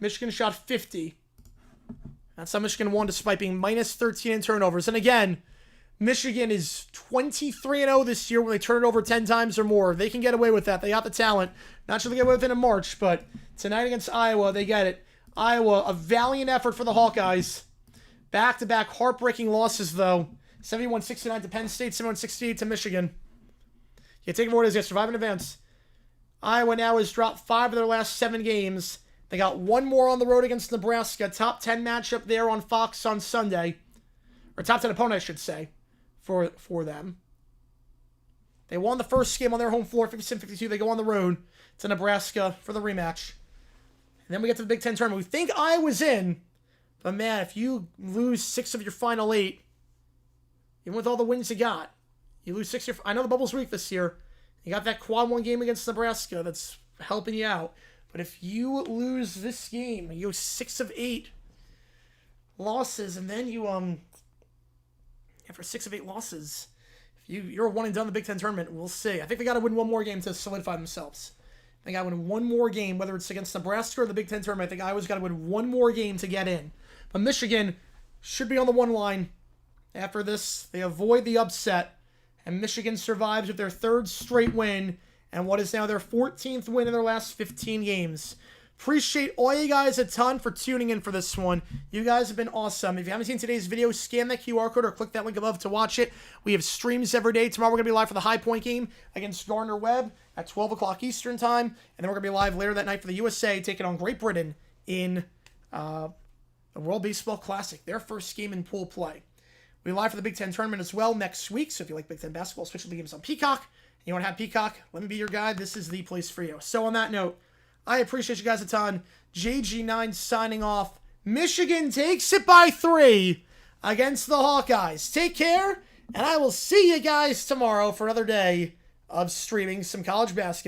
Michigan shot 50. That's how Michigan won despite being minus 13 in turnovers. And again, Michigan is 23-0 this year when they turn it over 10 times or more. They can get away with that. They got the talent. Not sure they get away with it in March, but tonight against Iowa, they get it. Iowa, a valiant effort for the Hawkeyes. Back-to-back heartbreaking losses, though. 71-69 to Penn State, 71-68 to Michigan. You take it for what it is. You survive in advance. Iowa now has dropped 5 of their last 7 games. They got 1 more on the road against Nebraska. Top 10 matchup there on Fox on Sunday. Or top 10 opponent, I should say, for them. They won the first game on their home floor, 57-52. They go on the road to Nebraska for the rematch. And then we get to the Big Ten tournament. We think Iowa's in. But, man, if you lose 6 of your final 8, even with all the wins you got, you lose 6 of your... I know the bubble's weak this year. You got that quad 1 game against Nebraska that's helping you out. But if you lose this game, you have 6 of 8 losses, and then you, after 6 of 8 losses, if you're 1 and done in the Big Ten tournament, we'll see. I think they got to win 1 more game to solidify themselves. They got to win 1 more game, whether it's against Nebraska or the Big Ten tournament. I think Iowa's got to win 1 more game to get in. But Michigan should be on the 1 line. After this, they avoid the upset, and Michigan survives with their 3rd straight win, and what is now their 14th win in their last 15 games. Appreciate all you guys a ton for tuning in for this one. You guys have been awesome. If you haven't seen today's video, scan that QR code or click that link above to watch it. We have streams every day. Tomorrow we're going to be live for the High Point game against Gardner-Webb at 12 o'clock Eastern time. And then we're going to be live later that night for the USA taking on Great Britain in the World Baseball Classic, their first game in pool play. We'll be live for the Big Ten tournament as well next week. So if you like Big Ten basketball, especially the games on Peacock, you want to have Peacock, let me be your guide. This is the place for you. So on that note, I appreciate you guys a ton. JG9 signing off. Michigan takes it by 3 against the Hawkeyes. Take care, and I will see you guys tomorrow for another day of streaming some college basketball.